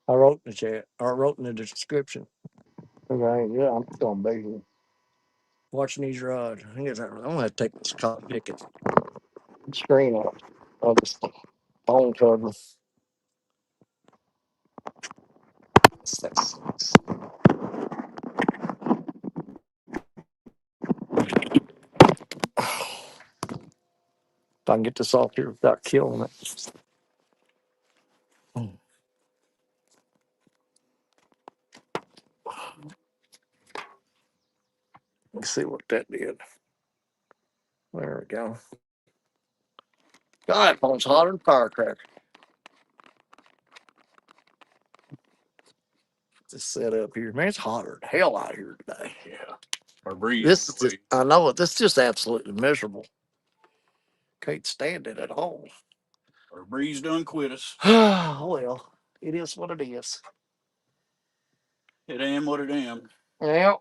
I wrote in the chat. I wrote in the description. Okay, yeah, I'm gonna be here watching these rods. I'm gonna have to take this picket screen off of this phone cover. If I can get this off here without killing it. Let's see what that did. There we go. God, that phone's hotter than firecracker. Just set up here. Man, it's hotter than hell out here today. Yeah. Our breeze. This is just, I know it. This is just absolutely miserable. Can't stand it at all. Our breeze done quit us. Well, it is what it is. It am what it am. Yeah.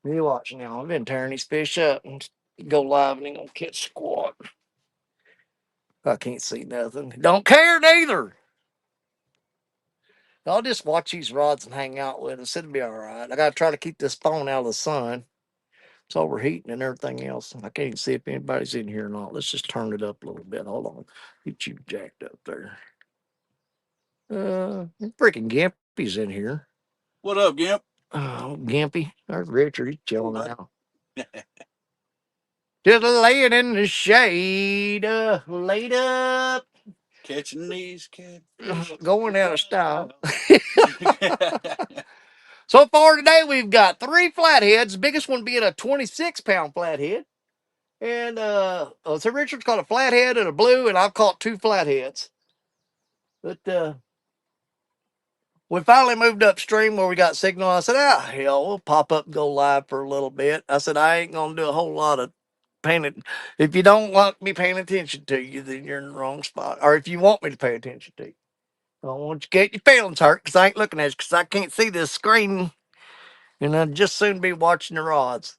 You watch now. I've been tearing these fish up and go live and ain't gonna catch squat. I can't see nothing. Don't care neither. I'll just watch these rods and hang out with us. It'll be all right. I gotta try to keep this phone out of the sun. It's overheating and everything else. I can't see if anybody's in here or not. Let's just turn it up a little bit. Hold on. Get you jacked up there. Freaking Gimpy's in here. What up, Gimp? Oh, Gimpy. There's Richard. He's chilling out. Just laying in the shade, laid up. Catching these catfish. Going out of style. So far today, we've got 3 flatheads. The biggest one being a 26-pound flathead. And so Richard's caught a flathead and a blue, and I've caught 2 flatheads. But we finally moved upstream where we got signal. I said, hell, we'll pop up and go live for a little bit. I said, I ain't going to do a whole lot of paying. If you don't want me paying attention to you, then you're in the wrong spot. Or if you want me to pay attention to you, I don't want you to get your feelings hurt because I ain't looking at you because I can't see this screen. And I'd just soon be watching the rods.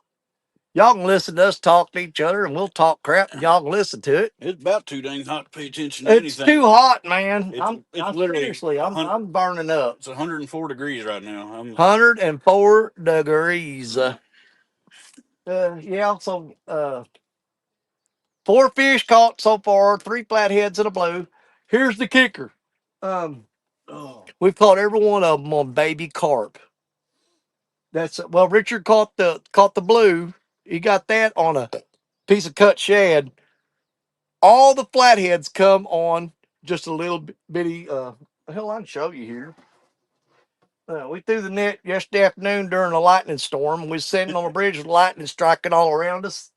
Y'all can listen to us talk to each other, and we'll talk crap, and y'all can listen to it. It's about too dang hot to pay attention to It's anything. too hot, man. It's literally seriously, I'm burning up. It's 104 degrees right now. 104 degrees. Yeah. So 4 fish caught so far, 3 flatheads and a blue. Here's the kicker. We've caught every one of them on baby carp. Well, Richard caught the blue. He got that on a piece of cut shad. All the flatheads come on just a little bitty. Hell, I can show you here. We threw the net yesterday afternoon during a lightning storm. We was sitting on a bridge with lightning striking all around us,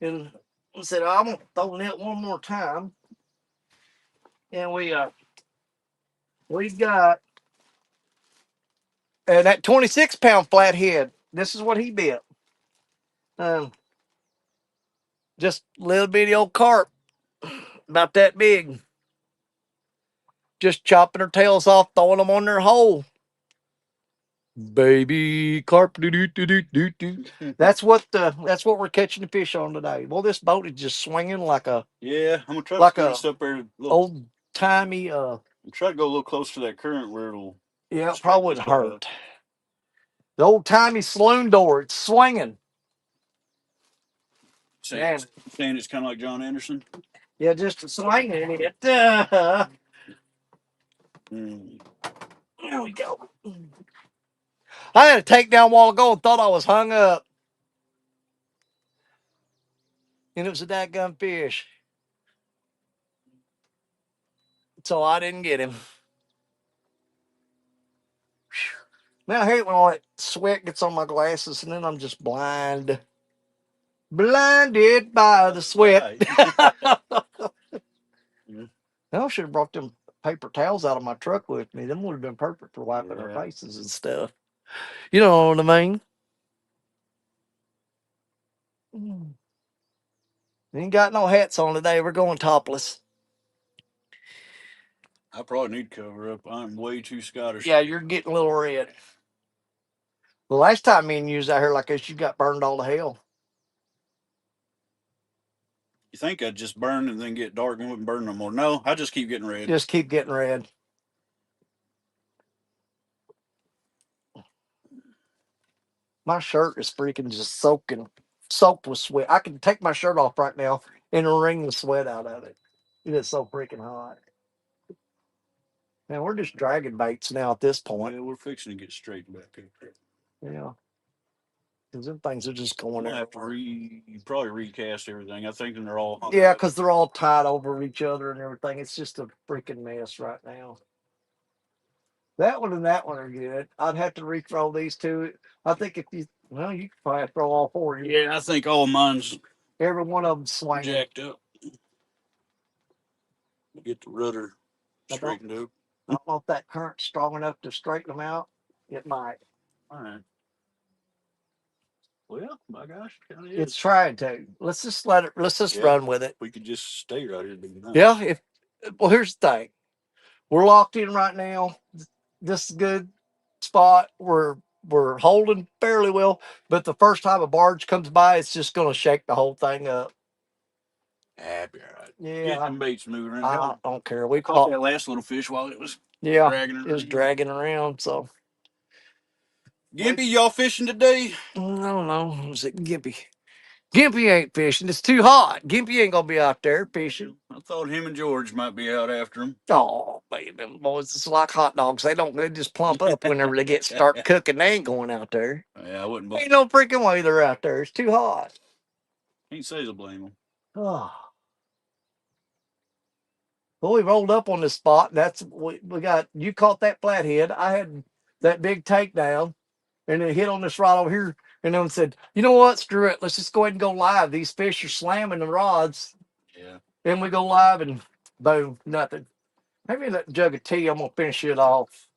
and I said, "I'm gonna throw the net one more time." And we got that 26-pound flathead. This is what he bit. Just little bitty old carp, about that big. Just chopping their tails off, throwing them on their hole. Baby carp, do do do do do do. That's what we're catching the fish on today. Well, this boat is just swinging like a Yeah, I'm gonna try like to a up there. old timey. Try to go a little close to that current where it'll. Yeah, it probably wouldn't hurt. The old timey saloon door. It's swinging. Saying it's kind of like John Anderson. Yeah, just swinging it. There we go. I had a takedown a while ago and thought I was hung up. And it was a dadgum fish. So I didn't get him. Man, I hate when all that sweat gets on my glasses and then I'm just blinded by the sweat. I should have brought them paper towels out of my truck with me. Them would have been perfect for wiping our faces and stuff. You know what I mean? Ain't got no hats on today. We're going topless. I probably need to cover up. I'm way too Scottish. Yeah, you're getting a little red. The last time me and you was out here like this, you got burned all to hell. You think I'd just burn and then get dark and wouldn't burn no more? No, I just keep getting red. Just keep getting red. My shirt is freaking just soaked with sweat. I can take my shirt off right now and wring the sweat out of it. It is so freaking hot. Man, we're just dragging baits now at this point. Yeah, we're fixing to get straight back up there. Yeah. Because them things are just going We'll there. have to probably recast everything. I think they're all Yeah, because they're all tied over each other and everything. It's just a freaking mess right now. That one and that one are good. I'd have to re-throw these two. I think if you, well, you could probably throw all four. Yeah, I think all mine's Every one of them swinging. jacked up. Get the rudder I don't, straightened up. I don't know if that current's strong enough to straighten them out. It might. All right. Well, my gosh, it kind of It's is. trying to. Let's just let it. Let's just run with it. We could just stay right here. It'd be nice. Yeah. If well, here's the thing. We're locked in right now. This is a good spot. We're holding fairly well, but the first time a barge comes by, it's just going to shake the whole thing up. That'd be all right. Yeah, Get them baits moving around. I don't care. We Caught that last little fish while it was dragging around. It was dragging around. So, Gimpy, y'all fishing today? I don't know. Was it Gimpy? Gimpy ain't fishing. It's too hot. Gimpy ain't gonna be out there fishing. I thought him and George might be out after him. Oh, baby, them boys, it's like hot dogs. They just plump up whenever they start cooking. They ain't going out there. Yeah, I wouldn't. Ain't no freaking way they're out there. It's too hot. Can't say to blame them. Oh. Well, we rolled up on this spot. That's we got. You caught that flathead. I had that big takedown, and it hit on this rod over here. And then said, "You know what? Screw it. Let's just go ahead and go live. These fish are slamming the rods." Yeah. And we go live, and boom, nothing. Maybe that jug of tea. I'm gonna finish it off.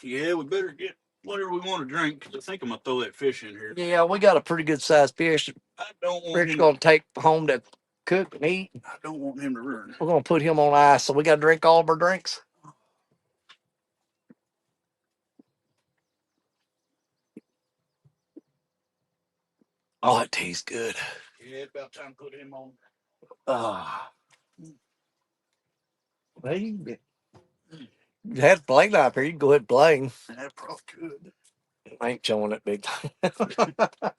Yeah, we better get whatever we want to drink because I think I'm gonna throw that fish in here. Yeah, we got a pretty good sized fish. I don't want Rick's him gonna take home to cook and eat. I don't want him to ruin. We're gonna put him on ice, so we got to drink all of our drinks. Oh, that tea's good. Yeah, it's about time to put him on. Well, you had Blaine up here. You can go ahead and Blaine. That probably could. I ain't showing it big time. Yeah,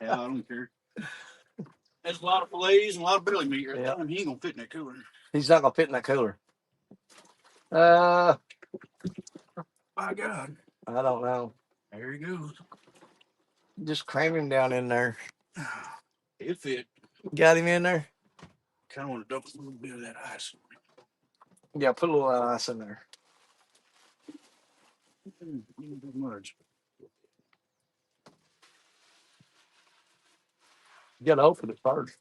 I don't care. There's a lot of fillets and a lot of belly meat right Yeah. there. He ain't gonna fit in that cooler. He's not gonna fit in that cooler. My God. I don't know. There he goes. Just cram him down in there. It fit. Got him in there? Kind of want to dump a little bit of that ice. Yeah, put a little ice in there. Not much. You gotta open it first.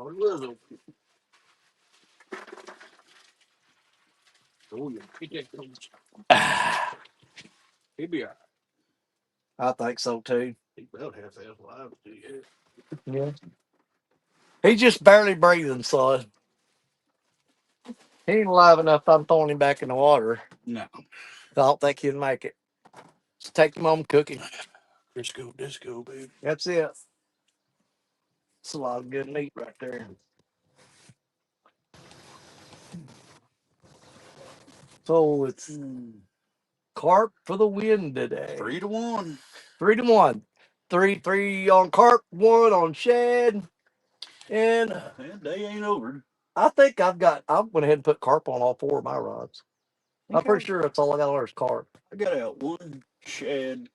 Oh, it was open. Oh, yeah. Get that close. He'll be all right. I think so too. He's about half-ass live. Yeah. He's just barely breathing, son. He ain't alive enough. I'm throwing him back in the water. No. I don't think he'd make it. Just take him home and cook him. Disco, baby. That's it. It's a lot of good meat right there. So it's carp for the win today. 3-1. 3-1. 3 on carp, 1 on shad. And That day ain't over. I think I went ahead and put carp on all 4 of my rods. I'm pretty sure that's all I got on is carp. I got out 1 shad,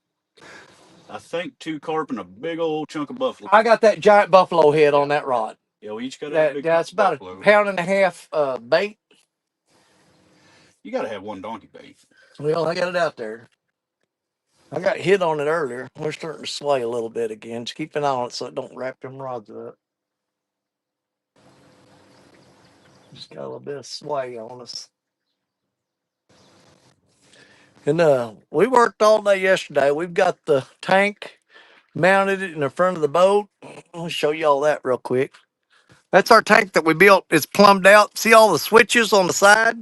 I think 2 carp, and a big old chunk of buffalo. I got that giant buffalo head on that rod. Yeah, we each got that big That's about buffalo. a pound and a half bait. You got to have 1 donkey bait. Well, I got it out there. I got hit on it earlier. We're starting to sway a little bit again. Just keep an eye on it so it don't wrap them rods up. Just got a little bit of sway on us. And we worked all day yesterday. We've got the tank mounted in the front of the boat. I'll show you all that real quick. That's our tank that we built. It's plumbed out. See all the switches on the side?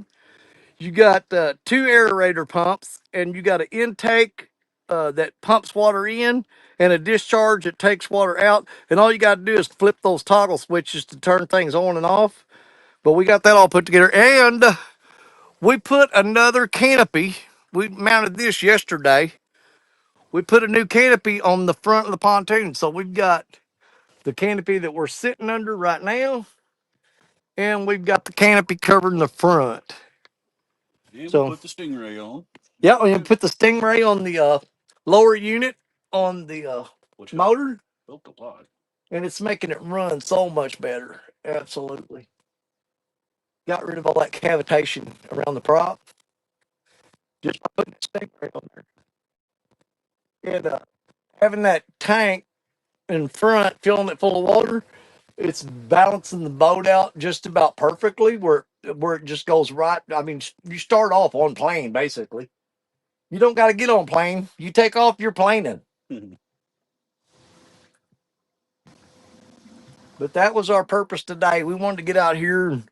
You got 2 aerator pumps, and you got an intake that pumps water in and a discharge that takes water out. And all you got to do is flip those toggle switches to turn things on and off. But we got that all put together. And we put another canopy. We mounted this yesterday. we put a new canopy on the front of the pontoon. So we've got the canopy that we're sitting under right now, and we've got the canopy covering the front. And we So put the Stingray on. yeah, we put the Stingray on the lower unit on the Which motor, helped a lot. and it's making it run so much better. Absolutely. Got rid of all that cavitation around the prop just by putting the Stingray on there. And having that tank in front, filling it full of water, it's balancing the boat out just about perfectly where it just goes right. I mean, you start off on plane basically. You don't got to get on plane. You take off, you're planing. But that was our purpose today. We wanted to get out here and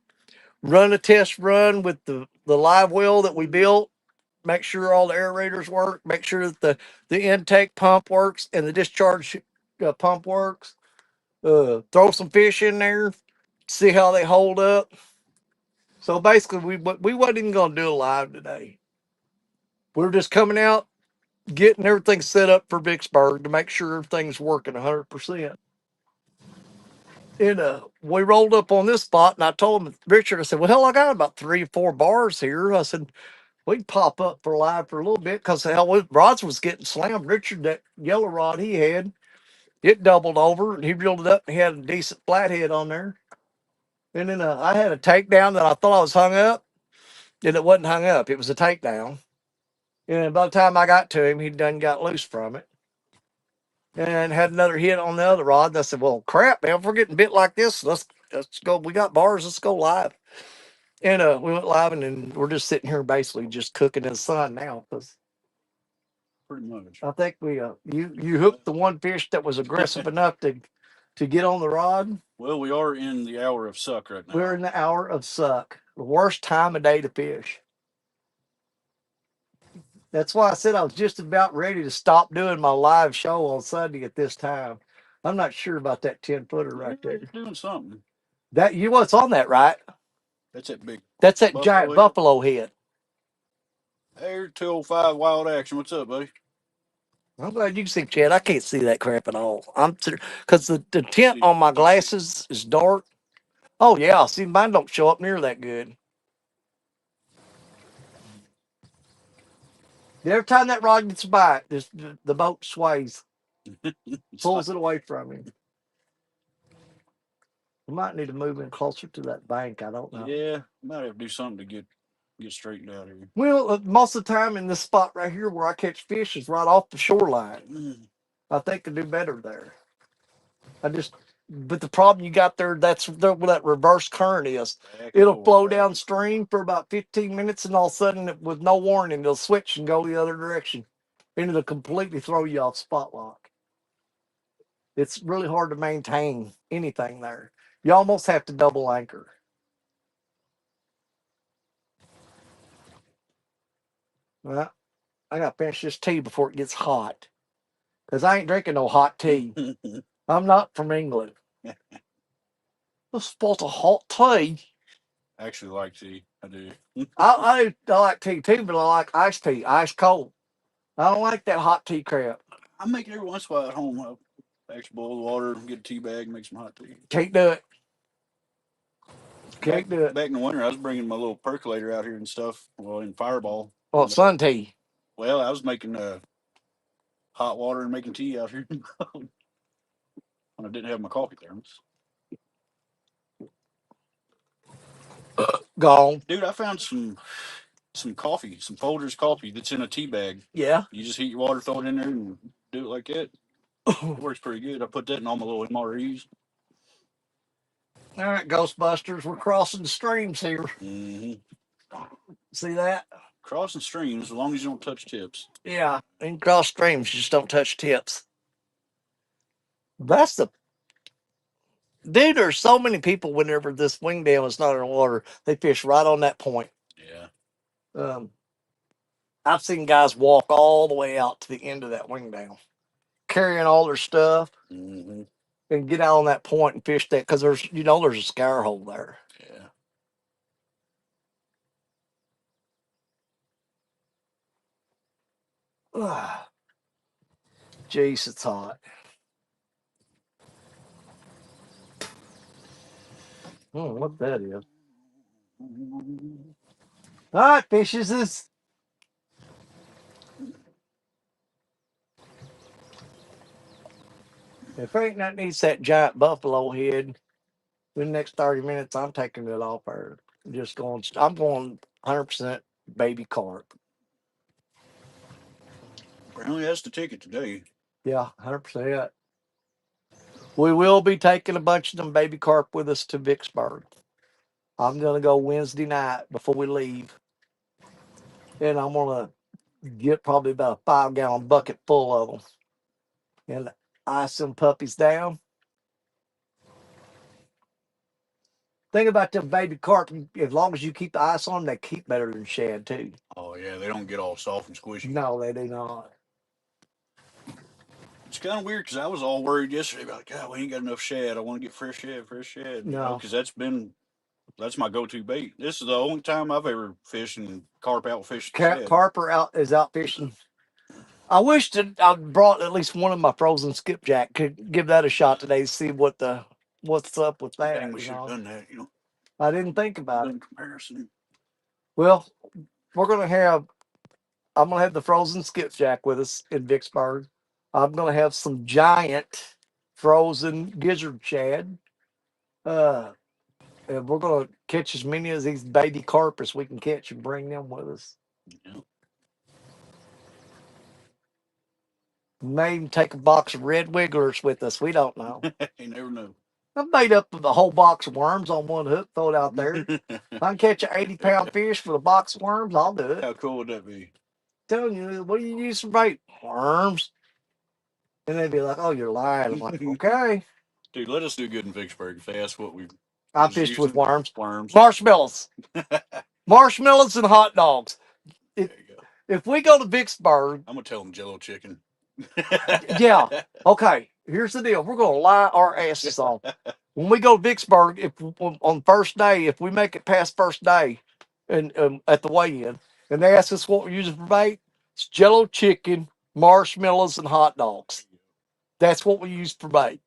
run a test run with the live well that we built, make sure all the aerators work, make sure that the intake pump works and the discharge pump works. Throw some fish in there, see how they hold up. So basically, we wasn't even going to do a live today. We were just coming out, getting everything set up for Vicksburg to make sure everything's working 100%. And we rolled up on this spot, and I told him, Richard, I said, well, hell, I got about 3 or 4 bars here. I said, we'd pop up for live for a little bit because hell, rods was getting slammed. Richard, that yellow rod he had, it doubled over, and he reeled it up, and he had a decent flathead on there. And then I had a takedown that I thought I was hung up, and it wasn't hung up. It was a takedown. And by the time I got to him, he'd done got loose from it and had another hit on the other rod. And I said, well, crap, man, if we're getting bit like this, let's go. We got bars. Let's go live. And we went live, and then we're just sitting here basically just cooking in the sun now because Pretty much. I think we you hooked the one fish that was aggressive enough to get on the rod. Well, we are in the hour of suck right now. We're in the hour of suck, the worst time of day to fish. That's why I said I was just about ready to stop doing my live show on Sunday at this time. I'm not sure about that 10-footer right there. Doing something. That you what's on that, right? That's that big. That's that giant buffalo head. Air 205 Wild Action. What's up, buddy? I'm glad you can see, Chad. I can't see that crap at all. I'm because the tint on my glasses is dark. Oh yeah, see mine don't show up near that good. Every time that rod gets by, the boat sways, pulls it away from him. We might need to move in closer to that bank. I don't know. Yeah, might have to do something to get straightened out here. Well, most of the time in this spot right here where I catch fish is right off the shoreline. I think to do better there. But the problem you got there, that's where that reverse current is. It'll flow downstream for about 15 minutes, and all of a sudden, with no warning, it'll switch and go the other direction, and it'll completely throw you off spot lock. It's really hard to maintain anything there. You almost have to double anchor. Well, I got to finish this tea before it gets hot, because I ain't drinking no hot tea. I'm not from England. This spot of hot tea. I actually like tea. I do. I like tea too, but I like iced tea, ice cold. I don't like that hot tea crap. I make it every once in a while at home. I actually boil the water, get a tea bag, make some hot tea. Can't do it. Can't do it. Back in the winter, I was bringing my little percolator out here and stuff. Well, in Fireball. Well, sun tea. Well, I was making hot water and making tea out here when I didn't have my coffee thermos. Gone. Dude, I found some coffee, some Folgers coffee that's in a tea bag. Yeah. You just heat your water, throw it in there, and do it like that. It works pretty good. I put that in all my little MREs. All right, Ghostbusters, we're crossing the streams here. Mm-hmm. See that? Crossing streams, as long as you don't touch tips. Yeah, and cross streams, just don't touch tips. That's the dude. There's so many people. Whenever this wing dam is not in water, they fish right on that point. Yeah. I've seen guys walk all the way out to the end of that wing dam, carrying all their stuff, and get out on that point and fish that because there's a scour hole there. Yeah. Jeez, it's hot. What that is. All right, fishes. This. If there ain't nothing eats that giant buffalo head, in the next 30 minutes, I'm taking it off there. I'm going 100% baby carp. Apparently that's the ticket today. Yeah, 100%. We will be taking a bunch of them baby carp with us to Vicksburg. I'm going to go Wednesday night before we leave. And I'm going to get probably about a 5-gallon bucket full of them and ice them puppies down. Thing about them baby carp, as long as you keep the ice on them, they keep better than shad too. Oh yeah, they don't get all soft and squishy. No, they do not. It's kind of weird because I was all worried yesterday about, God, we ain't got enough shad. I want to get fresh shad, No. because that's my go-to bait. This is the only time I've ever fished and carp out fishing shad. Carper is out fishing. I wish that I brought at least one of my frozen skipjack. Could give that a shot today to see what's up with that. Dang, we should have done that. I didn't think about it. Comparison. Well, we're gonna have. I'm gonna have the frozen skipjack with us in Vicksburg. I'm gonna have some giant frozen gizzard shad. Uh, and we're gonna catch as many of these baby carp as we can catch and bring them with us. Yeah. May even take a box of red wigglers with us. We don't know. You never know. I've made up a whole box of worms on one hook, throw it out there. If I can catch an 80-pound fish with a box of worms, I'll do it. How cool would that be? Telling you, what do you use for bait? Worms. And they'd be like, "Oh, you're lying." I'm like, "Okay." Dude, let us do good in Vicksburg if they ask what we. I fished with worms. Worms. Marshmallows. Marshmallows and hot dogs. There you go. If we go to Vicksburg, I'm gonna tell them Jello chicken. yeah. Okay. Here's the deal. We're gonna lie our asses off. When we go to Vicksburg, if on first day, if we make it past first day, and at the weigh-in, and they ask us what we're using for bait, it's Jello chicken, marshmallows, and hot dogs. That's what we use for bait.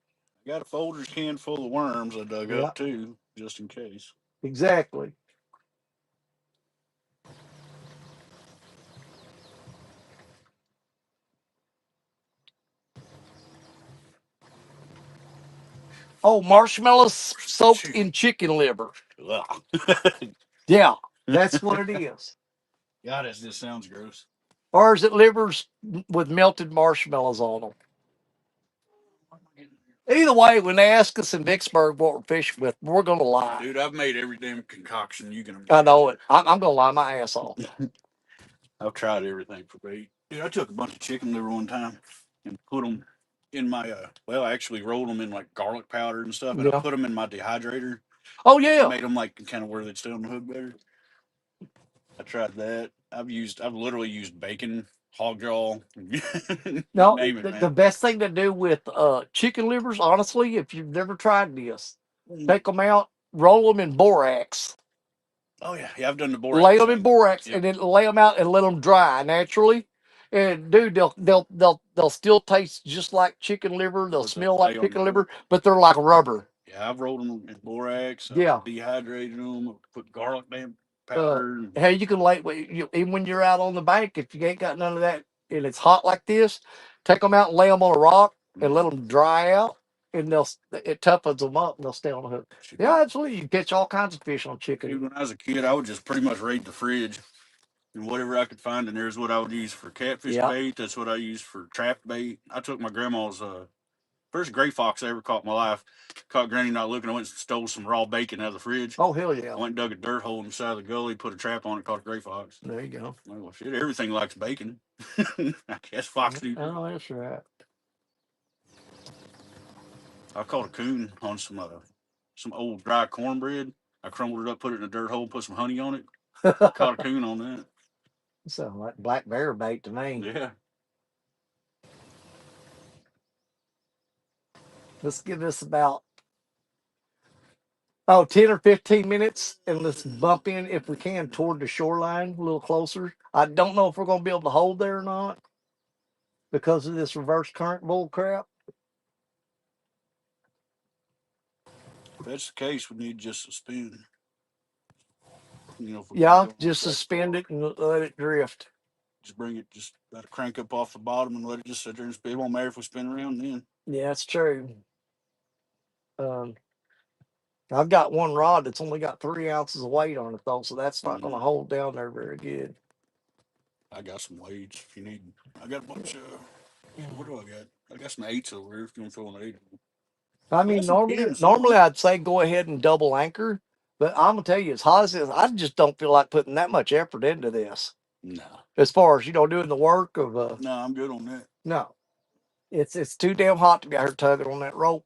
I got a Folgers can full of worms I dug Yeah. up too, just in case. Exactly. Oh, marshmallows soaked in chicken liver. Yeah, that's what it is. God, this just sounds gross. Or is it livers with melted marshmallows on them? Either way, when they ask us in Vicksburg what we're fishing with, we're going to lie. Dude, I've made every damn concoction you can imagine. I know it. I'm going to lie my ass off. I've tried everything for bait. Dude, I took a bunch of chicken liver one time and put them in my, I actually rolled them in like garlic powder and stuff, and I put them in my dehydrator. Oh, yeah. Made them like kind of where they'd stay on the hook better. I tried that. I've literally used bacon, hog jaw. No, name it, man. the best thing to do with chicken livers, honestly, if you've never tried this, take them out, roll them in borax. Oh yeah, I've done the borax. Lay them in borax and then lay them out and let them dry naturally. And dude, they'll still taste just like chicken liver. They'll smell like chicken liver, but they're like rubber. Yeah, I've rolled them in borax. Yeah. Dehydrated them. Put garlic powder. Hey, you can lay even when you're out on the bank, if you ain't got none of that and it's hot like this, take them out and lay them on a rock and let them dry out, and it toughens them up and they'll stay on the hook. Yeah, absolutely. You catch all kinds of fish on chicken. Dude, when I was a kid, I would just pretty much raid the fridge, and whatever I could find in there is what I would use for catfish bait. That's what I used for trap bait. I took my grandma's first gray fox I ever caught in my life. Caught Granny not looking. I went and stole some raw bacon out of the fridge. Oh, hell yeah. I went and dug a dirt hole in the side of the gully, put a trap on it, caught a gray fox. There you go. Well, shit, everything likes bacon. I guess fox do. Oh, that's right. I caught a coon on some old dry cornbread. I crumbled it up, put it in a dirt hole, put some honey on it. Caught a coon on that. Sounds like black bear bait to me. Yeah. Let's give this about 10 or 15 minutes, and let's bump in, if we can, toward the shoreline a little closer. I don't know if we're going to be able to hold there or not. because of this reverse current bull crap? If that's the case, we need to just suspend. You know, if we Yeah, go just that suspend far, it and let it drift. just bring it, just let it crank up off the bottom and let it just sit there and spin. It won't matter if we spin around then. Yeah, that's true. Um, I've got one rod that's only got 3 ounces of weight on it though, so that's not going to hold down there very good. I got some weights if you need. I got a bunch of. What do I got? I got some eights over here if you want to throw an eight. I I got mean, some normally, tens. normally I'd say go ahead and double anchor, but I'm gonna tell you, as hot as it is, I just don't feel like putting that much effort into this. No, As far as doing the work of no, I'm good on that. no, it's too damn hot to be out here tugging on that rope.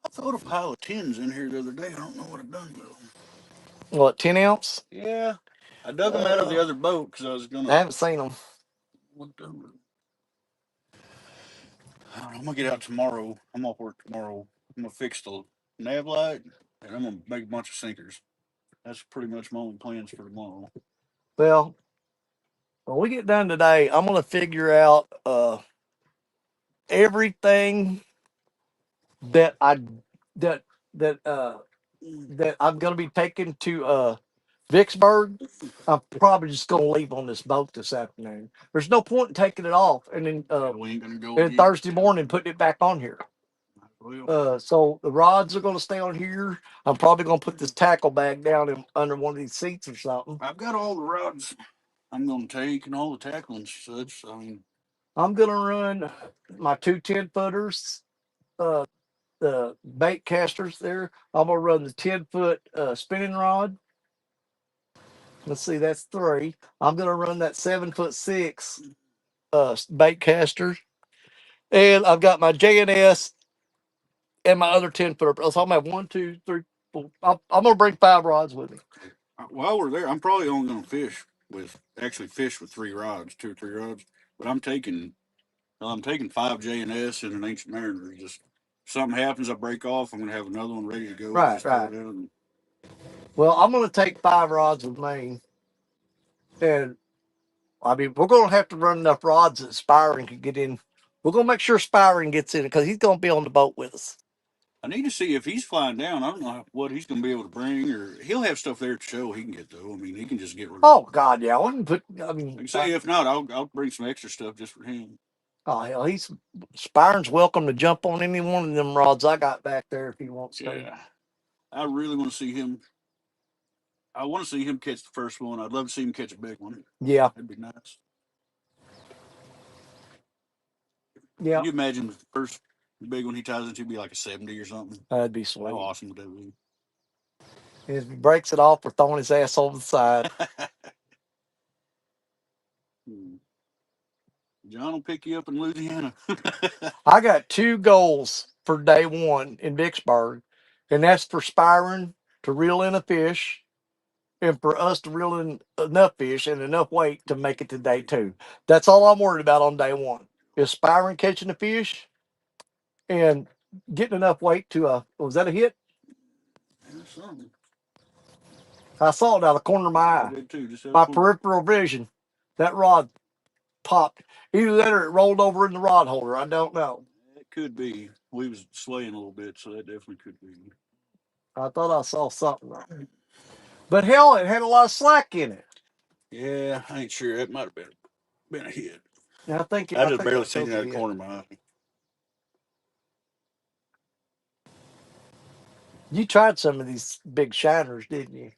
I thought a pile of tens in here the other day. I don't know what I've done with them. What, 10 ounce? Yeah, I dug them out of the other boat because I was I gonna. haven't seen them. What done with 'em? I don't know, I'm gonna get out tomorrow. I'm off work tomorrow. I'm gonna fix the nav light and I'm gonna make a bunch of sinkers. That's pretty much my only plans for tomorrow. Well, when we get done today, I'm gonna figure out everything that I that that that I'm gonna be taking to Vicksburg. I'm probably just gonna leave on this boat this afternoon. There's no point in taking it off and then We ain't gonna go and again. Thursday morning putting it back on here. Well, So the rods are gonna stay on here. I'm probably gonna put this tackle bag down under one of these seats or something. I've got all the rods I'm gonna take and all the tackling and such. I mean, I'm gonna run my two 10 footers, uh, the bait casters there. I'm gonna run the 10 foot spinning rod. Let's see, that's three. I'm gonna run that 7 foot 6 bait caster, and I've got my JNS and my other 10 footer. So I'm gonna have one, two, three, four. I'm gonna bring 5 rods with me. while we're there, I'm probably only gonna fish with 3 rods, 2 or 3 rods. But I'm taking 5 JNS and an Ancient Mariner. Just if something happens, I break off. I'm gonna have another one ready to go. Right, Just throw right. it in. Well, I'm gonna take 5 rods with me, and I mean we're gonna have to run enough rods that Spiring can get in. We're gonna make sure Spiring gets in it because he's gonna be on the boat with us. I need to see if he's flying down. I don't know what he's going to be able to bring, or he'll have stuff there to show he can get though. I mean, he can just get. Oh God, yeah. I wouldn't put. I mean, Like I say, if not, I'll bring some extra stuff just for him. oh hell, he's Spiring's welcome to jump on any one of them rods I got back there if he wants to. Yeah, I really want to see him. I want to see him catch the first one. I'd love to see him catch a big one. Yeah, That'd be nice. yeah, Can you imagine the first big one he ties into be like a 70 or something? that'd be How sweet. awesome would that be? If he breaks it off, we're throwing his ass over the side. John will pick you up in Louisiana. I got two goals for day one in Vicksburg, and that's for Spiring to reel in a fish and for us to reel in enough fish and enough weight to make it to day two. That's all I'm worried about on day one is Spiring catching the fish and getting enough weight to was that a hit? I saw it out of the corner of my I eye. did too. Just My peripheral vision. That rod popped. Either that or it rolled over in the rod holder. I don't know. It could be. We was swaying a little bit, so that definitely could be. I thought I saw something. But hell, it had a lot of slack in it. Yeah, I ain't sure. It might have been a hit. And I think I I just think barely that seen was it a out of the hit. corner of my eye. You tried some of these big shiners, didn't you?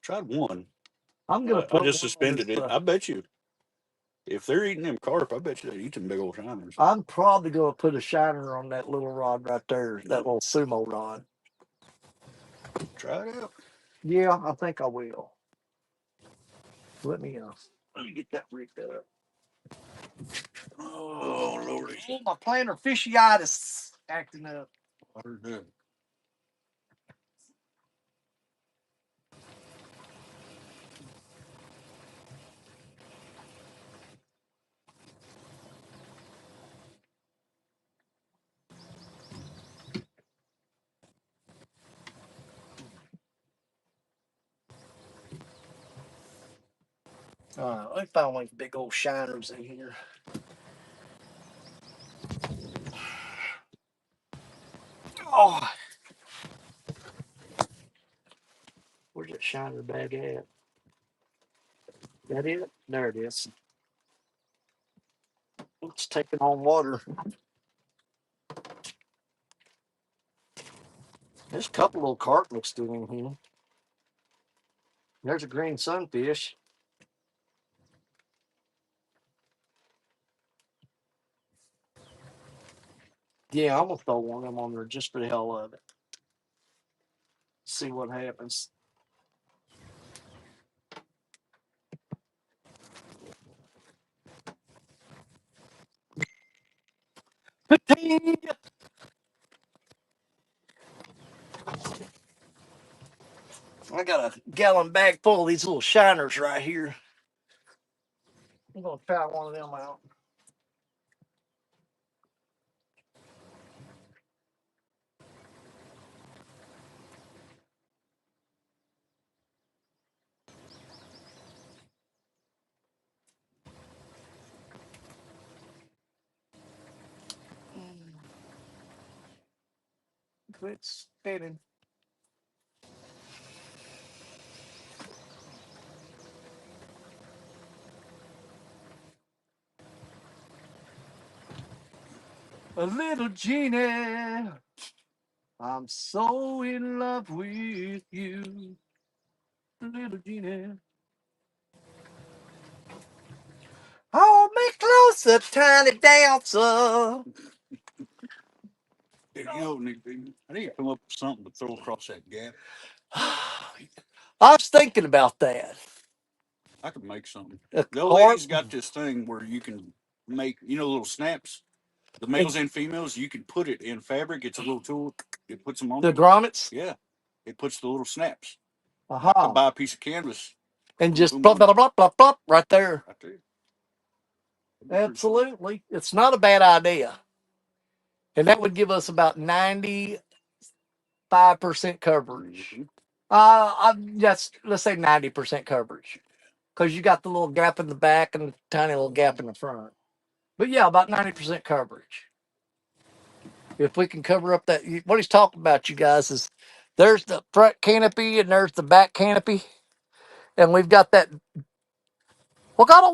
Tried one. I'm gonna I put just one on suspended this. it. I bet you if they're eating them carp, I bet you they eat them big old shiners. I'm probably gonna put a shiner on that little rod right there, that little sumo rod. Try it out. Yeah, I think I will. Let me get that rigged up. Oh lordy, Oh, my plantar fasciitis acting up. I heard that. Let me find one of these big old shiners in here. Oh, where's that shiner bag at? That it? There it is. It's taking on water. There's a couple little carp mixed in here. There's a green sunfish. Yeah, I'm gonna throw one of them on there just for the hell of it. See what happens. Pating! I got a gallon bag full of these little shiners right here. I'm gonna try one of them out. Quit spinning. A little genie, I'm so in love with you. Little genie. Hold me closer, tiny dancer. You know, I need to come up with something to throw across that gap. I was thinking about that. I could make something. A The old carp lady's got this thing where you can make, little snaps. The and males and females, you can put it in fabric. It's a little tool. It puts them on the there. grommets. Yeah, it puts the little snaps. I could Aha. buy a piece of canvas. And Boom, just boom, blah, boom. blah, blah, blah, blah, right there. Right there. That'd be pretty sweet. Absolutely. It's not a bad idea. And that would give us about 95% coverage. Mm-hmm. Let's say 90% coverage. Because you got the little gap in the back and the tiny little gap in the front. But yeah, about 90% coverage. If we can cover up that, what he's talking about, you guys, is there's the front canopy and there's the back canopy. And we've got that, we got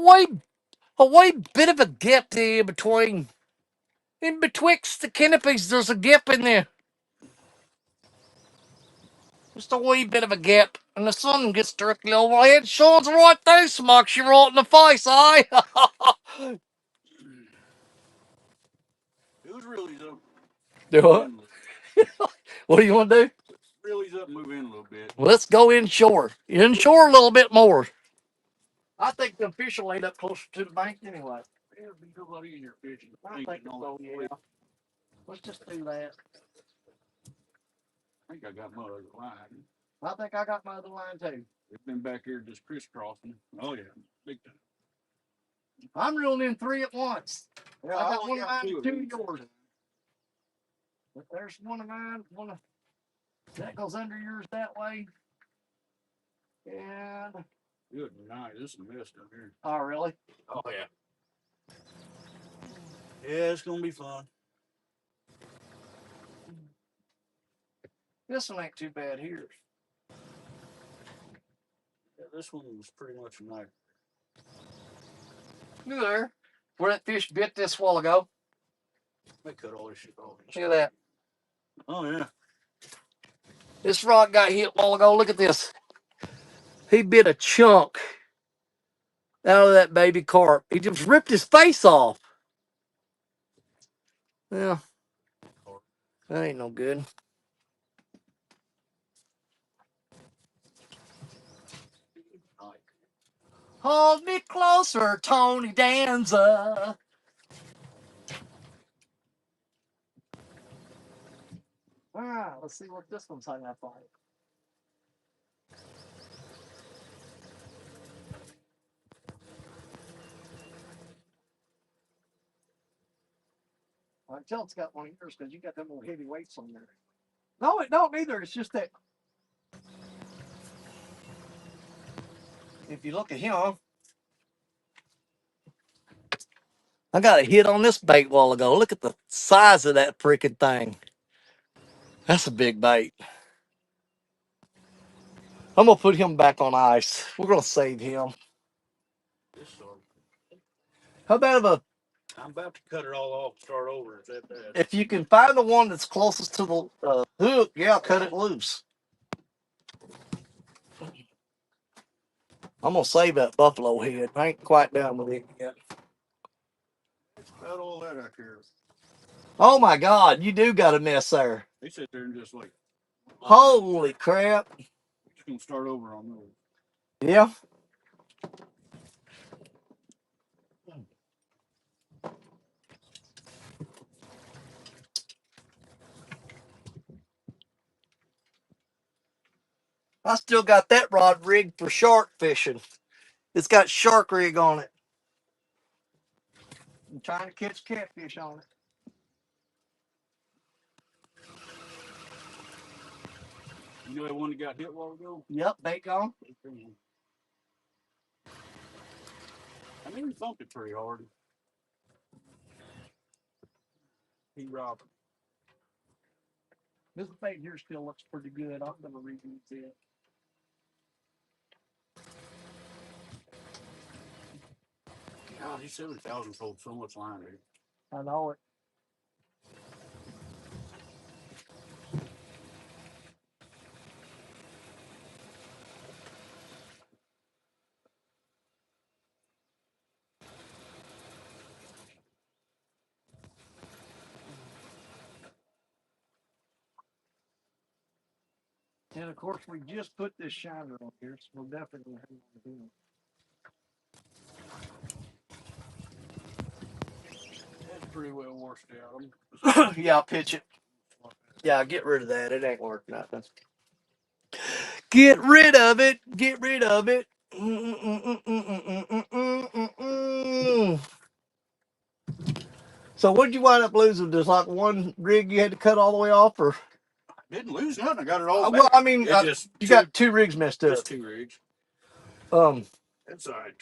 a way bit of a gap there between, in betwixt the canopies, there's a gap in there. Just a wee bit of a gap. And the sun gets directly overhead, shines right through, smacks you right in the face, eh? It was really up. Do Move in what? a little. What do you want to do? Really's up. Move in a little bit. Well, let's go inshore. Inshore a little bit more. I think the fish will end up closer to the bank anyway. Yeah, it'd be a lot easier fishing. I think so, yeah. Let's just do that. I think I got my other line. I think I got my other line too. It's been back here just crisscrossing. Oh yeah, big time. I'm reeling in three at once. Yeah, I got only one of mine, two of two these. yours. But there's one of mine, one of that goes under yours that way. And Good night. This is a mess down here. oh really? Oh yeah. Yeah, it's gonna be fun. This one ain't too bad here. Yeah, this one was pretty much a night. Look there. Where that fish bit this while ago. They cut all this shit off. Look at that. Oh yeah. This rock got hit a while ago. Look at this. He bit a chunk out of that baby carp. He just ripped his face off. Yeah, that ain't no good. Hold me closer, Tony Danza. All right, let's see what this one's hung up on. I can tell it's got one of yours because you got them little heavy weights on there. No, it don't either. It's just that if you look at him, I got a hit on this bait a while ago. Look at the size of that freaking thing. That's a big bait. I'm gonna put him back on ice. We're gonna save him. How about I'm about to cut it all off and start over. Is that bad? if you can find the one that's closest to the hook? Yeah, cut it loose. I'm gonna save that buffalo head. I ain't quite done with it yet. That's about all that I care. Oh my God, you do got a mess there. They sit there and just like, Holy crap. we're just gonna start over on those. Yeah. I still got that rod rigged for shark fishing. It's got shark rig on it. I'm trying to catch catfish on it. You know that one that got hit a while ago? Yep, bait gone. I knew he thumped it pretty hard. He robbed it. This bait here still looks pretty good. I'm gonna reuse it. God, these 7,000 hold so much line, dude. I know it. And of course, we just put this shiner on here, so we're definitely gonna hang on to him. That's pretty well washed out. Yeah, I'll pitch it. Yeah, get rid of that. It ain't worth nothing. Get rid of it. Get rid of it. So what did you wind up losing? There's like one rig you had to cut all the way off, or Didn't lose nothing. I got it all back. well, I mean, It just you got two rigs messed up. just 2 rigs. That's all right.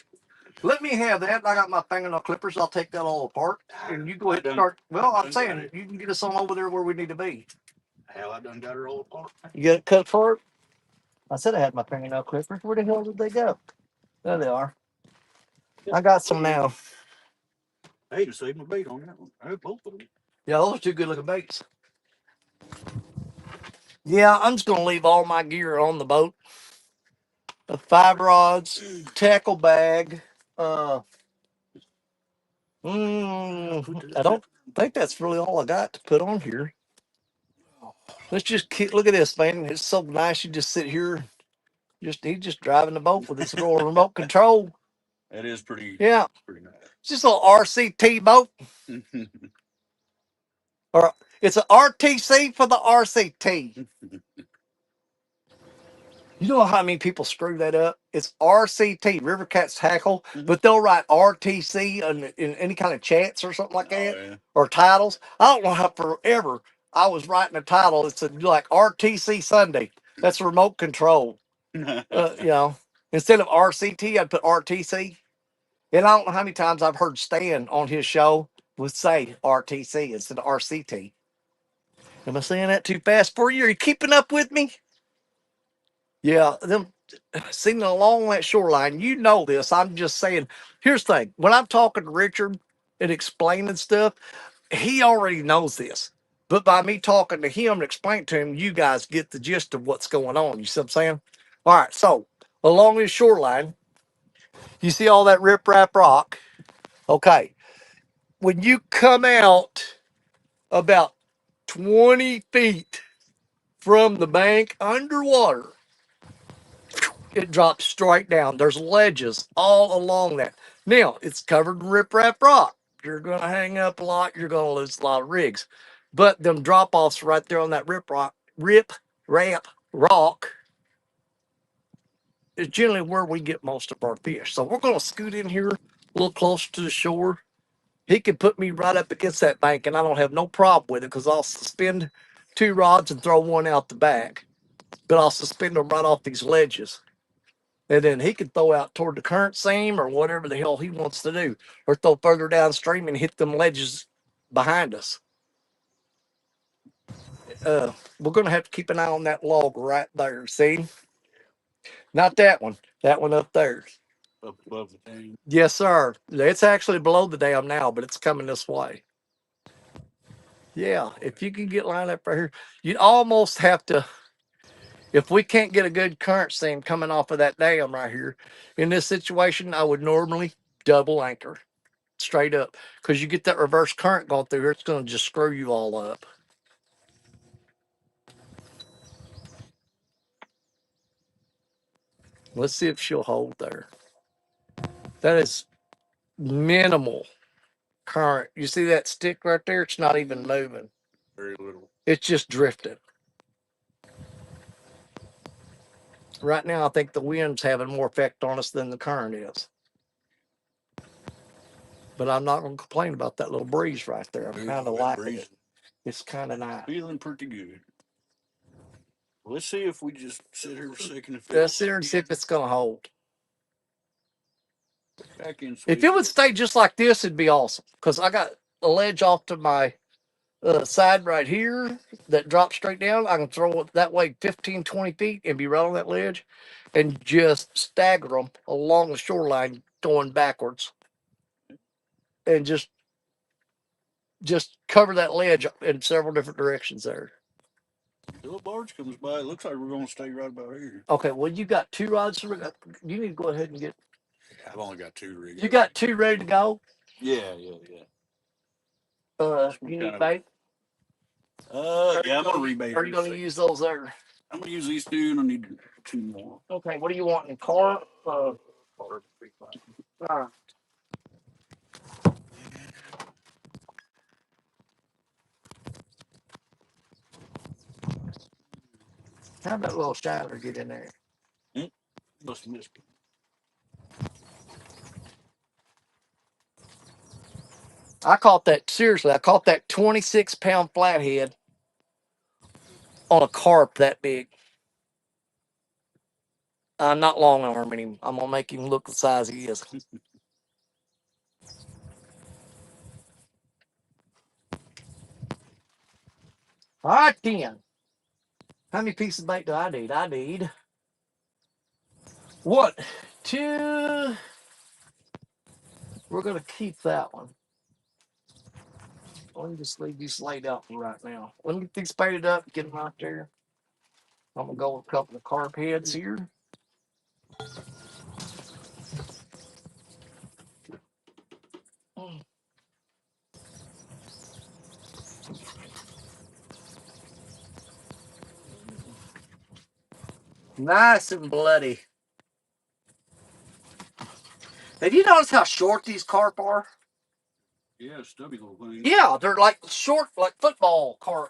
Let me have that. I got my fingernail clippers. I'll take that all apart, and you go ahead and start. Well, I'm saying you can get us on over there where we need to be. Hell, I done got it all apart. You get it cut apart. I said I had my fingernail clippers. Where the hell did they go? There they are. I got some now. I hate to save my bait on that one. I have both of them. Yeah, those are two good looking baits. Yeah, I'm just gonna leave all my gear on the boat. The 5 rods, tackle bag. Uh, I don't think that's really all I got to put on here. Let's just look at this, man. It's so nice. You just sit here. He's just driving the boat with this little remote control. That is pretty. Yeah, Pretty nice. it's just a little RCT boat, or it's an RTC for the RCT. You know how many people screw that up? It's RCT, River Cats Tackle, but they'll write RTC in any kind of chats or something like that, Yeah. or titles. I don't know how forever I was writing a title. It's like RTC Sunday. That's remote control. You know, instead of RCT, I'd put RTC. And I don't know how many times I've heard Stan on his show would say RTC instead of RCT. Am I saying that too fast for you? Are you keeping up with me? Yeah, them sitting along that shoreline, you know this. I'm just saying, here's the thing. When I'm talking to Richard and explaining stuff, he already knows this. But by me talking to him and explaining to him, you guys get the gist of what's going on. You see what I'm saying? All right, so along this shoreline, you see all that riprap rock. Okay. When you come out about 20 feet from the bank underwater, it drops straight down. There's ledges all along that. Now, it's covered in riprap rock. You're going to hang up a lot. You're going to lose a lot of rigs. But them drop offs right there on that rip rap rock is generally where we get most of our fish. So we're going to scoot in here a little closer to the shore. He can put me right up against that bank, and I don't have no problem with it because I'll suspend 2 rods and throw one out the back. But I'll suspend them right off these ledges. And then he can throw out toward the current seam or whatever the hell he wants to do, or throw further downstream and hit them ledges behind us. we're gonna have to keep an eye on that log right there. See, not that one. That one up there. Up above the dam. Yes, sir. It's actually below the dam now, but it's coming this way. Yeah, if you can get lined up right here, you'd almost have to. If we can't get a good current stream coming off of that dam right here, in this situation, I would normally double anchor straight up because you get that reverse current going through here. It's going to just screw you all up. Let's see if she'll hold there. That is minimal current. You see that stick right there? It's not even moving. Very little. It's just drifting. Right now, I think the wind's having more effect on us than the current is. But I'm not going to complain about that little breeze right there. I'm kind of liking it. It's kind of nice. Feeling pretty good. Well, let's see if we just sit here for a second. Let's sit here and see if it's going to hold. Back in If it would stay just like this, it'd be awesome. Because I got a ledge off to my side right here that drops straight down. I can throw it that way 15, 20 feet and be right on that ledge and just stagger them along the shoreline going backwards. And just cover that ledge in several different directions there. Till a barge comes by, it looks like we're going to stay right about here. Okay, well, you got 2 rods. So you need to go ahead and get. Yeah, I've only got 2 rigs. You got 2 ready to go? Yeah. You need bait? Yeah, I'm going to rebait. Are you going to use those there? I'm going to use these 2 and I need 2 more. Okay, what do you want in carp? How'd that little shiner get in there? Must have missed it. I caught that, seriously, I caught that 26-pound flathead on a carp that big. I'm not long arming him. I'm going to make him look the size he is. All right, then. How many pieces of bait do I need? I need what? 2. We're going to keep that one. Let me just leave these laid out for right now. Let me get these baited up, get them out there. I'm going to go with a couple of carp heads here. Nice and bloody. Have you noticed how short these carp are? Yeah, stubby little thing. Yeah, they're like short, like football carp.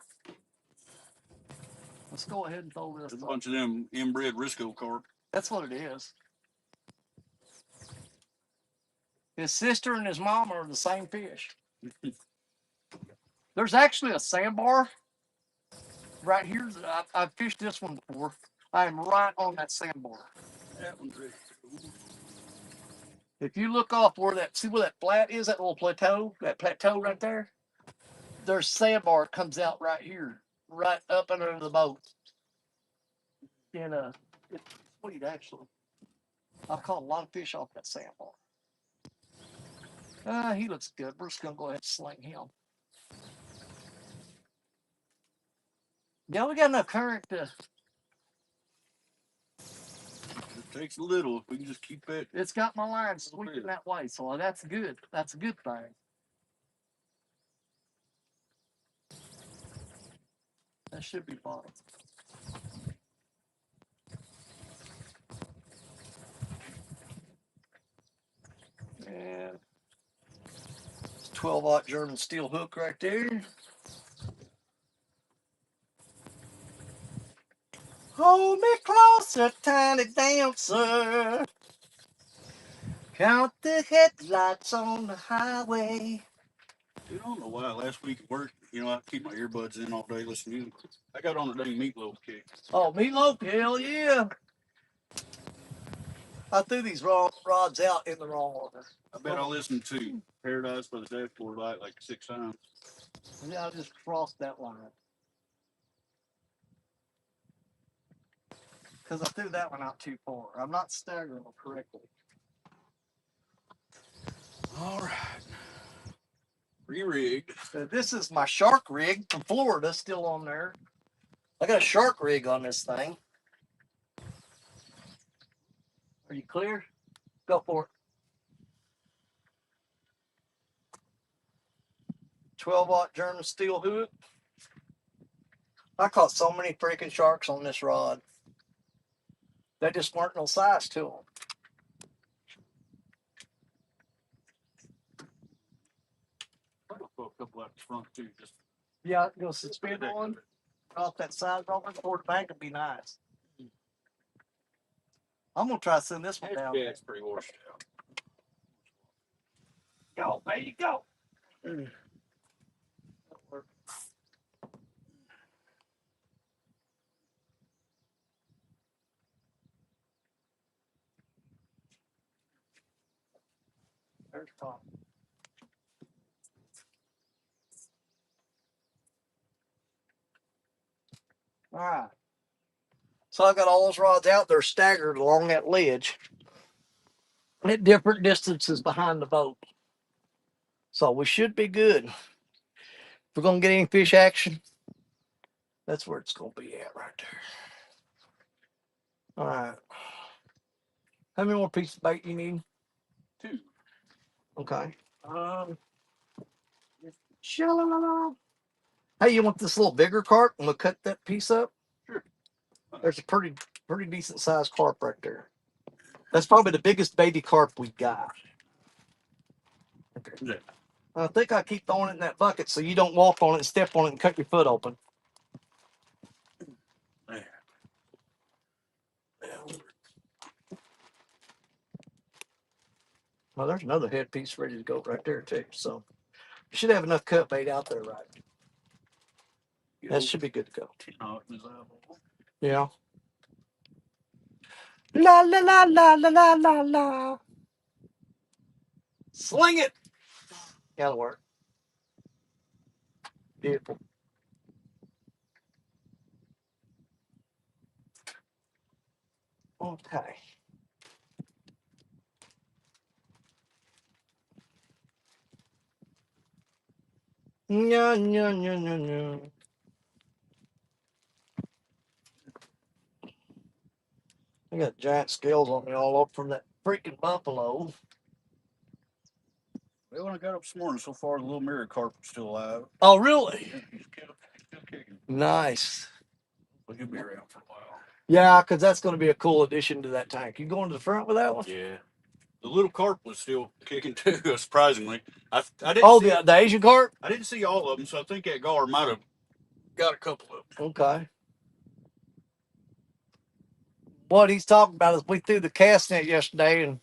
Let's go ahead and throw this. There's a bunch of them inbred Risco carp. That's what it is. His sister and his mom are the same fish. There's actually a sandbar right here. I've fished this one before. I am right on that sandbar. That one's ready. If you look off where see where that flat is, that little plateau, that plateau right there, there's sandbar comes out right here, right up under the boat. And it's sweet actually. I've caught a lot of fish off that sandbar. He looks good. We're just gonna go ahead and sling him. Yeah, we got enough current to. It takes a little. If we can just keep it. It's got my lines sweeping that way, so that's good. That's a good thing. That should be fine. And it's 12-aught German steel hook right there. Hold me closer, tiny dancer. Count the headlights on the highway. Dude, I don't know why last week at work, I keep my earbuds in all day listening to music. I got on a dang meatloaf kick. Oh, meatloaf, hell yeah. I threw these rods out in the wrong order. I bet I listened to Paradise by the Dashboard Light like 6 times. Yeah, I just crossed that line. because I threw that one out too far. I'm not staggering them correctly. All right. Re-rigged. So this is my shark rig from Florida, still on there. I got a shark rig on this thing. Are you clear? Go for it. 12-aught German steel hook. I caught so many freaking sharks on this rod. They just weren't no size to them. I'll put a couple out the front too. Just Yeah, you know, suspend one off that side over toward the bank would be nice. I'm gonna try to send this one down. yeah, it's pretty washed out. Go, baby, go. There's Tom. All right. So I got all those rods out. They're staggered along that ledge at different distances behind the boat. So we should be good. If we're gonna get any fish action, that's where it's gonna be at right there. All right. How many more pieces of bait you need? 2. Okay. Sha-la-la-la. Hey, you want this little bigger carp? I'm gonna cut that piece up. Sure. There's a pretty decent sized carp right there. That's probably the biggest baby carp we got. Okay. Yeah. I think I keep throwing it in that bucket so you don't walk on it and step on it and cut your foot open. There. Well, there's another head piece ready to go right there too. So you should have enough cut bait out there, right? That should be good to go. Yeah. La la la la la la la la. Sling it. That'll work. Beautiful. Okay. No, no, no, no, no. I got giant scales on me all up from that freaking buffalo. Well, when I got up this morning, so far the little mirror carp is still alive. Oh, really? Yeah, he's still kicking. Nice. But he'll be around for a while. Yeah, because that's going to be a cool addition to that tank. You going to the front with that one? Yeah. The little carp was still kicking too, surprisingly. I didn't Oh, see the Asian carp? I didn't see all of them, so I think that gar might have got a couple of them. Okay. What he's talking about is we threw the cast net yesterday, and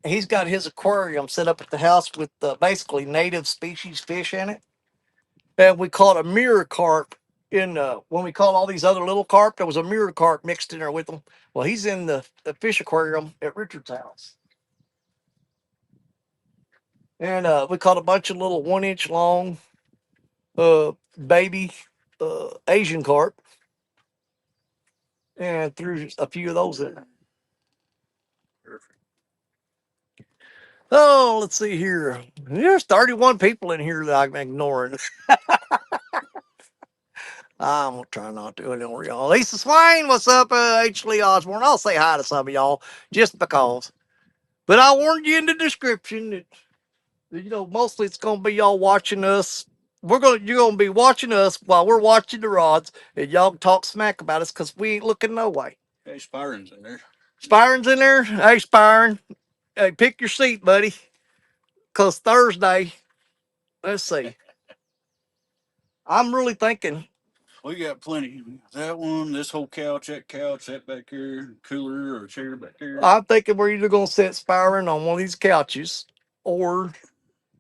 he's got his aquarium set up at the house with basically native species fish in it. And we caught a mirror carp in when we caught all these other little carp, there was a mirror carp mixed in there with them. Well, he's in the fish aquarium at Richard's house. And we caught a bunch of little 1-inch long baby Asian carp and threw a few of those in. Perfect. Oh, let's see here. There's 31 people in here that I'm ignoring. I'm gonna try not to ignore y'all. Lisa Swain, what's up? H. Lee Osborne. I'll say hi to some of y'all just because. But I warned you in the description that mostly it's gonna be y'all watching us. You're gonna be watching us while we're watching the rods, and y'all talk smack about us because we ain't looking no way. Hey, Spyron's in there. Spyron's in there. Hey, Spyron. Hey, pick your seat, buddy. Cause Thursday, let's see. I'm really thinking. We got plenty. That one, this whole couch, that back here, cooler or chair back there. I'm thinking we're either gonna set Spyron on one of these couches, or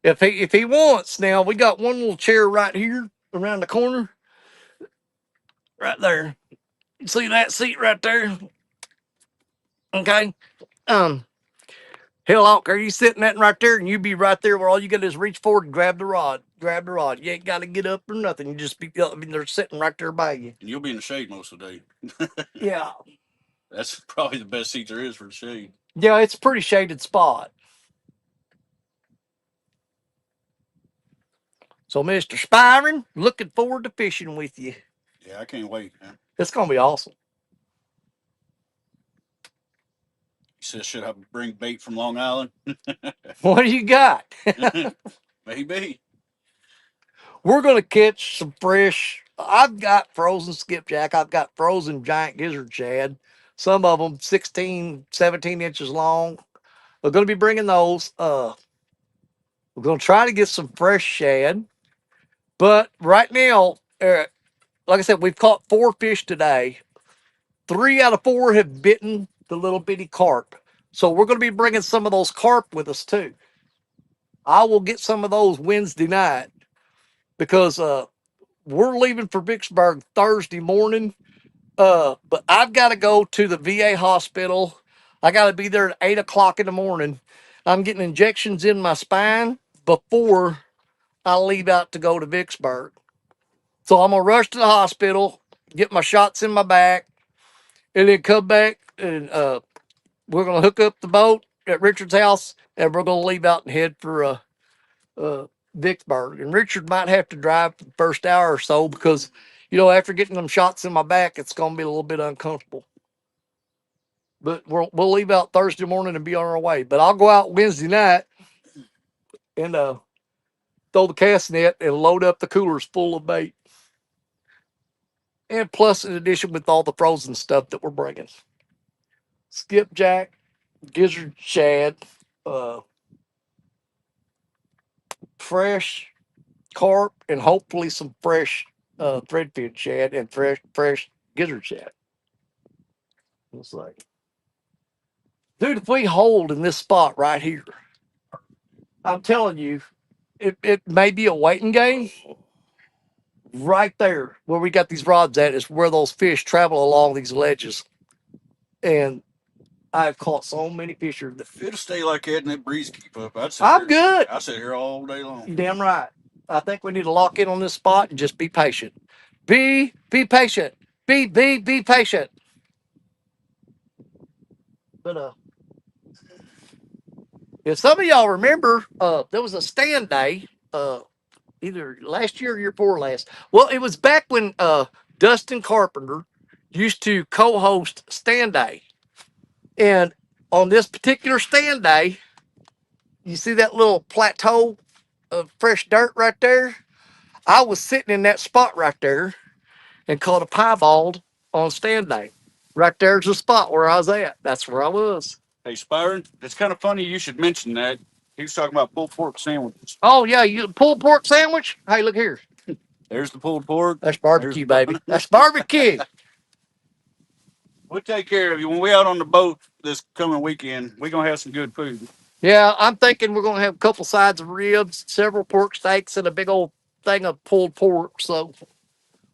if he wants. Now we got one little chair right here around the corner, right there. You see that seat right there? Okay. Hell, I don't care. You sitting that right there, and you be right there where all you got to do is reach forward and grab the rod. Grab the rod. You ain't got to get up or nothing. You just be. I mean, they're sitting right there by you. And you'll be in the shade most of the day. Yeah. That's probably the best seat there is for the shade. Yeah, it's a pretty shaded spot. So, Mr. Spiring, looking forward to fishing with you. Yeah, I can't wait, man. It's gonna be awesome. He says, should I bring bait from Long Island? What do you got? Maybe. We're gonna catch some fresh. I've got frozen skipjack. I've got frozen giant gizzard shad. Some of them 16, 17 inches long. We're gonna be bringing those. We're gonna try to get some fresh shad. But right now, like I said, we've caught 4 fish today. 3 out of 4 have bitten the little bitty carp. So we're going to be bringing some of those carp with us too. I will get some of those Wednesday night because we're leaving for Vicksburg Thursday morning. But I've got to go to the VA hospital. I got to be there at 8 o'clock in the morning. I'm getting injections in my spine before I leave out to go to Vicksburg. So I'm gonna rush to the hospital, get my shots in my back, and then come back and we're gonna hook up the boat at Richard's house, and we're gonna leave out and head for Vicksburg. And Richard might have to drive for the first hour or so because, after getting them shots in my back, it's gonna be a little bit uncomfortable. But we'll leave out Thursday morning and be on our way. But I'll go out Wednesday night and throw the cast net and load up the coolers full of bait. And plus, in addition, with all the frozen stuff that we're bringing, skipjack, gizzard shad, uh, fresh carp, and hopefully some fresh threadfin shad and fresh gizzard shad. It's like, dude, if we hold in this spot right here, I'm telling you, it may be a waiting game. Right there, where we got these rods at, is where those fish travel along these ledges. And I've caught so many fish here. If it'll stay like that and that breeze keep up, I'm good. I'll sit here all day long. You're damn right. I think we need to lock in on this spot and just be patient. Be patient. Be patient. But if some of y'all remember, there was a stand day, either last year or year before last. Well, it was back when Dustin Carpenter used to co-host stand day. And on this particular stand day, you see that little plateau of fresh dirt right there? I was sitting in that spot right there and caught a piebald on stand day. Right there's the spot where I was at. That's where I was. Hey, Spyron, it's kind of funny you should mention that. He was talking about pulled pork sandwiches. Oh, yeah, you pulled pork sandwich? Hey, look here. There's the pulled pork. That's barbecue, baby. That's barbecue. We'll take care of you. When we out on the boat this coming weekend, we're going to have some good food. Yeah, I'm thinking we're going to have a couple sides of ribs, several pork steaks, and a big old thing of pulled pork. So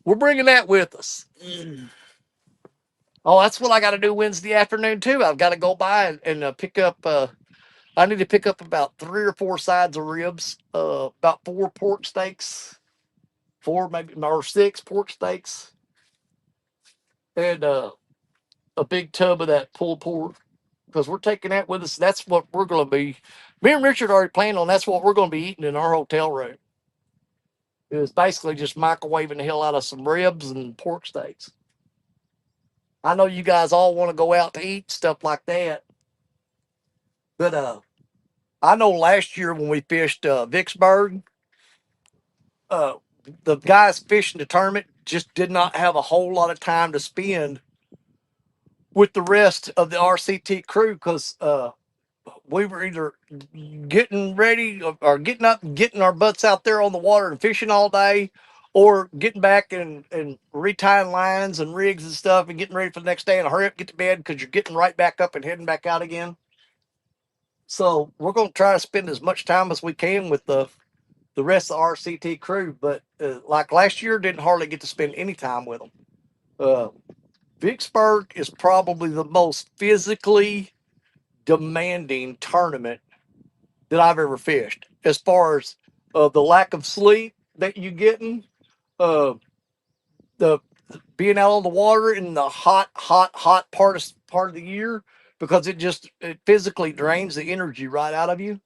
we're bringing that with us. Oh, that's what I got to do Wednesday afternoon, too. I've got to go by and pick up. I need to pick up about 3 or 4 sides of ribs, about 4 pork steaks, 4 maybe or 6 pork steaks, and a big tub of that pulled pork because we're taking that with us. That's what we're going to be. Me and Richard already planned on. That's what we're going to be eating in our hotel room. It was basically just microwaving the hell out of some ribs and pork steaks. I know you guys all want to go out to eat stuff like that, but I know last year when we fished Vicksburg, uh, the guys fishing the tournament just did not have a whole lot of time to spend with the rest of the RCT crew because we were either getting ready or getting up and getting our butts out there on the water and fishing all day, or getting back and retying lines and rigs and stuff and getting ready for the next day and hurry up, get to bed because you're getting right back up and heading back out again. So we're going to try to spend as much time as we can with the rest of the RCT crew. But like last year, didn't hardly get to spend any time with them. Vicksburg is probably the most physically demanding tournament that I've ever fished, as far as the lack of sleep that you getting, the being out on the water in the hot part of part of the year because it physically drains the energy right out of you.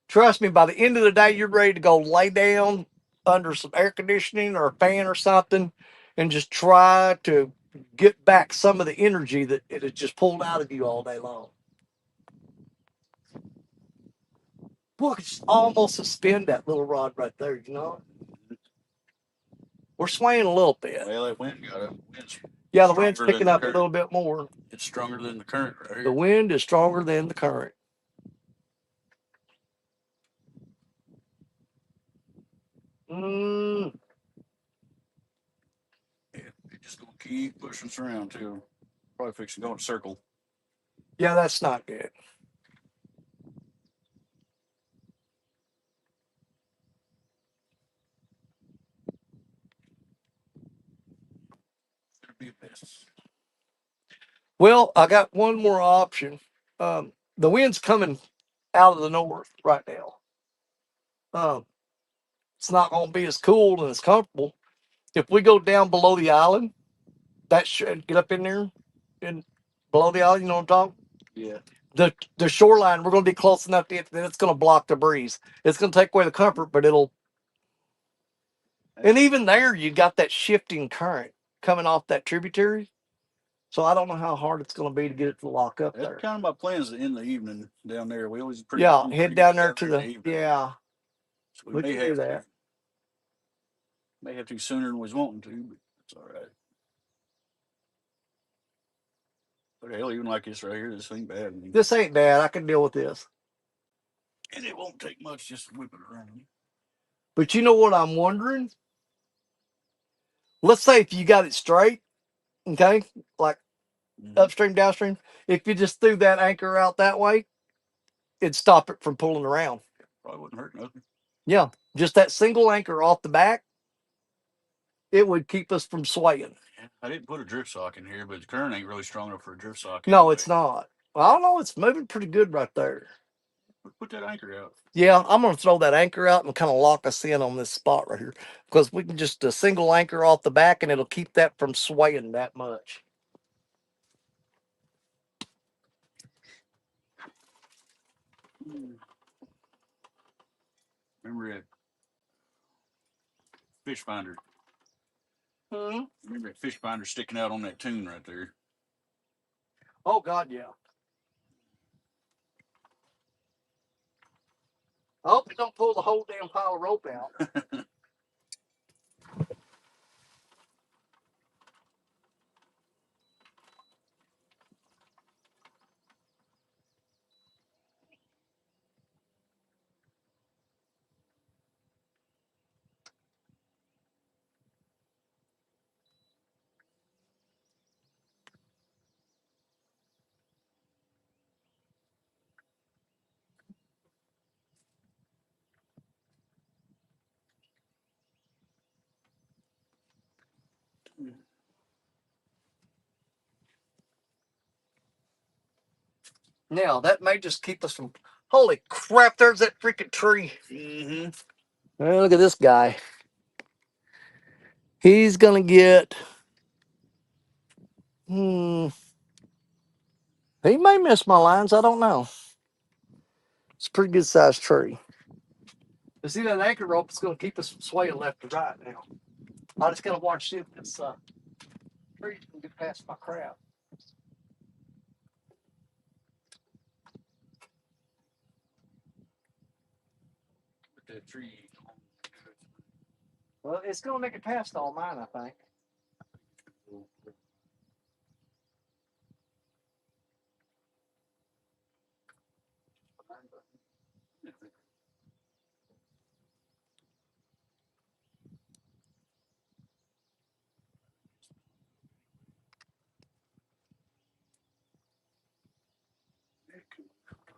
Trust me, by the end of the day, you're ready to go lay down under some air conditioning or a fan or something and just try to get back some of the energy that it has just pulled out of you all day long. Boy, it's almost suspend that little rod right there, you know? We're swaying a little bit. Well, that wind got it. Yeah, the wind's picking up a little bit more. It's stronger than the current right here. The wind is stronger than the current. Yeah, it's just gonna keep pushing us around too. Probably fixing to go in a circle. Yeah, that's not good. It'll be a mess. Well, I got one more option. The wind's coming out of the north right now. It's not going to be as cool and as comfortable. If we go down below the island, that should get up in there and below the island, you know what I'm talking? Yeah. The shoreline, we're going to be close enough to it that it's going to block the breeze. It's going to take away the comfort, but it'll. And even there, you got that shifting current coming off that tributary. So I don't know how hard it's going to be to get it to lock up there. That's kind of my plans in the evening down there. We always head down there to the yeah. So we may can do that. May have to sooner than we was wanting to, but it's all right. But hell, even like this right here, this ain't bad. This ain't bad. I can deal with this. And it won't take much just to whip it around. But you know what I'm wondering? Let's say if you got it straight, okay, like upstream, downstream, if you just threw that anchor out that way, it'd stop it from pulling around. Probably wouldn't hurt nothing. Yeah, just that single anchor off the back, it would keep us from swaying. I didn't put a drift sock in here, but the current ain't really strong enough for a drift sock. No, it's not. Well, I don't know. It's moving pretty good right there. Put that anchor out. Yeah, I'm going to throw that anchor out and kind of lock us in on this spot right here because we can just a single anchor off the back and it'll keep that from swaying that much. Remember that fish finder? Remember that fish finder sticking out on that tune right there? Oh, God, yeah. I hope you don't pull the whole damn pile of rope out. Now, that may just keep us from... Holy crap, there's that freaking tree. Well, look at this guy. He's going to get... He may miss my lines. I don't know. It's a pretty good sized tree. You see that anchor rope is going to keep us from swaying left to right now. I just got to watch if this tree can get past my crab. That tree. Well, it's going to make it past all mine, I think.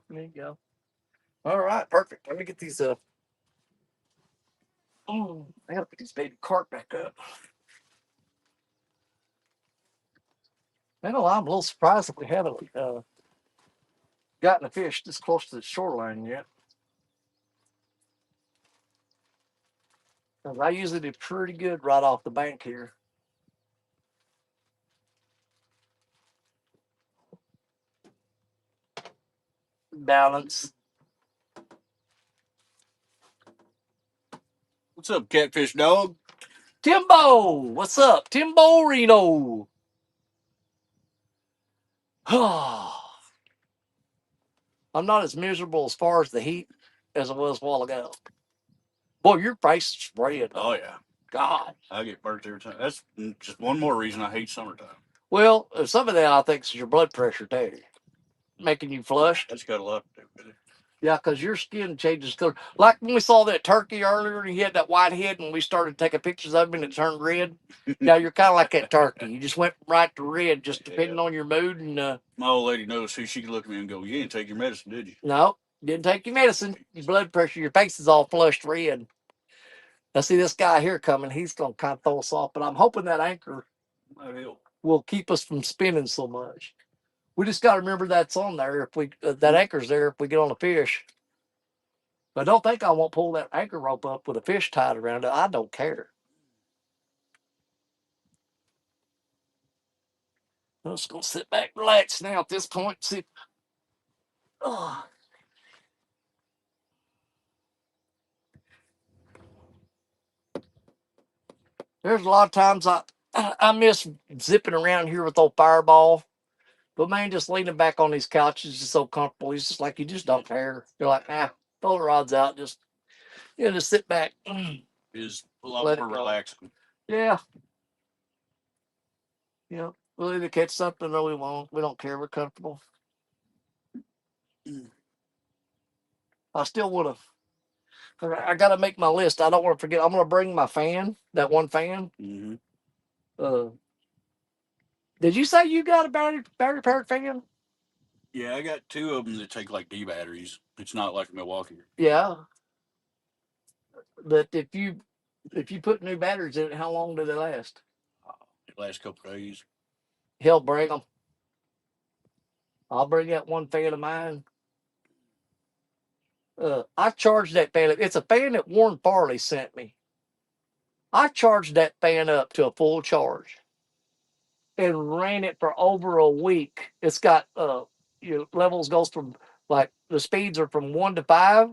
There you go. All right, perfect. Let me get these I gotta put these baby carp back up. I know I'm a little surprised that we haven't gotten a fish this close to the shoreline yet. Because I usually do pretty good right off the bank here. balance. What's up, catfish dog? Timbo, what's up? Timbo Reno. I'm not as miserable as far as the heat as I was a while ago. Boy, your face is red. Oh yeah, God. I get burnt every time. That's just one more reason I hate summertime. Well, some of that I think is your blood pressure too, making you flushed. That's got a lot to do with it. Yeah, because your skin changes color. Like when we saw that turkey earlier and he had that white head and we started taking pictures of him and it turned red. Now you're kind of like that turkey. You just went from right to red, just depending on your mood. And my old lady knows who she could look at me and go, "You didn't take your medicine, did you?" No, didn't take your medicine. Your blood pressure, your face is all flushed red. I see this guy here coming. He's going to kind of throw us off, but I'm hoping that anchor will keep us from spinning so much. We just got to remember that's on there. If we that anchor's there, if we get on a fish. But don't think I won't pull that anchor rope up with a fish tied around it. I don't care. I'm just gonna sit back, relax now at this point. See, oh. There's a lot of times I miss zipping around here with old Fireball. But man, just leaning back on these couches is so comfortable. He's just like you just don't care. You're like, throw the rods out, just just sit back. Is a lot more relaxing. Yeah. Yeah. We'll either catch something or we won't. We don't care. We're comfortable. I still would have. I got to make my list. I don't want to forget. I'm going to bring my fan, that one fan. Mm-hmm. Did you say you got a battery powered fan? Yeah, I got two of them that take like D batteries. It's not like a Milwaukee. Yeah. But if you put new batteries in it, how long do they last? It lasts a couple days. He'll bring them. I'll bring out one fan of mine. I charged that fan. It's a fan that Warren Farley sent me. I charged that fan up to a full charge and ran it for over a week. It's got your levels goes from like the speeds are from 1 to 5.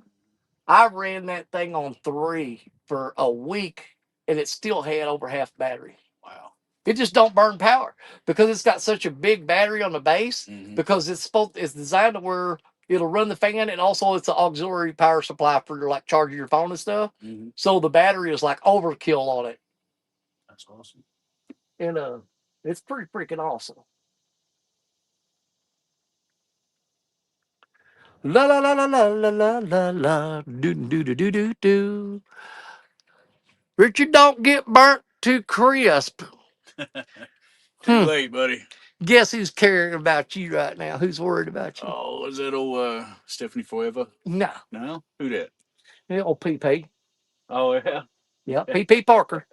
I ran that thing on 3 for a week and it still had over half battery. Wow. It just don't burn power because it's got such a big battery on the base. Mm-hmm. Because it's designed to where it'll run the fan and also it's an auxiliary power supply for your like charging your phone and stuff. Mm-hmm. So the battery is like overkill on it. That's awesome. And it's pretty freaking awesome. La la la la la la la la la do do do do do do. Richard, don't get burnt too crisp. Too late, buddy. Guess who's caring about you right now? Who's worried about you? Oh, is that old Stephanie Forever? No. No? Who that? Old PP. Oh, yeah? Yeah, PP Parker.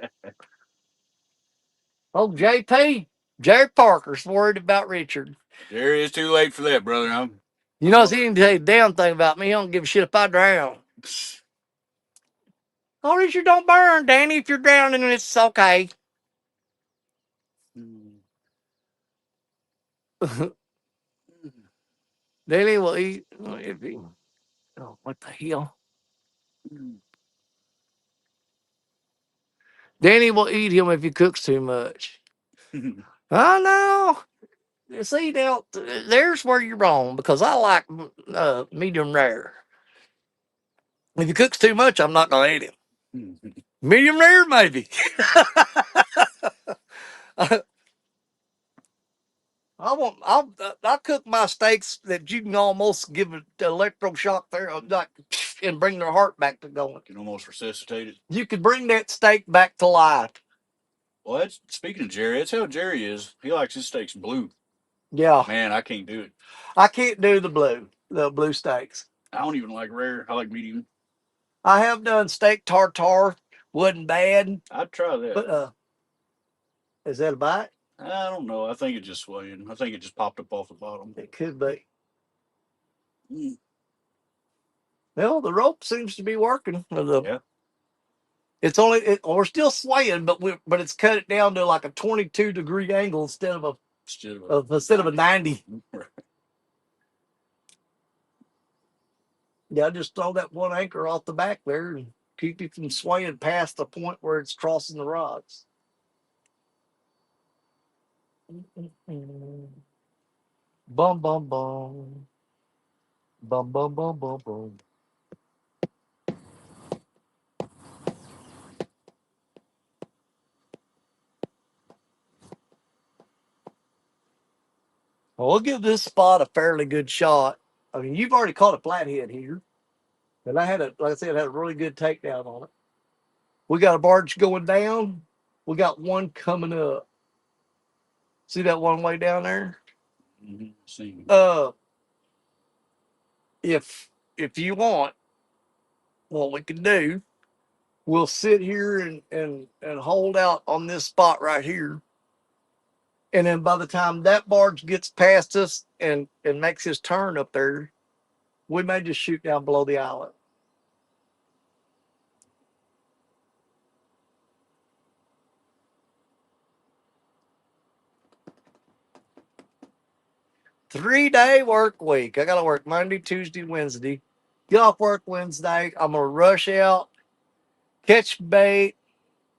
Oh, JP. Jerry Parker's worried about Richard. There is too late for that, brother. He didn't say a damn thing about me. He don't give a shit if I drown. Oh, Richard, don't burn, Danny. If you're drowning, it's okay. Danny will eat. Oh, what the hell? Danny will eat him if he cooks too much. I know. See, now, there's where you're wrong because I like medium rare. If he cooks too much, I'm not going to eat him. Medium rare, maybe. I cook my steaks that you can almost give an electroshock there, like, and bring their heart back to going. You can almost resuscitate it. You could bring that steak back to life. Well, speaking of Jerry, that's how Jerry is. He likes his steaks blue. Yeah. Man, I can't do it. I can't do the blue steaks. I don't even like rare. I like medium. I have done steak tartare. Wasn't bad. I'd try that. But is that a bite? I don't know. I think it just swayed. I think it just popped up off the bottom. It could be. Well, the rope seems to be working. Yeah. It's we're still swaying, but it's cut it down to like a 22-degree angle instead of a 90. Yeah, just throw that one anchor off the back there and keep it from swaying past the point where it's crossing the rocks. Bum bum bum. Bum bum bum bum bum. Well, we'll give this spot a fairly good shot. I mean, you've already caught a flathead here, and I had a, like I said, I had a really good takedown on it. We got a barge going down. We got one coming up. See that one way down there? Mm-hmm. See. If you want, what we can do, we'll sit here and hold out on this spot right here. And then by the time that barge gets past us and makes his turn up there, we may just shoot down below the island. Three-day work week. I got to work Monday, Tuesday, Wednesday. Get off work Wednesday. I'm going to rush out, catch bait.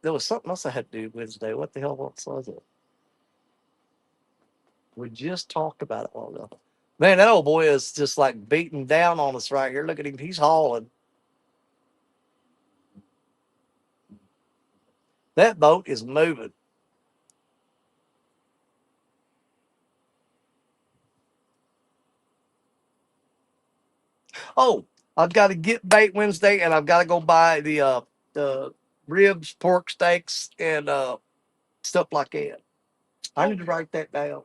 There was something else I had to do Wednesday. What the hell was it? We just talked about it a while ago. Man, that old boy is just like beating down on us right here. Look at him. He's hauling. That boat is moving. Oh, I've got to get bait Wednesday, and I've got to go buy the ribs, pork steaks, and stuff like that. I need to write that down.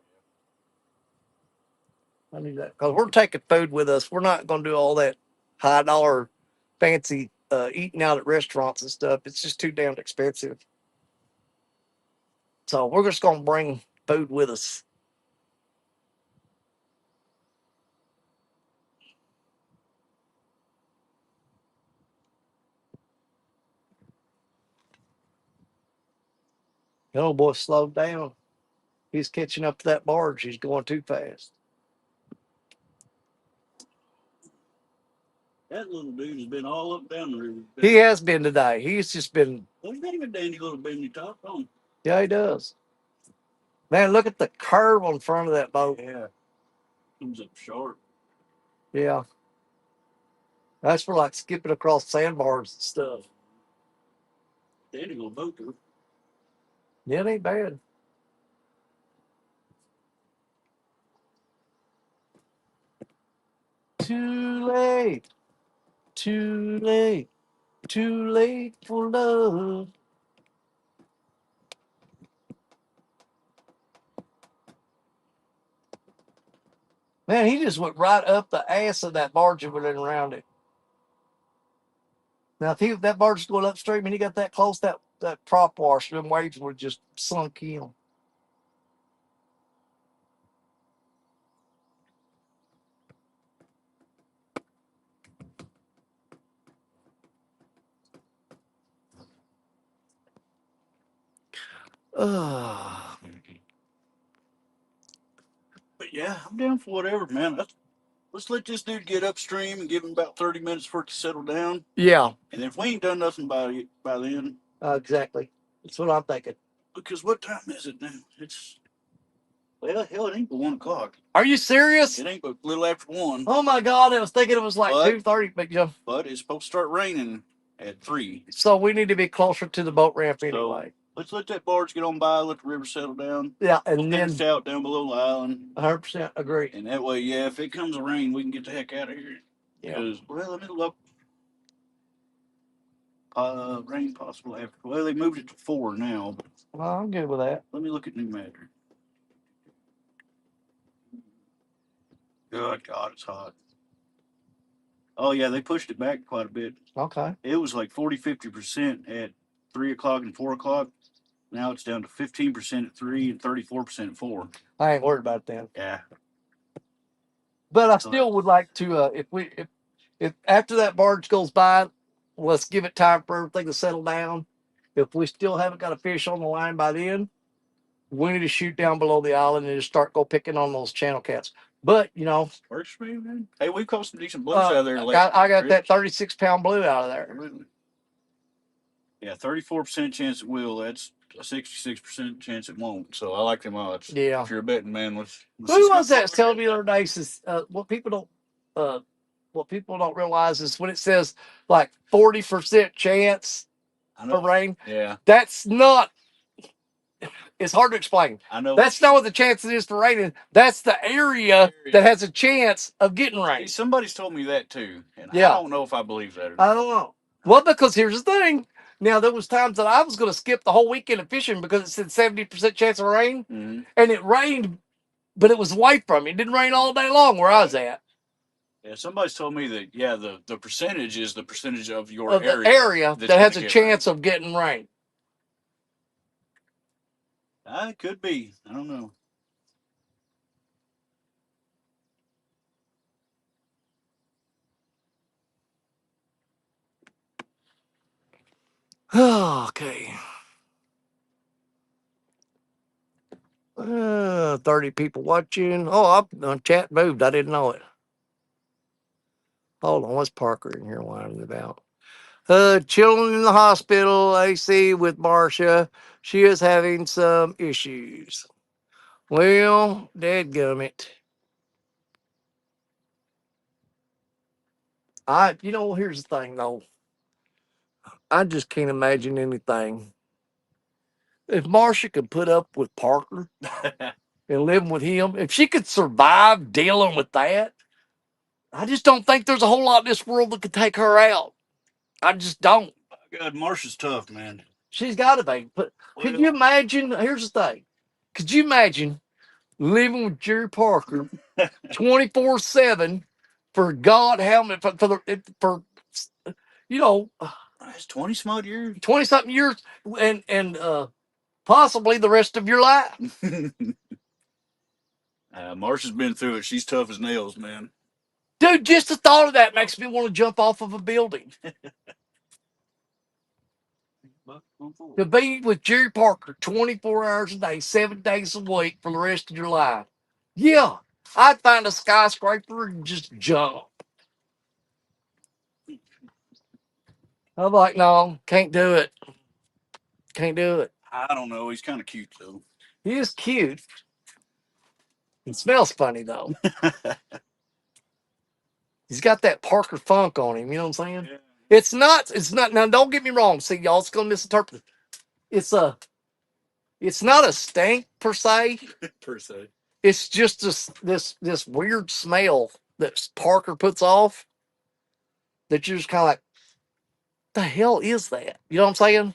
I need that because we're taking food with us. We're not going to do all that high dollar, fancy eating out at restaurants and stuff. It's just too damn expensive. So we're just going to bring food with us. The old boy slowed down. He's catching up to that barge. He's going too fast. That little dude has been all up down the river. He has been today. He's just been. Well, he's got a dandy little bendy top on. Yeah, he does. Man, look at the curve on front of that boat. Yeah. Comes up sharp. Yeah. That's for like skipping across sandbars and stuff. Dandy little boat, too. Yeah, it ain't bad. Too late. Too late. Too late for love. Man, he just went right up the ass of that barge and went around it. Now, if that barge is going upstream and he got that close, that prop wash, them waves would just sunk in. But yeah, I'm down for whatever, man. Let's let this dude get upstream and give him about 30 minutes for it to settle down. Yeah. And if we ain't done nothing by then. Exactly. That's what I'm thinking. Because what time is it now? Well, hell, it ain't but 1 o'clock. Are you serious? It ain't but a little after 1. Oh my God! I was thinking it was like 2:30, but yeah. But it's supposed to start raining at 3. So we need to be closer to the boat ramp anyway. Let's let that barge get on by, let the river settle down. Yeah, and then it's out down below the island. 100% agree. And that way, yeah, if it comes a rain, we can get the heck out of here. Yeah. Because, well, let me look. Rain possible after. Well, they moved it to 4 now. Well, I'm good with that. Let me look at New Madrid. Good God, it's hot. Oh, yeah, they pushed it back quite a bit. Okay. It was like 40-50% at 3 o'clock and 4 o'clock. Now it's down to 15% at 3 and 34% at 4. I ain't worried about that. Yeah. But I still would like to, if after that barge goes by, let's give it time for everything to settle down. If we still haven't got a fish on the line by then, we need to shoot down below the island and just start picking on those channel cats. But you know, works for me, man. Hey, we caught some decent blues out of there. I got that 36-pound blue out of there. Really? Yeah, 34% chance it will. That's a 66% chance it won't. So I like them odds. Yeah. If you're a betting man, let's Who was that telling me the other day? Says what people don't realize is when it says like 40% chance for rain. Yeah, that's not. It's hard to explain. I know. That's not what the chance it is for raining. That's the area that has a chance of getting rain. Somebody's told me that too, and Yeah. I don't know if I believe that. I don't know. Well, because here's the thing. Now there was times that I was going to skip the whole weekend of fishing because it said 70% chance of rain, and it rained, but it was away from me. It didn't rain all day long where I was at. Yeah, somebody's told me that. Yeah, the percentage is the percentage of your Of the area that has a chance of getting rain. It could be. I don't know. Okay. 30 people watching. Oh, chat moved. I didn't know it. Hold on. What's Parker in here whining about? Children in the hospital, AC with Marcia. She is having some issues. Well, dadgummit. Here's the thing though. I just can't imagine anything. If Marcia could put up with Parker and living with him, if she could survive dealing with that, I just don't think there's a whole lot in this world that could take her out. I just don't. God, Marcia's tough, man. She's got to be. But could you imagine? Here's the thing. Could you imagine living with Jerry Parker 24/7 for God, how many for it's 20 some odd years, 20 something years, and possibly the rest of your life. Marcia's been through it. She's tough as nails, man. Dude, just the thought of that makes me want to jump off of a building. To be with Jerry Parker 24 hours a day, 7 days a week for the rest of your life. Yeah, I'd find a skyscraper and just jump. I'm like, no, can't do it. Can't do it. I don't know. He's kind of cute, though. He is cute. He smells funny, though. He's got that Parker funk on him. You know what I'm saying? Yeah. It's not. Now, don't get me wrong. See, y'all's going to misinterpret it. It's not a stink per se. It's just this weird smell that Parker puts off that you're just kind of like, the hell is that? You know what I'm saying?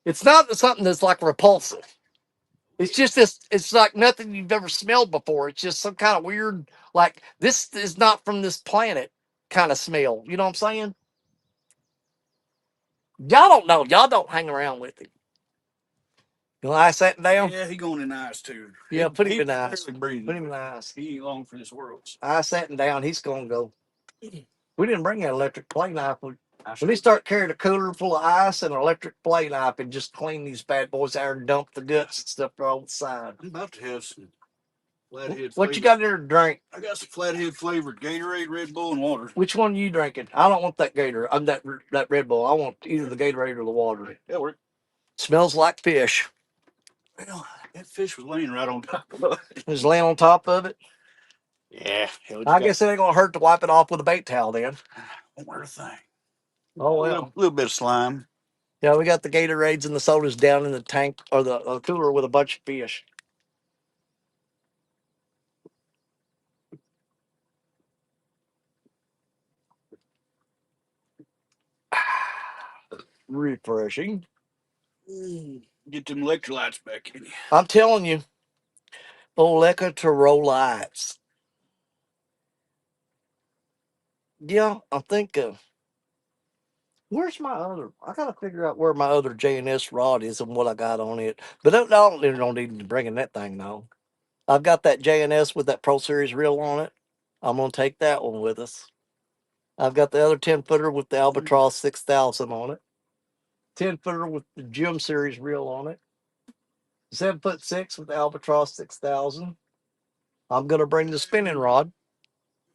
It's not something that's like repulsive. It's just this. It's like nothing you've ever smelled before. It's just some kind of weird, like this is not from this planet kind of smell. You know what I'm saying? Y'all don't know. Y'all don't hang around with him. You want ice that down? Yeah, he going in ice too. Yeah, put him in ice. Put Put him in ice. He ain't long for this world. Ice that down. He's gonna go. We didn't bring that electric play knife. When they start carrying a cooler full of ice and an electric play knife and just clean these bad boys out and dump the guts and stuff on the side. I'm about to have some Flathead. What you got there to drink? I got some Flathead flavored Gatorade, Red Bull, and water. Which one are you drinking? I don't want that Gator. I'm that Red Bull. I want either the Gatorade or the water. That work. Smells like fish. Well, that fish was laying right on top of it. It was laying on top of it. Yeah. I guess it ain't gonna hurt to wipe it off with a bait towel then. Won't hurt a thing. Oh well. A little bit of slime. Yeah, we got the Gatorades and the sodas down in the tank or the cooler with a bunch of fish. Refreshing. Get them electrolytes back in you. I'm telling you, electrolytes. Yeah, I think. Where's my other? I gotta figure out where my other J&S rod is and what I got on it. But I don't need to bring in that thing now. I've got that J&S with that Pro Series reel on it. I'm gonna take that one with us. I've got the other 10-footer with the Albatross 6000 on it. 10-footer with the Gym Series reel on it. 7'6" with the Albatross 6000. I'm gonna bring the spinning rod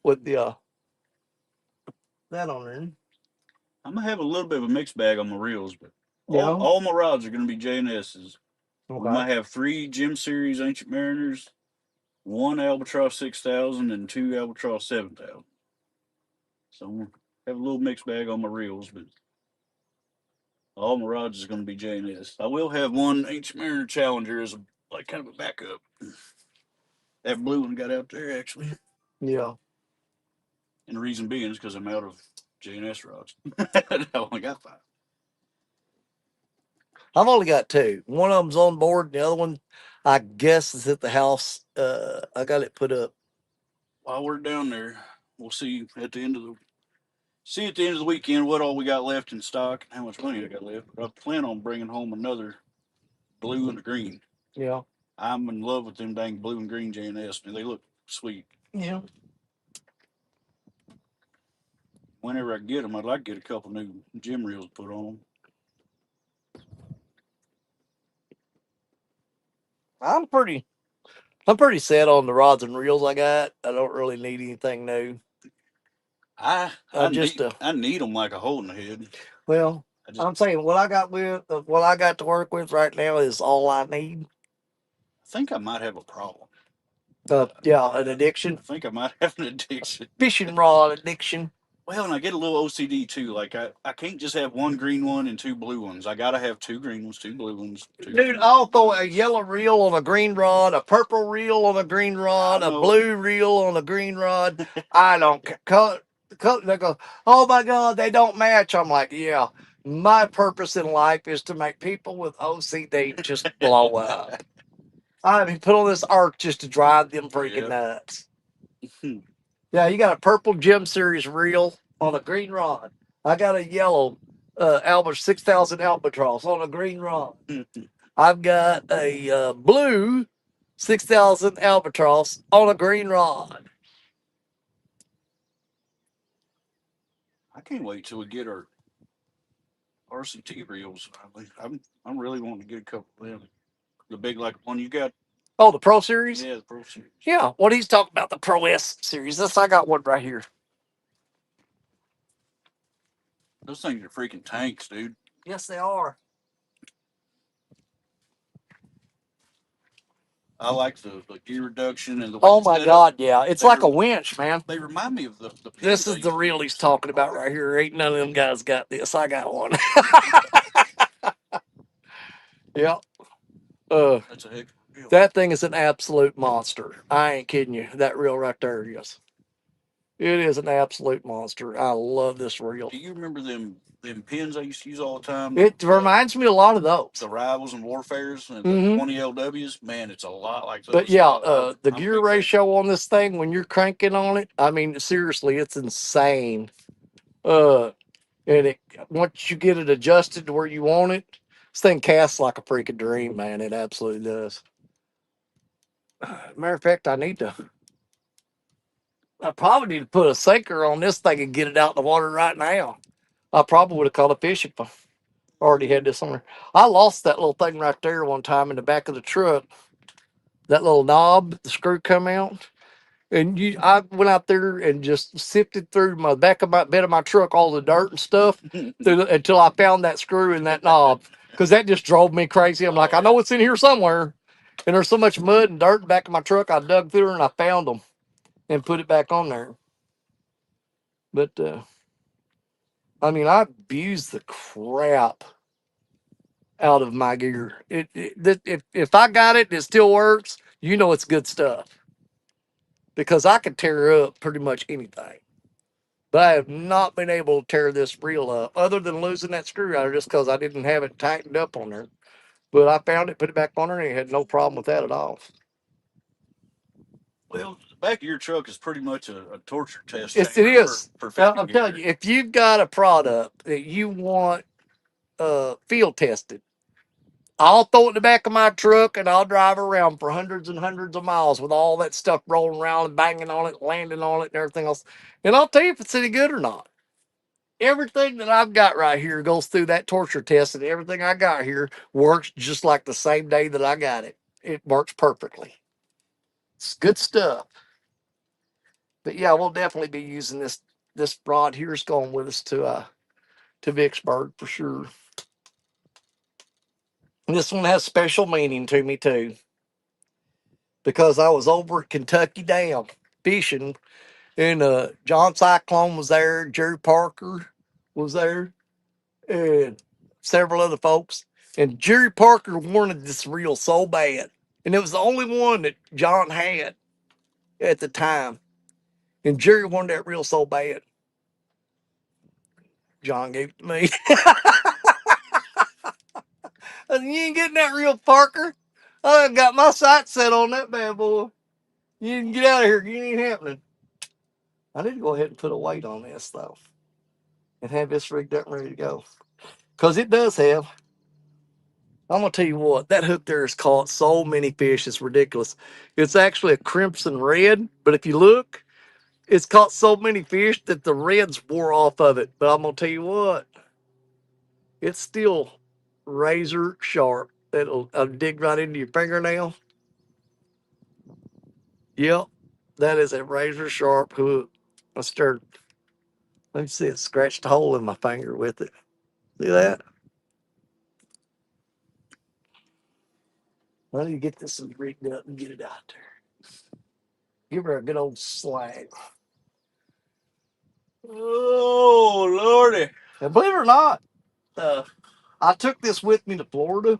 with the that on there. I'm gonna have a little bit of a mixed bag on my reels, but Yeah. all my rods are gonna be J&S's. We Okay. might have 3 Gym Series Ancient Mariners, 1 Albatross 6000, and 2 Albatross 7000. So I'm gonna have a little mixed bag on my reels, but all my rods is gonna be J&S. I will have one Ancient Mariner Challenger as a like kind of a backup. That blue one got out there actually, Yeah. and the reason being is because I'm out of J&S rods. I only got 5. I've only got two. One of them's on board. The other one, I guess, is at the house. I got it put up. While we're down there, we'll see at the end of the weekend what all we got left in stock and how much money I got left. But I plan on bringing home another blue and a green. Yeah. I'm in love with them dang blue and green J&S. Man, they look sweet. Yeah. Whenever I get them, I'd like to get a couple new gym reels put on them. I'm pretty. I'm pretty set on the rods and reels I got. I don't really need anything new. I just I need them like a hole in the head. well, I'm saying what I got what I got to work with right now is all I need. I think I might have a problem. Yeah, an addiction. I think I might have an addiction. Fishing rod addiction. Well, and I get a little OCD too. Like I can't just have one green one and 2 blue ones. I gotta have 2 green ones, 2 blue ones. Dude, I'll throw a yellow reel on a green rod, a purple reel on a green rod, a blue reel on a green rod. I don't cut. They go, oh my God, they don't match. I'm like, yeah. My purpose in life is to make people with OCD just blow up. I mean, put on this arc just to drive them freaking nuts. Yeah, you got a purple Gem Series reel on a green rod. I got a yellow Albert 6000 Albatross on a green rod. I've got a blue 6000 Albatross on a green rod. I can't wait till we get our RCT reels. I'm really wanting to get a couple of them. The big like one you got. Oh, the Pro Series? Yeah, the Pro Series. Yeah, what he's talking about, the Pro S Series. This I got one right here. Those things are freaking tanks, dude. Yes, they are. I like the gear reduction and the. Oh my God, yeah, it's like a winch, man. They remind me of the. This is the reel he's talking about right here. Ain't none of them guys got this. I got one. Yeah. That's a heck of a reel. That thing is an absolute monster. I ain't kidding you. That reel right there, yes. It is an absolute monster. I love this reel. Do you remember them pins I used to use all the time? It reminds me a lot of those. The Rivals and Warfares and the 20 LWs. Man, it's a lot like those. But yeah, the gear ratio on this thing when you're cranking on it, I mean, seriously, it's insane. And it once you get it adjusted to where you want it, this thing casts like a freaking dream, man. It absolutely does. Matter of fact, I probably need to put a sinker on this thing and get it out in the water right now. I probably would have caught a fish if I already had this on there. I lost that little thing right there one time in the back of the truck. That little knob, the screw come out. And I went out there and just sifted through my back of my bed of my truck, all the dirt and stuff, until I found that screw and that knob. Because that just drove me crazy. I'm like, I know it's in here somewhere. And there's so much mud and dirt in the back of my truck. I dug through and I found them and put it back on there. But I mean, I abused the crap out of my gear. If I got it and it still works, you know it's good stuff. Because I can tear up pretty much anything. But I have not been able to tear this reel up, other than losing that screwdriver just because I didn't have it tightened up on there. But I found it, put it back on there, and it had no problem with that at all. Well, the back of your truck is pretty much a torture test. It is. I'm telling you, if you've got a product that you want field tested, I'll throw it in the back of my truck and I'll drive around for hundreds and hundreds of miles with all that stuff rolling around and banging on it, landing on it, and everything else. And I'll tell you if it's any good or not. Everything that I've got right here goes through that torture test, and everything I got here works just like the same day that I got it. It works perfectly. It's good stuff. But yeah, we'll definitely be using this rod here is going with us to Vicksburg for sure. And this one has special meaning to me too, because I was over at Kentucky Dam fishing, and John Cyclone was there, Jerry Parker was there, and several other folks. And Jerry Parker wanted this reel so bad, and it was the only one that John had at the time. And Jerry wanted that reel so bad. John gave it to me. I said, you ain't getting that reel, Parker. I done got my sights set on that bad boy. You can get out of here. You ain't happening. I need to go ahead and put a weight on this though, and have this rigged up and ready to go. Because it does have. I'm gonna tell you what, that hook there has caught so many fish, it's ridiculous. It's actually a crimson red, but if you look, it's caught so many fish that the reds wore off of it. But I'm gonna tell you what, it's still razor sharp. It'll dig right into your fingernail. Yep, that is a razor sharp hook. I started. Let me see it scratched a hole in my finger with it. See that? I need to get this rigged up and get it out there. Give her a good old slag. Oh Lordy! And believe it or not, I took this with me to Florida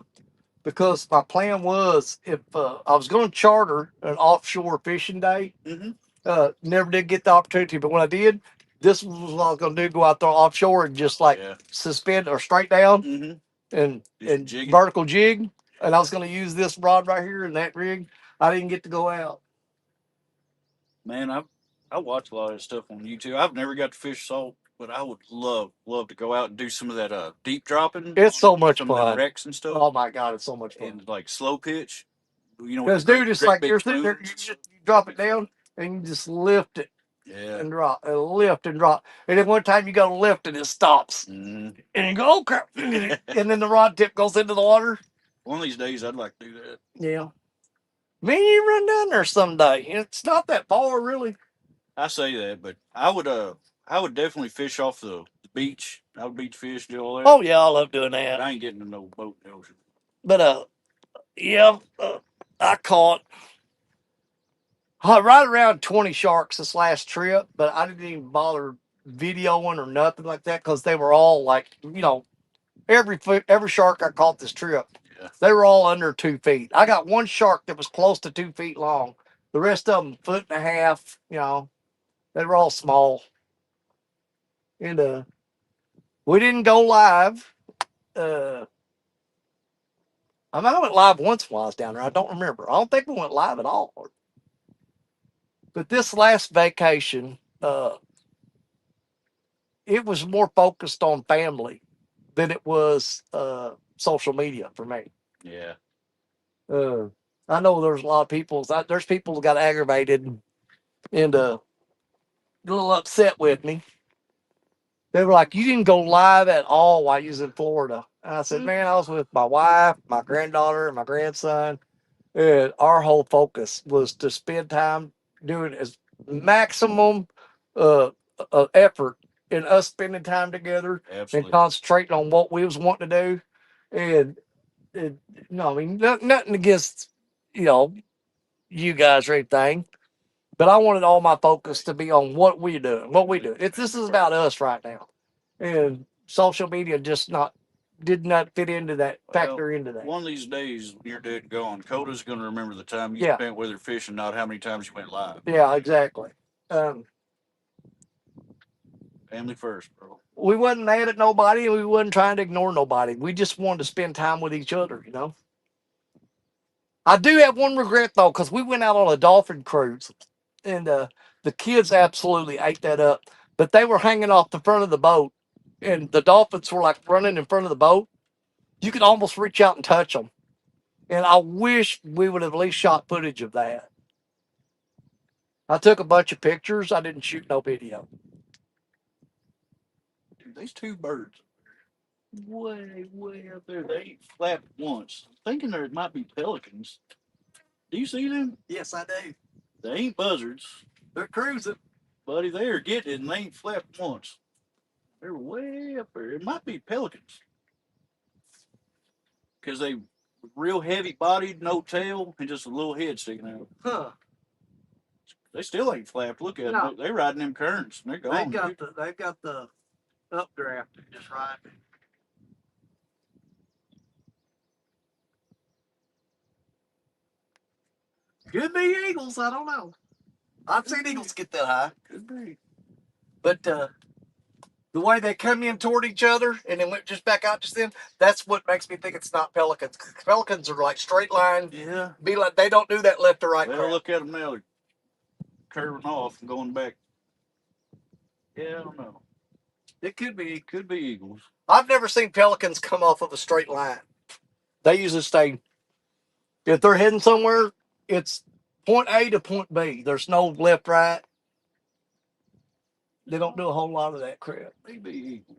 because my plan was if I was going to charter an offshore fishing day. Mm-hmm. Never did get the opportunity, but when I did, this was what I was going to do: go out there offshore and just like suspend or straight down and vertical jig. And I was going to use this rod right here in that rig. I didn't get to go out. Man, I watch a lot of stuff on YouTube. I've never got to fish salt, but I would love to go out and do some of that deep dropping. It's so much some fun. of them wrecks and stuff. Oh my god, it's so much fun. And like slow pitch. You know, because dude, it's like you're sitting there, you drop it down and you just lift it. Yeah. And drop, and lift and drop. And then one time you go to lift and it stops. And you go, oh crap. And then the rod tip goes into the water. One of these days I'd like to do that. Yeah. Maybe you run down there someday. It's not that far, really. I say that, but I would definitely fish off the beach. I would beach fish, do all that. Oh yeah, I love doing that. But I ain't getting in no boat in the ocean. But yeah, I caught right around 20 sharks this last trip, but I didn't even bother videoing or nothing like that because they were all like, every shark I caught this trip, they were all under 2 feet. I got one shark that was close to 2 feet long. The rest of them, 1.5 feet. They were all small. And we didn't go live. I mean, I went live once while I was down there. I don't remember. I don't think we went live at all. But this last vacation, it was more focused on family than it was social media for me. Yeah. I know there's a lot of people. There's people who got aggravated and a little upset with me. They were like, "You didn't go live at all while you was in Florida." And I said, "Man, I was with my wife, my granddaughter, and my grandson. And our whole focus was to spend time doing as maximum effort in us spending time together and concentrating on what we was wanting to do. And no, I mean, nothing against, you guys or anything, but I wanted all my focus to be on what we do. This is about us right now. And social media just did not fit into that, factor into that. One of these days, when you're dead and gone, Coda's going to remember the time you spent with her fishing, not how many times you went live. Yeah, exactly. Family first, bro. We wasn't mad at nobody. We wasn't trying to ignore nobody. We just wanted to spend time with each other. I do have one regret, though, because we went out on a dolphin cruise, and the kids absolutely ate that up. But they were hanging off the front of the boat, and the dolphins were like running in front of the boat. You could almost reach out and touch them. And I wish we would have at least shot footage of that. I took a bunch of pictures. I didn't shoot no video. Dude, these two birds way up there. They flapped once. I'm thinking there might be pelicans. Do you see them? Yes, I do. They ain't buzzards. They're cruising. Buddy, they are getting it and they ain't flapped once. They're way up there. It might be pelicans. Because they real heavy bodied, no tail, and just a little head sticking out. Huh. They still ain't flapped. Look at them. They riding them currents. They're gone. They've got the updraft just right. Could be eagles. I don't know. I've seen eagles get that high. Could be. But the way they come in toward each other and then went just back out just then, that's what makes me think it's not pelicans. Pelicans are like straight line. Yeah. Be like they don't do that left to right. Well, look at them now. They're curving off and going back. Yeah, I don't know. It could be. Could be eagles. I've never seen pelicans come off of a straight line. They usually stay. If they're heading somewhere, it's point A to point B. There's no left, right. They don't do a whole lot of that crap. Maybe eagles.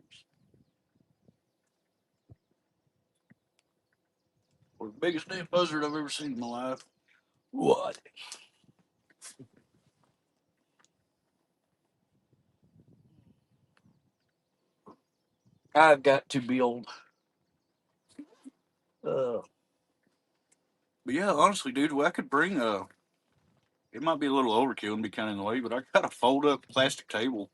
Or the biggest damn buzzard I've ever seen in my life. What? I've got to build. But yeah, honestly, dude, well, I could bring it might be a little overkill and be kind of in the way, but I got a fold up plastic table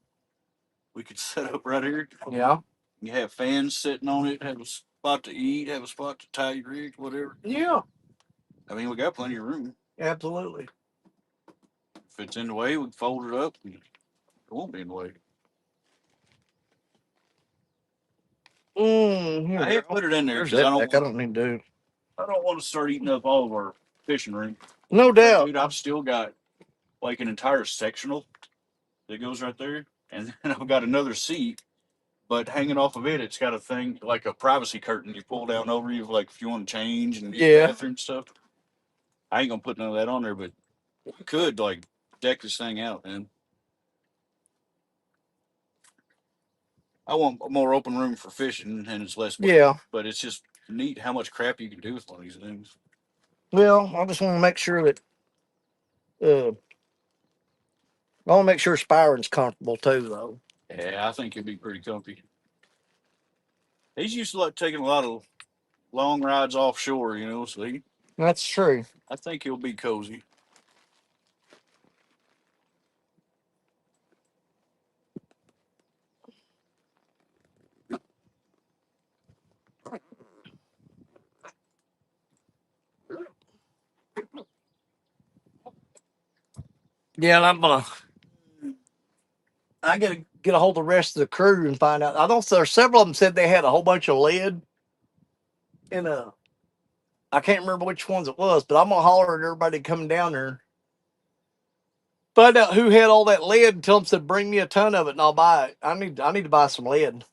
we could set up right here. Yeah. You have fans sitting on it, have a spot to eat, have a spot to tie your rig, whatever. Yeah. I mean, we got plenty of room. Absolutely. If it's in the way, we can fold it up and it won't be in the way. I have put it in there because I don't need to. I don't want to start eating up all of our fishing room. No doubt. Dude, I've still got like an entire sectional that goes right there, and then I've got another seat, but hanging off of it, it's got a thing like a privacy curtain you pull down over you, like if you want to change and use the bathroom stuff. I ain't gonna put none of that on there, but we could like deck this thing out, man. I want more open room for fishing, and it's less. Yeah. But it's just neat how much crap you can do with one of these things. Well, I just want to make sure that I want to make sure Spyron's comfortable too, though. Yeah, I think he'll be pretty comfy. He's used to like taking a lot of long rides offshore, you know, so That's true. I think he'll be cozy. Yeah, I gotta get a hold of the rest of the crew and find out. I don't. There's several of them said they had a whole bunch of lead in a. I can't remember which ones it was, but I'm gonna holler at everybody coming down there. Find out who had all that lead and tell them to bring me a ton of it and I'll buy it. I need to buy some lead.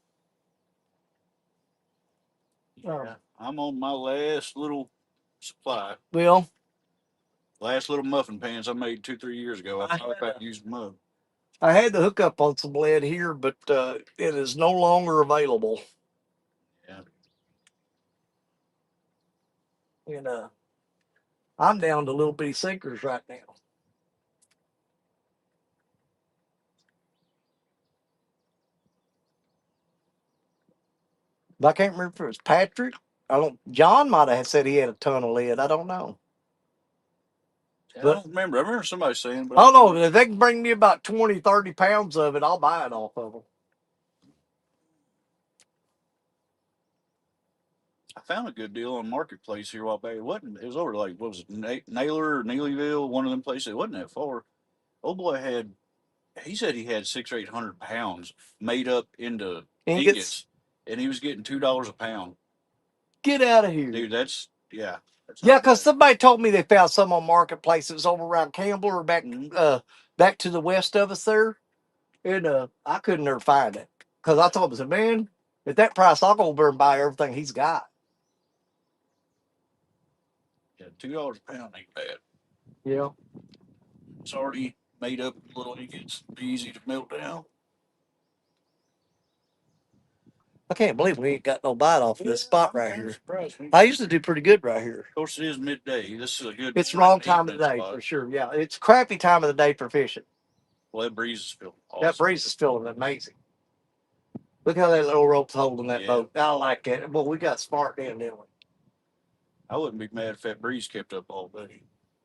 Yeah, I'm on my last little supply. Well, last little muffin pans I made 2-3 years ago. I thought about using mud. I had to hook up on some lead here, but it is no longer available. Yeah. And I'm down to little bitty sinkers right now. But I can't remember if it was Patrick. John might have said he had a ton of lead. I don't know. I don't remember. I remember somebody saying. But I don't know. If they can bring me about 20, 30 pounds of it, I'll buy it off of them. I found a good deal on Marketplace here a while back. It was over like, what was it, Naylor or Neelyville, one of them places. It wasn't that far. Old boy he said he had 600 or 800 pounds made up into ingots, and he was getting $2 a pound. Get out of here. Dude, that's yeah, because somebody told me they found some on Marketplaces over around Campbell or back to the west of us there. And I couldn't never find it. Because I told him, I said, man, at that price, I'll go over and buy everything he's got. Yeah, $2 a pound ain't bad. Yeah. It's already made up little ingots. Be easy to melt down. I can't believe we ain't got no bite off of this spot right here. Surprised me. I used to do pretty good right here. Of course, it is midday. This is a good. It's the wrong time of evening the day spot. for sure. Yeah, it's crappy time of the day for fishing. Well, that breeze is feeling awesome. That breeze is feeling amazing. Look how that little rope's holding that boat. I like that. Well, we got smart then, didn't we? I wouldn't be mad if that breeze kept up all day.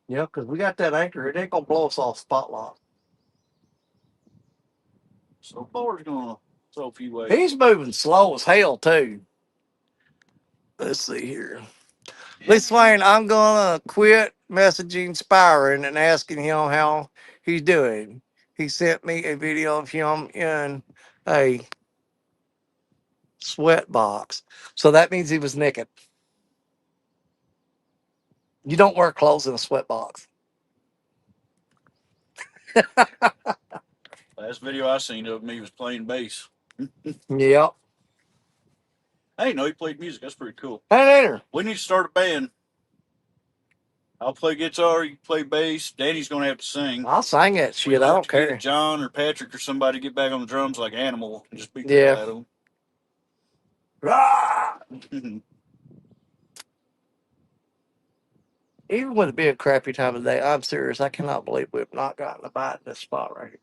Yeah, because we got that anchor. It ain't gonna blow us off spot lock. So far's gonna throw a few ways. He's moving slow as hell too. Let's see here. Lee Swain, I'm gonna quit messaging Spyron and asking him how he's doing. He sent me a video of him in a sweat box. So that means he was naked. You don't wear clothes in a sweat box. Last video I seen of me was playing bass. Yep. I didn't know he played music. That's pretty cool. Hey, We need to start a band. I'll play guitar. You play bass. Danny's gonna have to sing. I'll sing that shit. I don't care. John or Patrick or somebody to get back on the drums like Animal and just beat the hell out of them. Rah! Even with it being a crappy time of day, I'm serious. I cannot believe we've not gotten a bite in this spot right here.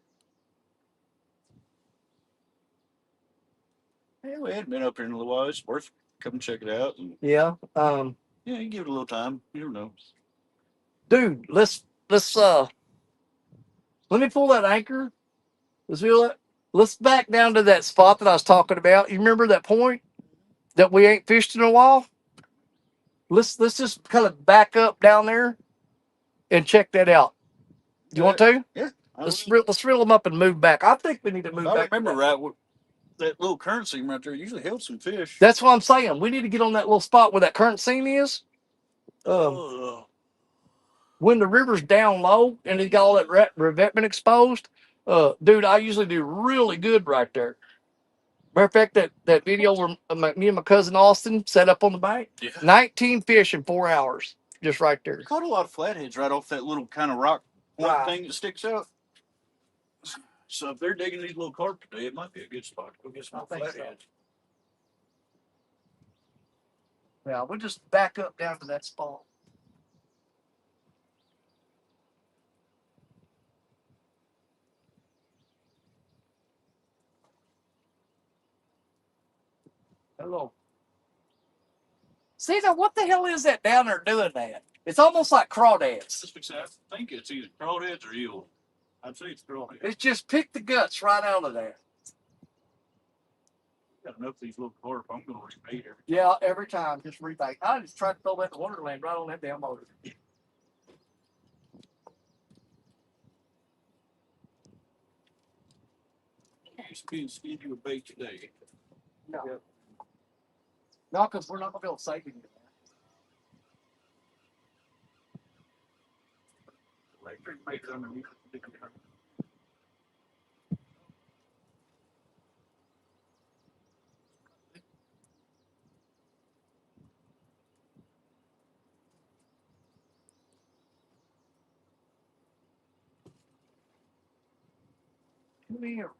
Yeah, we hadn't been up here in a little while. It's worth come check it out. And, Yeah. yeah, you give it a little time. You don't know. Dude, let's let me pull that anchor. Let's feel it. Let's back down to that spot that I was talking about. You remember that point that we ain't fished in a while? Let's just kind of back up down there and check that out. You want to? Yeah. Let's reel them up and move back. I think we need to move back. I remember right. That little current seam right there usually held some fish. That's what I'm saying. We need to get on that little spot where that current seam is. When the river's down low and it's got all that revetment exposed, dude, I usually do really good right there. Matter of fact, that video where me and my cousin Austin set up on the bank, 19 fish in 4 hours, just right there. We caught a lot of flatheads right off that little kind of rock point thing that sticks out. So if they're digging these little carp today, it might be a good spot to go get some flatheads. Yeah, we'll just back up down to that spot. Hello. Caesar, what the hell is that down there doing that? It's almost like crawdads. I think it's either crawdads or eel. I'd say it's crawdads. It's just pick the guts right out of there. Got enough of these little carp. I'm going to rebait every time. Yeah, every time. Just rebait. I just tried to throw that in the Wonderland right on that damn motor. Skin you a bait today. No. Yep. No, because we're not going to be able to save him. Electric bait underneath the Come here.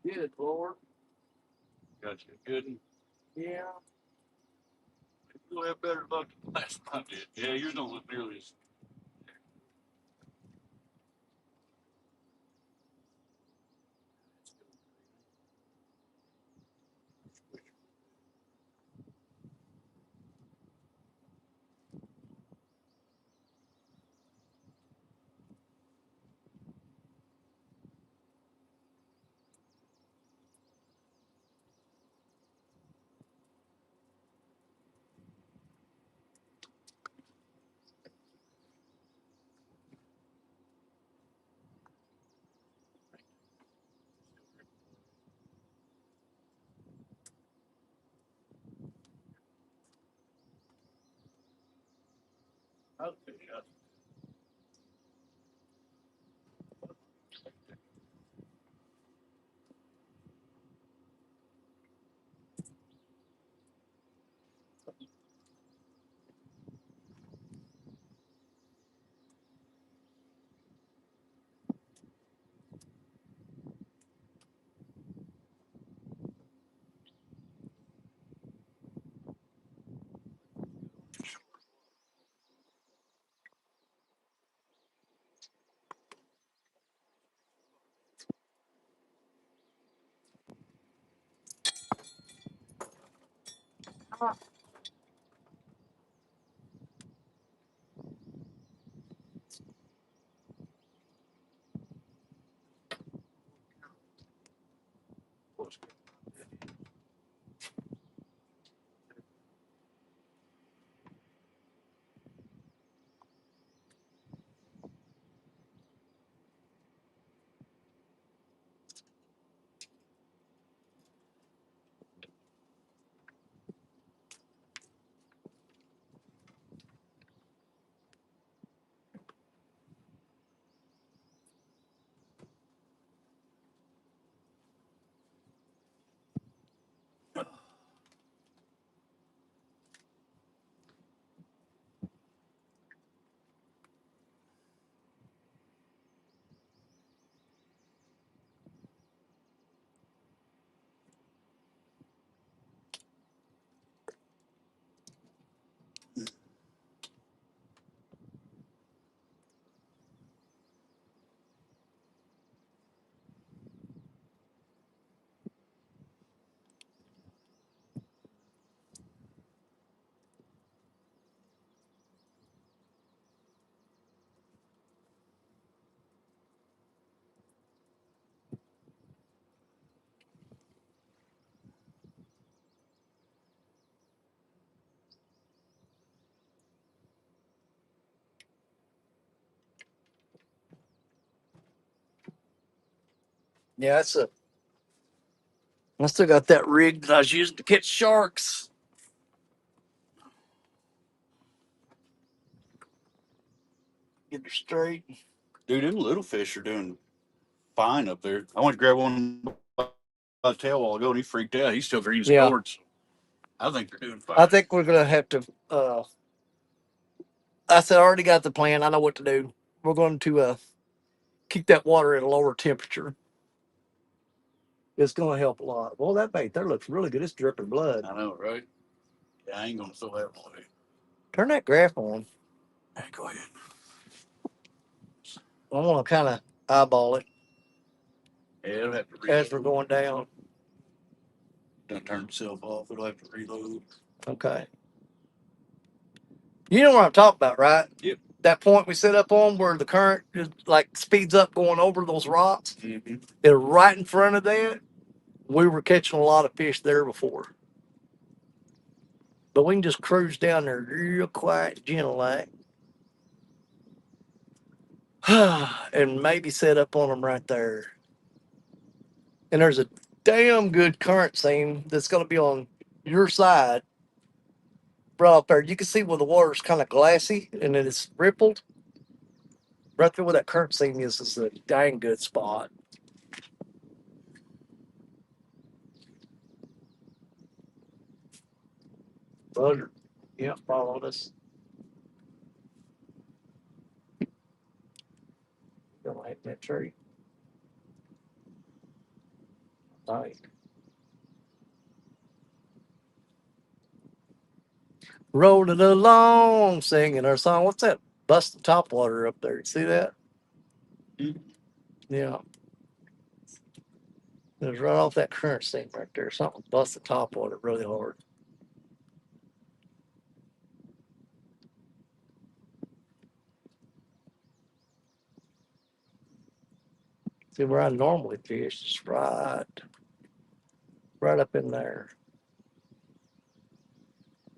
Good Lord. Got you. Good. Yeah. You'll have better luck than last time did. Yeah, yours don't look nearly as. Okay, yeah. Yeah, I still got that rig that I was using to catch sharks. Get her straight. Dude, them little fish are doing fine up there. I went to grab one by the tail while ago, and he freaked out. He's still green as Yeah. cords. I think they're doing fine. I think we're gonna have to. I said I already got the plan. I know what to do. We're going to keep that water at a lower temperature. It's going to help a lot. Well, that bait there looks really good. It's dripping blood. I know, right? Yeah, I ain't gonna throw that one away. Turn that graph on. Hey, go ahead. I want to kind of eyeball it Yeah, it'll have to as we're reload. going down. Don't turn itself off. It'll have to reload. Okay. You know what I'm talking about, right? Yep. That point we set up on where the current just like speeds up going over those rocks. Mm-hmm. They're right in front of that. We were catching a lot of fish there before. But we can just cruise down there real quiet, gentle like. And maybe set up on them right there. And there's a damn good current seam that's going to be on your side right up there. You can see where the water's kind of glassy and then it's rippled. Right there where that current seam is a dang good spot. Buzzard. Yeah, followed us. Gonna hit that tree. All right. Rolling along, singing our song. What's that? Busting topwater up there. You see that? Mm-hmm. Yeah. It was right off that current seam right there. Something busted topwater really hard. See where I normally fish is right up in there.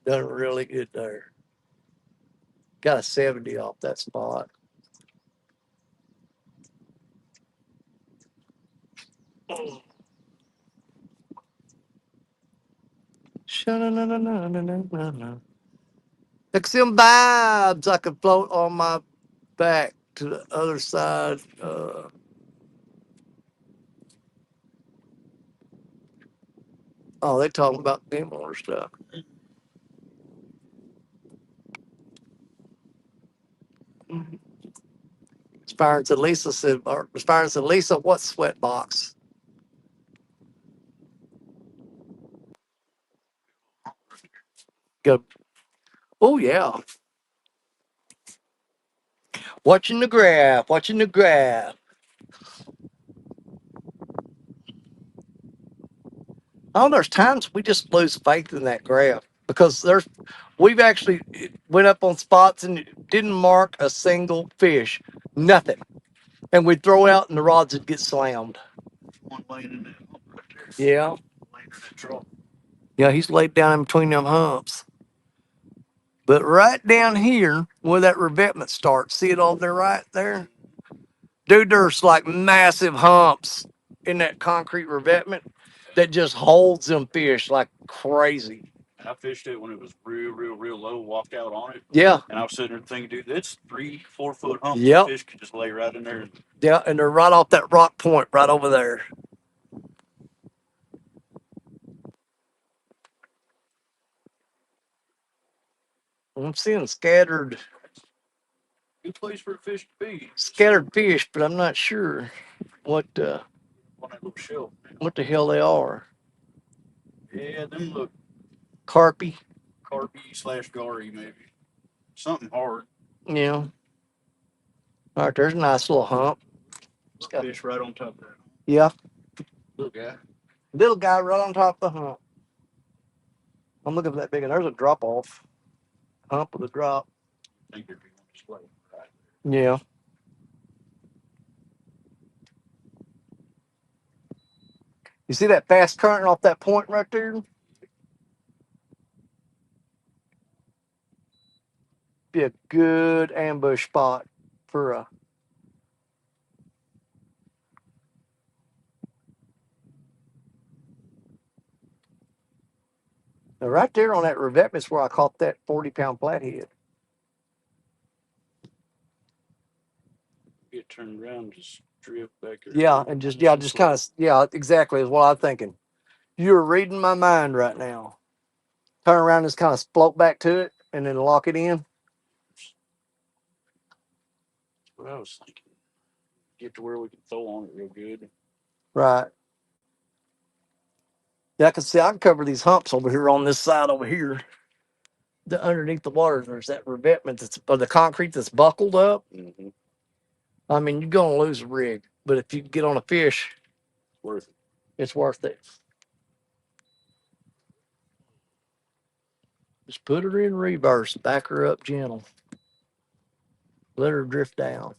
Done really good there. Got a 70 off that spot. Sha-na-na-na-na-na-na-na. Like some vibes I could float on my back to the other side. Oh, they talking about similar stuff. Aspiring to Lisa said, or aspiring to Lisa, what's sweat box? Go. Oh yeah. Watching the graph. Watching the graph. Oh, there's times we just lose faith in that graph. because we've actually went up on spots and didn't mark a single fish, nothing, and we'd throw out and the rods would get slammed. One laying in that hump right there. Yeah, Laying in that trough. yeah, he's laid down in between them humps. But right down here where that revetment starts, see it over there right there? Dude, there's like massive humps in that concrete revetment that just holds them fish like crazy. And I fished it when it was real low, walked out on it. Yeah. And I was sitting there thinking, dude, that's 3-4 foot humps. Yep. Fish could just lay right in there. Yeah, and they're right off that rock point right over there. I'm seeing scattered Good place for a fish to be. scattered fish, but I'm not sure what On that little shelf. what the hell they are. Yeah, them look Carpy. carpy / gary maybe. Something hard. Yeah. All right, there's a nice little hump. Fish right on top of that. Yeah. Little guy. Little guy right on top of the hump. I'm looking for that big one. There's a drop off. Hump with a drop. I think there'd be one display right there. Yeah. You see that fast current off that point right there? Be a good ambush spot for a. Now right there on that revetment is where I caught that 40-pound flathead. Get turned around, just drift back there. Yeah, and just kind of exactly is what I'm thinking. You're reading my mind right now. Turn around and just kind of float back to it and then lock it in. That's what I was thinking. Get to where we can throw on it real good. Right. Yeah, I can see I can cover these humps over here on this side over here. Underneath the water, there's that revetment or the concrete that's buckled up. Mm-hmm. I mean, you're gonna lose a rig, but if you get on a fish, it's worth it. It's worth it. Just put her in reverse, back her up gentle. Let her drift down.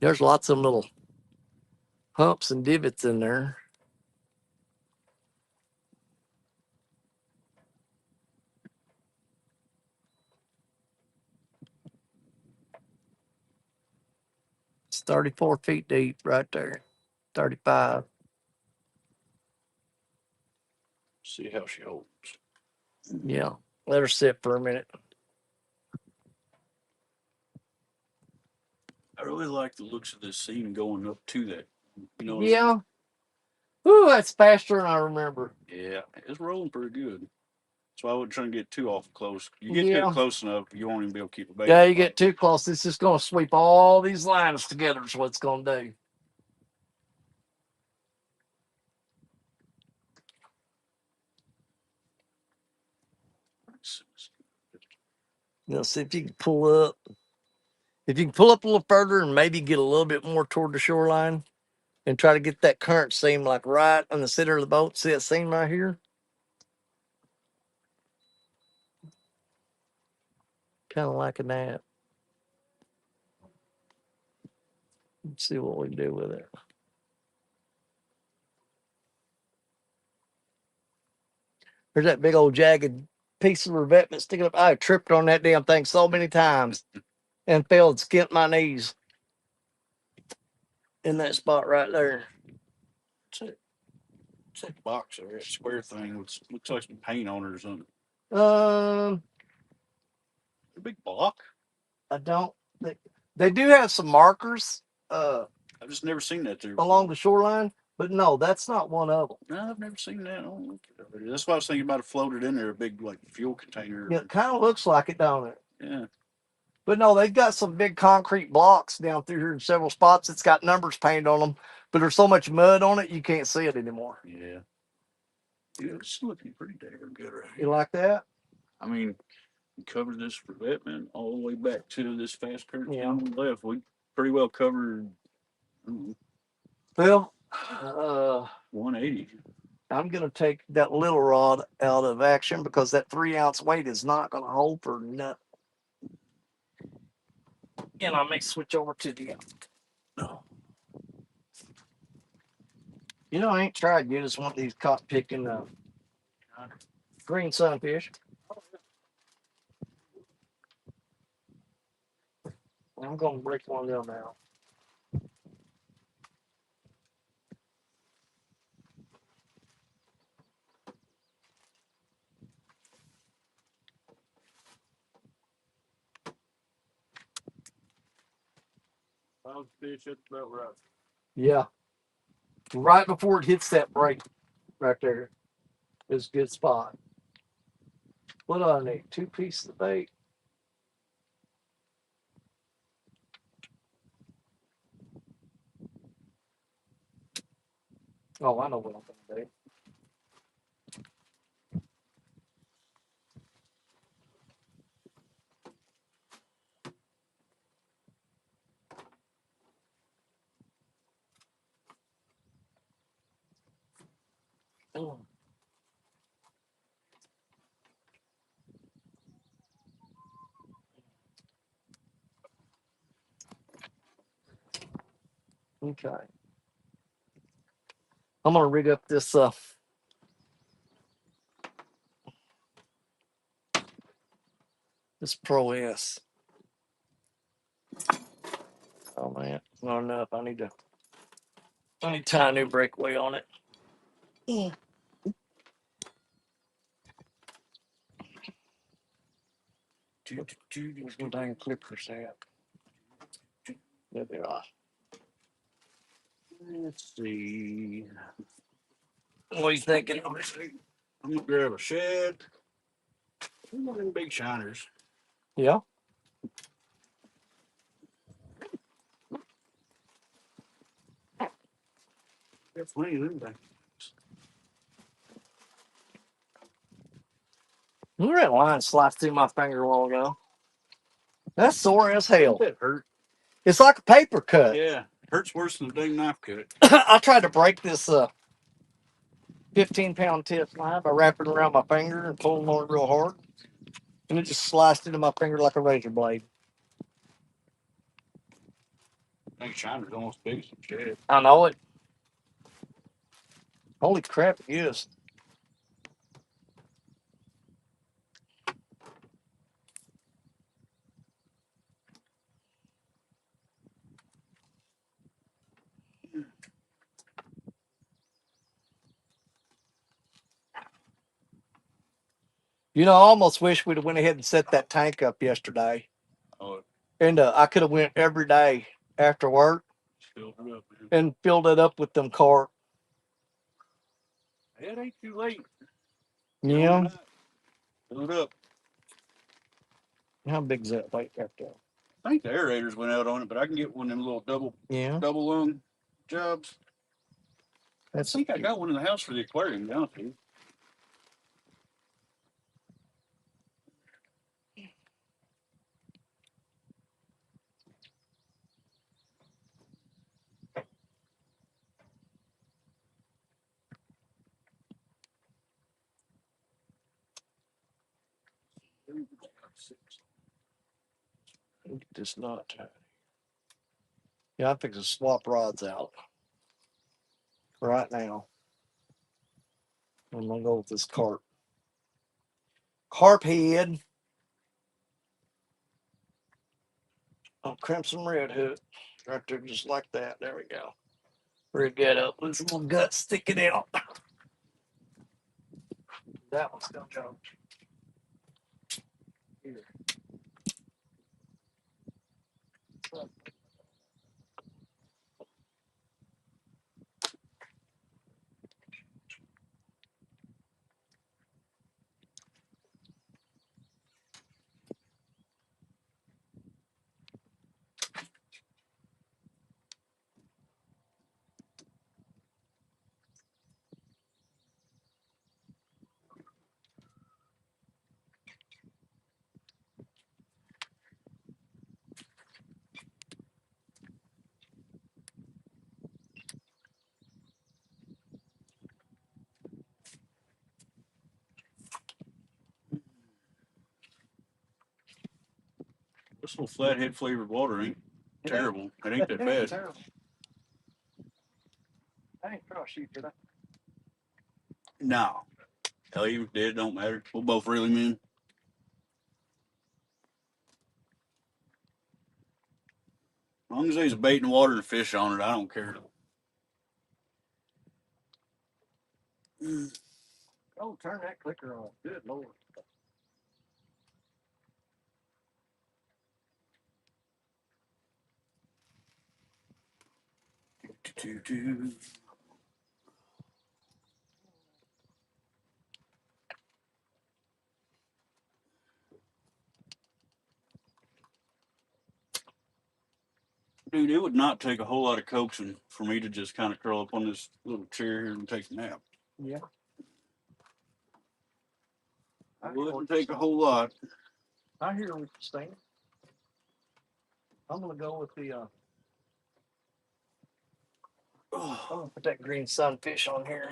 There's lots of little humps and divots in there. It's 34 feet deep right there. 35. See how she holds. Yeah. Let her sit for a minute. I really like the looks of this seam going up to that. You know. Yeah. Ooh, that's faster than I remember. Yeah, it's rolling pretty good. So I wasn't trying to get too awful close. You get too close enough, you won't even be able to keep a bait. Yeah, you get too close, it's just going to sweep all these lines together is what it's going to do. See if you can pull up. If you can pull up a little further and maybe get a little bit more toward the shoreline and try to get that current seam like right on the center of the boat. See that seam right here? Kind of liking that. Let's see what we can do with it. There's that big old jagged piece of revetment sticking up. I tripped on that damn thing so many times and fell and skinned my knees in that spot right there. It's that box or that square thing with looks like some paint on it or something. A big block. I don't think they do have some markers. I've just never seen that there along the shoreline, but no, that's not one of them. No, I've never seen that. That's why I was thinking about it floated in there, a big like fuel container. Yeah, it kind of looks like it, don't it? Yeah. But no, they've got some big concrete blocks down through here in several spots. It's got numbers painted on them, but there's so much mud on it you can't see it anymore. Yeah. Yeah, it's looking pretty damn good right here. You like that? I mean, we covered this revetment all the way back to this fast current on the left. We pretty well covered. Well, 180. I'm going to take that little rod out of action because that 3-ounce weight is not going to hold for nothing. And I may switch over to the. You know, I ain't tried yet. Just want these caught picking green sunfish. I'm going to break one of them out. How's the fish at the belt right? Yeah. Right before it hits that break right there is a good spot. What do I need? 2 pieces of bait. Oh, I know what I'm going to do. Okay. I'm gonna rig up this this Pro S. Oh man, not enough. I need to tie a new breakaway on it. Where's my dang clippers at? There they are. Let's see. What are you thinking? I'm gonna grab a shad. One of them big shiners. Yeah. There's plenty of them things. Look at that line sliced through my finger a while ago. That's sore as hell. That hurt. It's like a paper cut. Yeah, hurts worse than a dang knife cut. I tried to break this 15-pound tip line by wrapping it around my finger and pulling on it real hard, and it just sliced into my finger like a razor blade. I think shiner's almost big as a shad. I know it. Holy crap, it is. You know, I almost wish we'd have went ahead and set that tank up yesterday. Oh, And I could have went every day after work filled it up, man. and filled it up with them carp. It ain't too late. Yeah. Fill it up. How big is that weight right there? I think the aerators went out on it, but I can get one of them little double lung jobs. I think I got one in the house for the aquarium, to be honest with you. Get this knot tight. Yeah, I think to swap rods out right now. I'm gonna go with this carp. Carp head. Oh, crimson red hook. Right there, just like that. There we go. Rig that up. There's a little gut sticking out. That one's gonna jump. Here. This little flathead flavored water ain't terrible. It ain't that bad. Terrible. I ain't cross you, did I? No. Hell, even dead don't matter. We'll both really men. As long as there's a bait in the water and a fish on it, I don't care. Oh, turn that clicker on. Good Lord. Dude, it would not take a whole lot of coaxing for me to just kind of curl up on this little chair here and take a nap. Yeah. It wouldn't take a whole lot. I hear what you're saying. I'm gonna go with the I'm gonna put that green sunfish on here.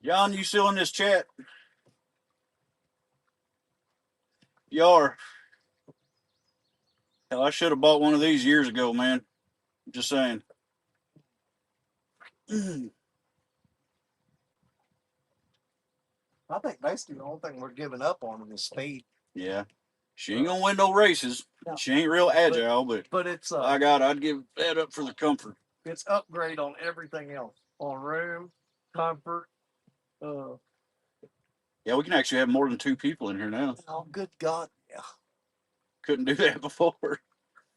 John, you still in this chat? You are. Hell, I should have bought one of these years ago, man. Just saying. I think basically the only thing we're giving up on is speed. Yeah. She ain't gonna win no races. No. She ain't real agile, but it's by God, I'd give that up for the comfort. It's upgrade on everything else. On room, comfort. Yeah, we can actually have more than 2 people in here now. Oh, good God. Yeah. Couldn't do that before.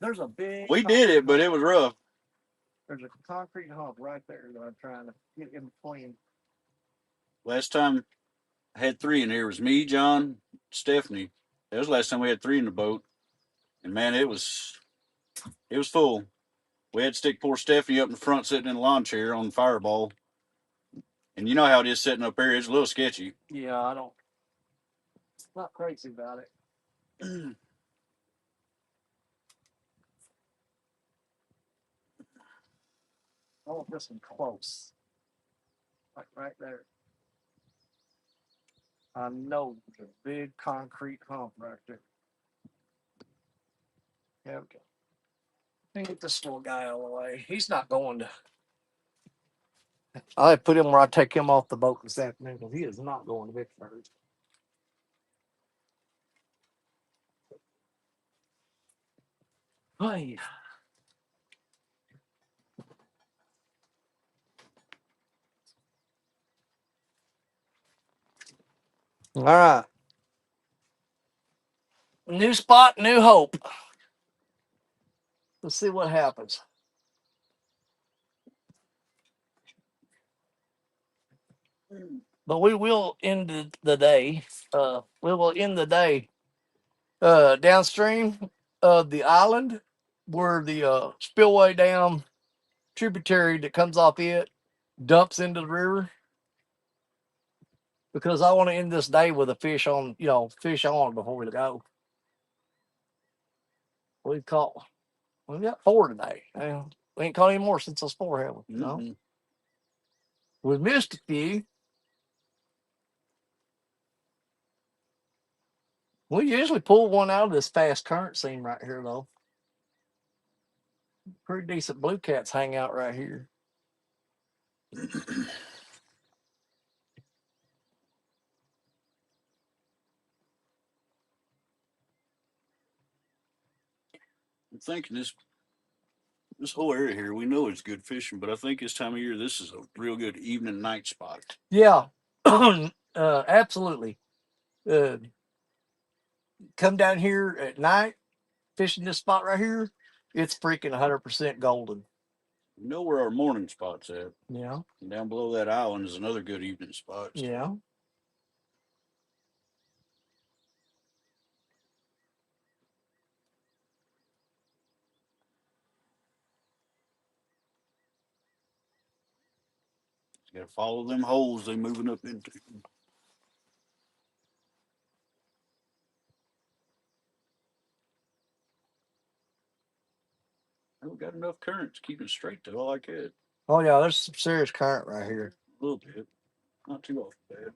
There's a big. We did it, but it was rough. There's a concrete hump right there that I'm trying to get in between. Last time I had 3 in here. It was me, John, Stephanie. That was the last time we had 3 in the boat. And man, it was full. We had to stick poor Stephanie up in front sitting in a lawn chair on the fireball. And you know how it is sitting up there. It's a little sketchy. Yeah, I don't. Not crazy about it. I want this one close. Like right there. I know there's a big concrete hump right there. Yeah, okay. Let me get this little guy out of the way. He's not going to. I put him where I take him off the boat this afternoon because he is not going to Vicksburg. Hey. All right. New spot, new hope. Let's see what happens. But we will end the day. We will end the day downstream of the island where the spillway dam tributary that comes off it dumps into the river. Because I want to end this day with a fish on, fish on before we go. We got 4 today. We ain't caught any more since those 4, have we? No. We missed a few. We usually pull one out of this fast current seam right here, though. Pretty decent blue cats hang out right here. I'm thinking this whole area here, we know it's good fishing, but I think this time of year, this is a real good evening night spot. Yeah, absolutely. Come down here at night, fishing this spot right here. It's freaking 100% golden. You know where our morning spot's at. Yeah. And down below that island is another good evening spot. So. Yeah. You gotta follow them holes they moving up into. we got enough current to keep it straight though. I like it. Oh yeah, there's some serious current right here. A little bit, not too off bad.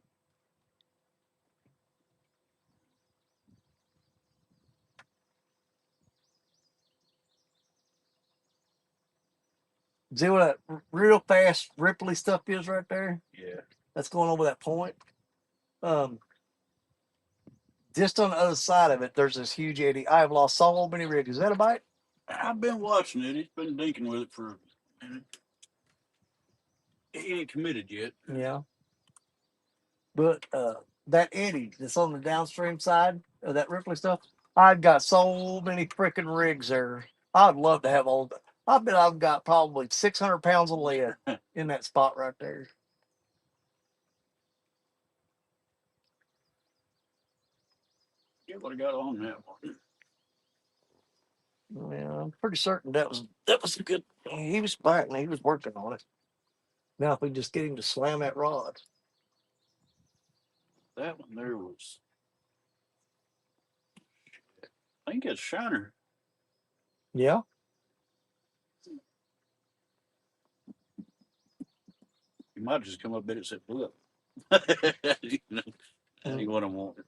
See what that real fast ripply stuff is right there? Yeah. That's going over that point. Just on the other side of it, there's this huge eddy. I've lost so many rigs. Is that a bite? I've been watching it. He's been dinking with it for a minute. He ain't committed yet. Yeah. But that eddy that's on the downstream side of that ripply stuff, I've got so many freaking rigs there. I'd love to have all. I bet I've got probably 600 pounds of lead in that spot right there. Yeah, what I got on that one. Yeah, I'm pretty certain that was a good. He was biting. He was working on it. Now if we just get him to slam that rod. That one there was. I think it's shiner. Yeah. You might just come up bit it said blip. You know, that ain't what I wanted.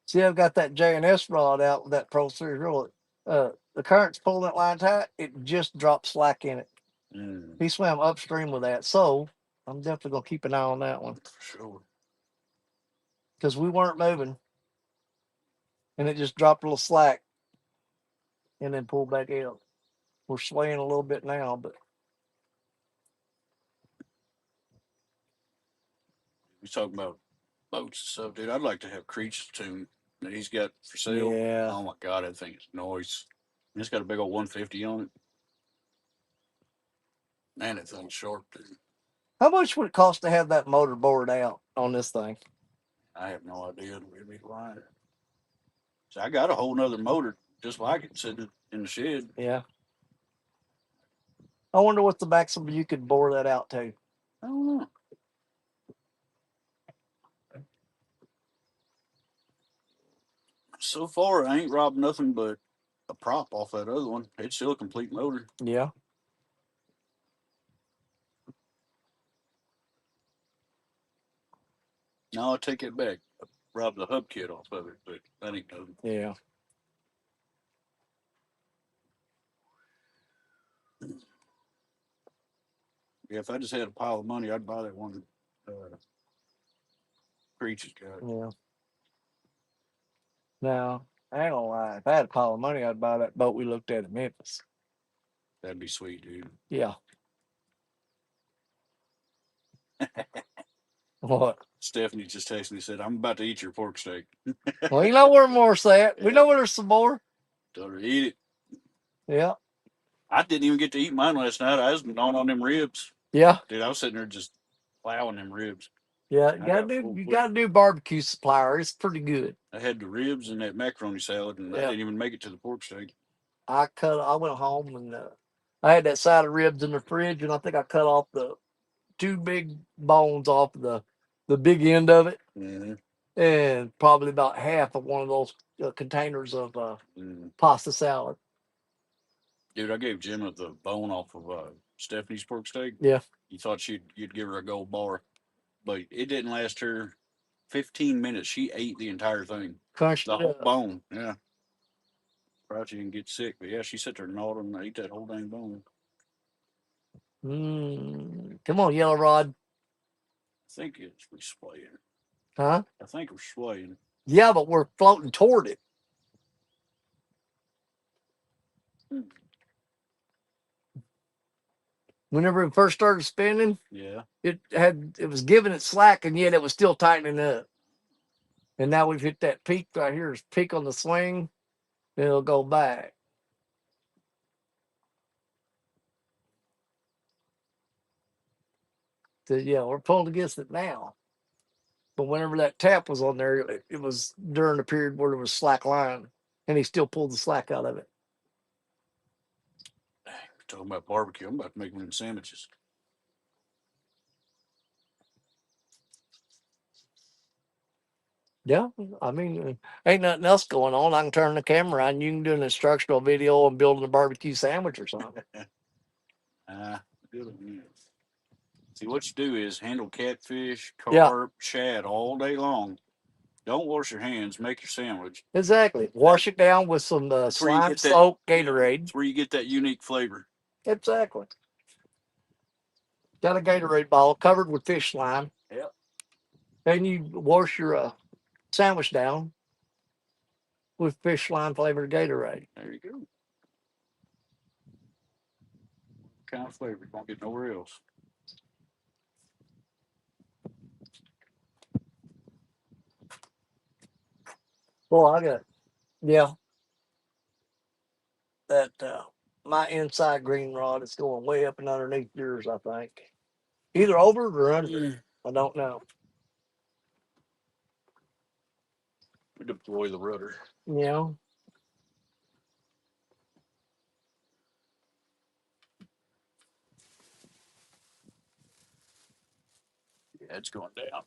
See, I've got that J&S rod out with that Pro Series roller. The current's pulling that line tight. It just dropped slack in it. He swam upstream with that, so I'm definitely gonna keep an eye on that one. For sure. Because we weren't moving, and it just dropped a little slack, and then pulled back out. We're swaying a little bit now, but We talking about boats and stuff, dude. I'd like to have Creech's tune that he's got for sale. yeah. Oh my god, that thing is noise. It's got a big old 150 on it. Man, that thing's sharp, dude. How much would it cost to have that motor bored out on this thing? I have no idea. We'd be lying. So I got a whole nother motor just like it sitting in the shed. Yeah. I wonder what's the maximum you could bore that out to. I don't know. So far, I ain't robbed nothing but a prop off that other one. It's still a complete motor. Yeah. No, I take it back. I robbed the hubkit off of it, but that ain't nothing. Yeah. Yeah, if I just had a pile of money, I'd buy that one. Creature's got. Yeah. Now, I ain't gonna lie. If I had a pile of money, I'd buy that boat we looked at in Memphis. That'd be sweet, dude. Yeah. What? Stephanie just texted me and said, "I'm about to eat your pork steak." Well, you know where more's at. We know where there's some more. Told her to eat it. Yeah. I didn't even get to eat mine last night. I was gnawing on them ribs. Yeah. Dude, I was sitting there just plowing them ribs. Yeah. You gotta do barbecue supplier. It's pretty good. I had the ribs and that macaroni salad, and I didn't even make it to the pork steak. I went home and I had that side of ribs in the fridge, and I think I cut off the two big bones off the big end of it, and probably about half of one of those containers of pasta salad. Dude, I gave Gemma the bone off of Stephanie's pork steak. Yeah. You thought you'd give her a gold bar, but it didn't last her 15 minutes. She ate the entire thing. Crunched the it whole up. bone. Yeah. Probably she didn't get sick, but yeah, she sat there and gnawed and ate that whole dang bone. Come on, Yellow Rod. I think we're swaying. Huh? I think we're swaying. Yeah, but we're floating toward it. Whenever it first started spinning, yeah, it was giving it slack, and yet it was still tightening up. And now we've hit that peak right here. It's peak on the swing. It'll go back. So yeah, we're pulling against it now. But whenever that tap was on there, it was during the period where there was slack line, and he still pulled the slack out of it. We're talking about barbecue. I'm about to make them sandwiches. Yeah, I mean, ain't nothing else going on. I can turn the camera on. You can do an instructional video on building a barbecue sandwich or something. Good. See, what you do is handle catfish, Yeah, carp, shad all day long. Don't wash your hands. Make your sandwich. exactly. Wash it down with some That's where you slime get that. soaked Yeah, Gatorade. that's where you get that unique flavor. Exactly. Got a Gatorade bottle covered with fish slime. Yep. Then you wash your sandwich down with fish slime flavored Gatorade. There you go. Kind of flavor you won't get nowhere else. Well, I got, yeah, that my inside green rod is going way up and underneath yours, I think. Either over or under. I don't know. We deploy the rudder. Yeah. Yeah, it's going down.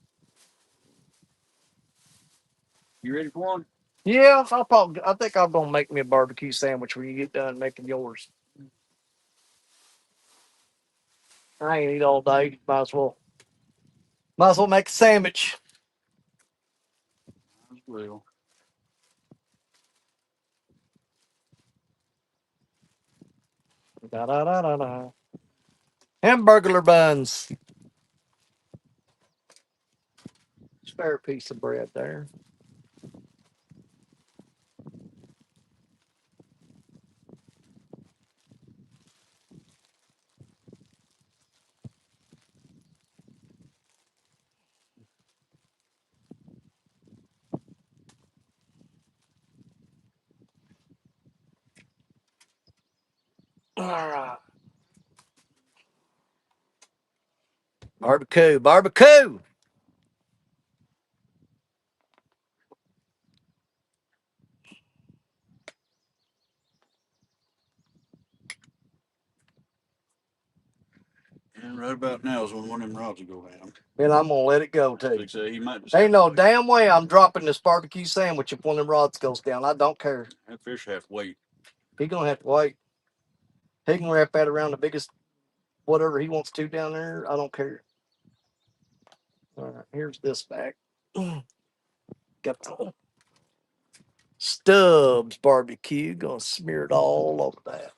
You ready for one? Yeah, I think I'm gonna make me a barbecue sandwich when you get done making yours. I ain't eat all day. Might as well make a sandwich. As well. Da da da da da. Hamburger buns. Spare piece of bread there. All right. Barbecue, barbecue. And right about now is when one of them rods will go down. And I'm gonna let it go too. Like I say, he might just Ain't no damn way I'm dropping this barbecue sandwich if one of them rods goes down. I don't care. that fish have to wait. He gonna have to wait. He can wrap that around the biggest whatever he wants to down there. I don't care. All right, here's this back. Got the Stubbs barbecue. Gonna smear it all over that.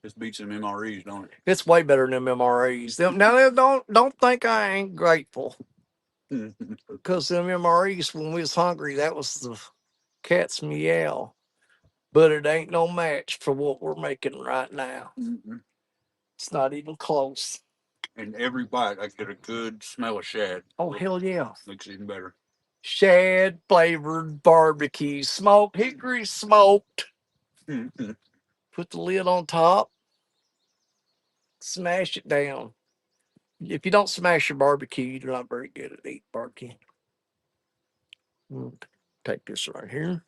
This beats them MREs, don't it? It's way better than them MREs. Now don't think I ain't grateful because them MREs when we was hungry that was the cat's meow, but it ain't no match for what we're making right now. It's not even close. And every bite, I get a good smell of shad. Oh hell yeah! Makes it even better. Shad flavored barbecue, smoked hickory smoked. Put the lid on top. Smash it down. If you don't smash your barbecue, you're not very good at eating barbecue. Take this right here.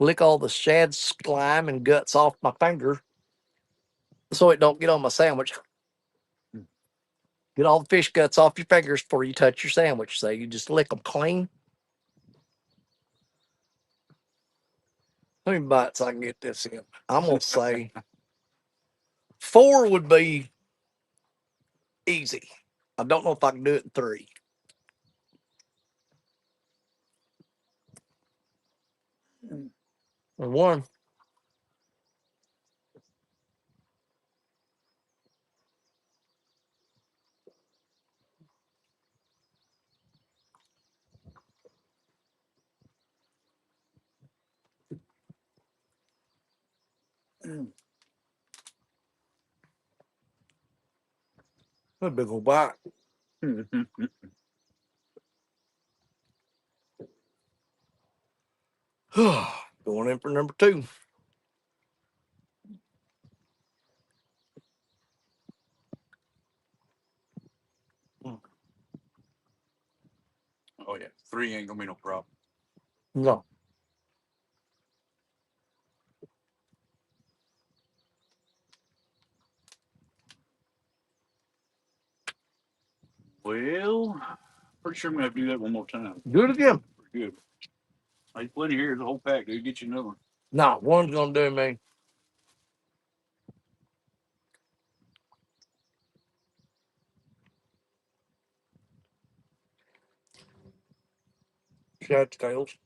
Lick all the shad slime and guts off my finger so it don't get on my sandwich. Get all the fish guts off your fingers before you touch your sandwich. So you just lick them clean. How many bites I can get this in? I'm gonna say 4 would be easy. I don't know if I can do it in 3. Or 1. A big old bite. Going in for number 2. Oh yeah, 3 ain't gonna be no problem. No. Well, pretty sure I'm gonna have to do that one more time. Do it again. Pretty good. There's plenty here. There's a whole pack, dude. Get you another one. Nah, one's gonna do me. Shad scales.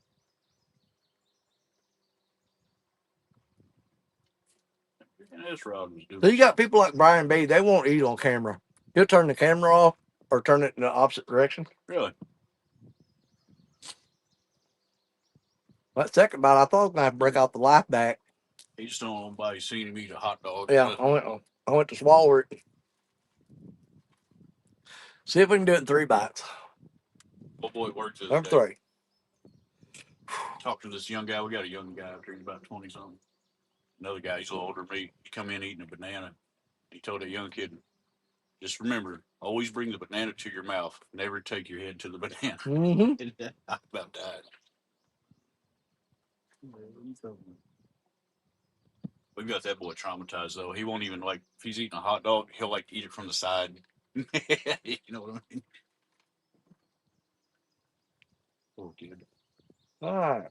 And this rod was doing. So you got people like Brian B. They won't eat on camera. He'll turn the camera off or turn it in the opposite direction. Really? That second bite, I thought I was gonna have to break out the life back. He just don't want nobody seeing him eat a hot dog. Yeah, I went to swallow it. See if we can do it in 3 bites. Oh boy, it worked this Number day. 3. Talked to this young guy. We got a young guy up here, he's about 20 something. Another guy, he's a little older than me. He come in eating a banana. He told that young kid, just remember, always bring the banana to your mouth. Never take your head to the banana. Mm-hmm. I about died. We've got that boy traumatized though. He won't even like if he's eating a hot dog, he'll like eat it from the side. You know what I mean? Poor kid. All right.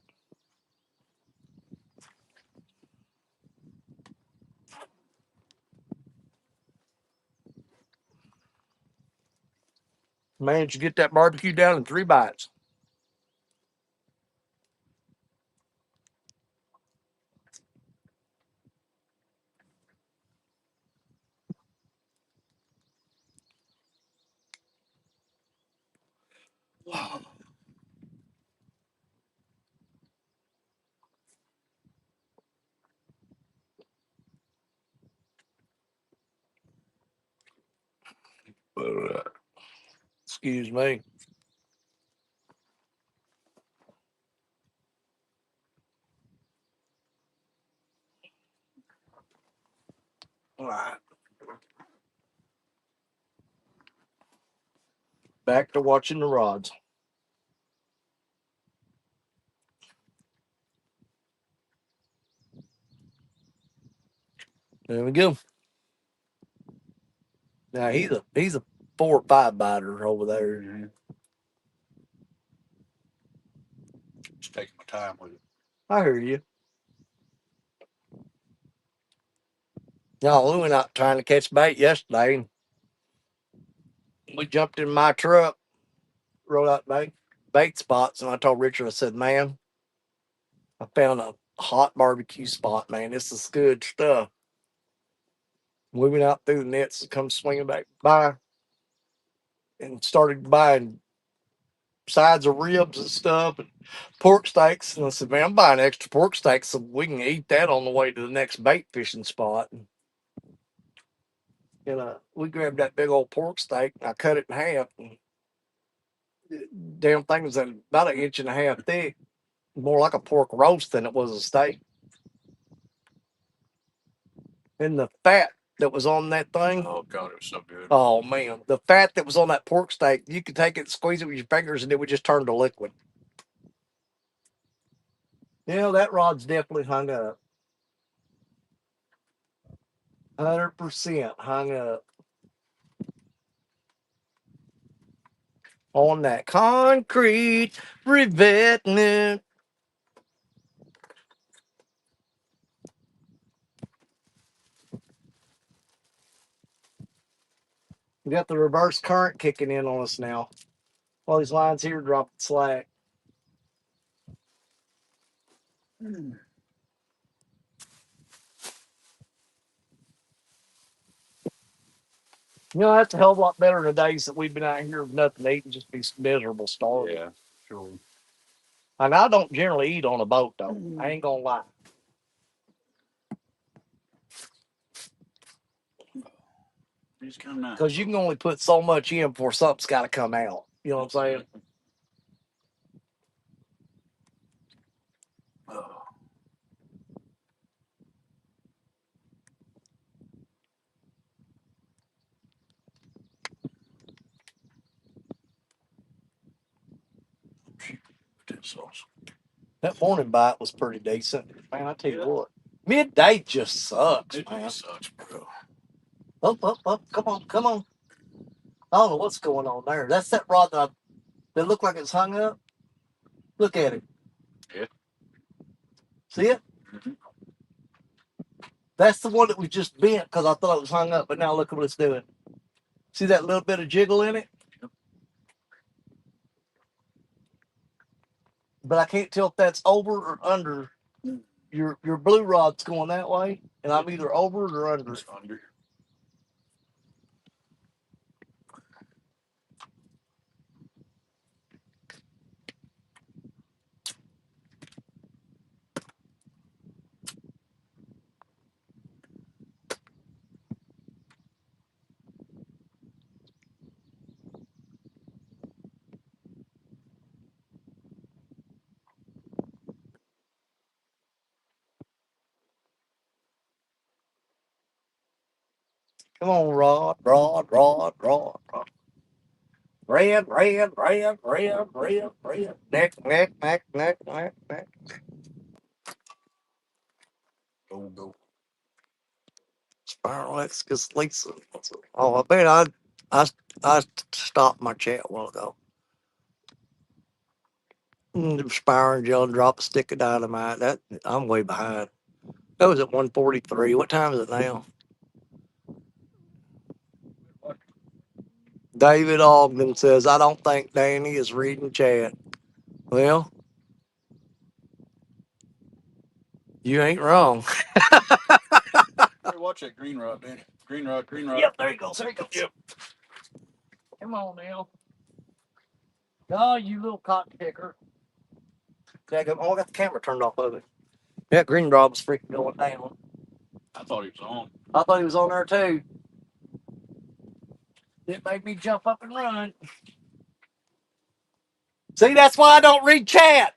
Managed to get that barbecue down in 3 bites. Wow. Excuse me. All right. Back to watching the rods. There we go. Now he's a 4 or 5 biter over there. Mm-hmm. Just taking my time with it. I hear you. No, we went out trying to catch bait yesterday. We jumped in my truck, rolled out bait spots, and I told Richard, I said, man, I found a hot barbecue spot, man. This is good stuff. We went out through the nets and come swinging back by and started buying sides of ribs and stuff and pork steaks. And I said, man, I'm buying extra pork steaks so we can eat that on the way to the next bait fishing spot. And we grabbed that big old pork steak and I cut it in half. And the damn thing was about 1.5 inches thick, more like a pork roast than it was a steak. And the fat that was on that thing. Oh God, it was so good. Oh man, the fat that was on that pork steak, you could take it, squeeze it with your fingers, and it would just turn to liquid. Yeah, that rod's definitely hung up. 100% hung up on that concrete revetment. We got the reverse current kicking in on us now. All these lines here dropping slack. You know, that's a hell of a lot better than the days that we've been out here with nothing to eat and just be miserable starving. Yeah, sure. And I don't generally eat on a boat, though. I ain't going to lie. It's kind of nice. Because you can only put so much in before something's got to come out. You know what I'm saying? Oh. That morning bite was pretty decent. Man, I tell you what. Midday just sucks, It man. sucks, bro. Up. Come on. I don't know what's going on there. That's that rod that looked like it's hung up. Look at it. Yeah. See it? Mm-hmm. That's the one that was just bent because I thought it was hung up, but now look at what it's doing. See that little bit of jiggle in it? Yep. But I can't tell if that's over or under. Your blue rod's going that way, and I'm either over it or under. It's under. Come on, rod, rod, rod, rod, rod. Red, red, red, red, red, red. Neck, neck, neck, neck, neck, neck. Go. Spiral X gets Lisa. Oh, I bet I stopped my chat a while ago. Spiral gel, drop a stick of dynamite. That I'm way behind. That was at 1:43. What time is it now? David Ogden says, I don't think Danny is reading chat. Well, you ain't wrong. Hey, watch that green rod, Danny. Green rod. Yep, there he goes. There he goes. Yep. Come on now. Oh, you little cotton picker. Oh, I got the camera turned off of it. That green rod was freaking going down. I thought he was on. I thought he was on there too. It made me jump up and run. See, that's why I don't read chat.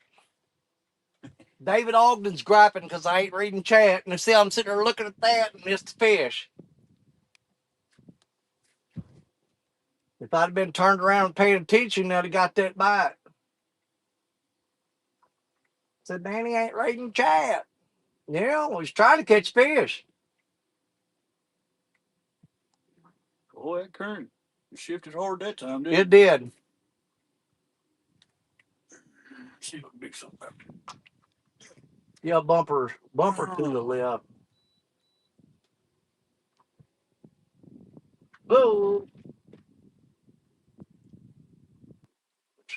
David Ogden's griping because I ain't reading chat. And see, I'm sitting there looking at that and missed the fish. If I'd have been turned around and paying attention, I'd have got that bite. Said, Danny ain't reading chat. Yeah, well, he's trying to catch fish. Boy, that current shifted hard that time, didn't It did. Let's see what big something happened. Yeah, bumper to the left. Whoa. What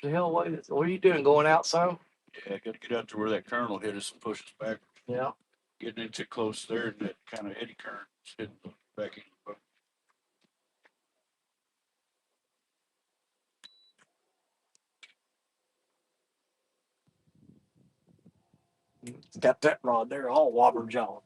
the hell? What are you doing? Going out some? Yeah, got to get out to where that current will hit us and push us back. Yeah. Getting into close there, and that kind of eddy current is hitting the back end. Got that rod there all wobber jaw.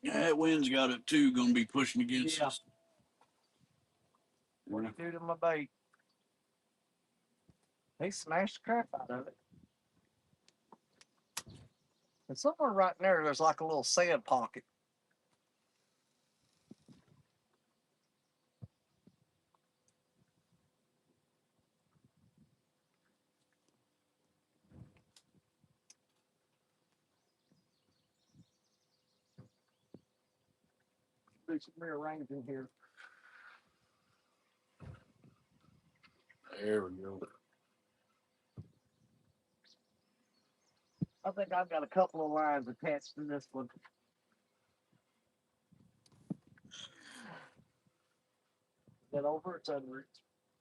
Yeah, that wind's got it too. Going to be pushing against us. What did it do to my bait? They smashed the crap out of it. And somewhere right in there's like a little sand pocket. Do some rearranging here. There we go. I think I've got a couple of lines attached to this one. Is that over? It's under it.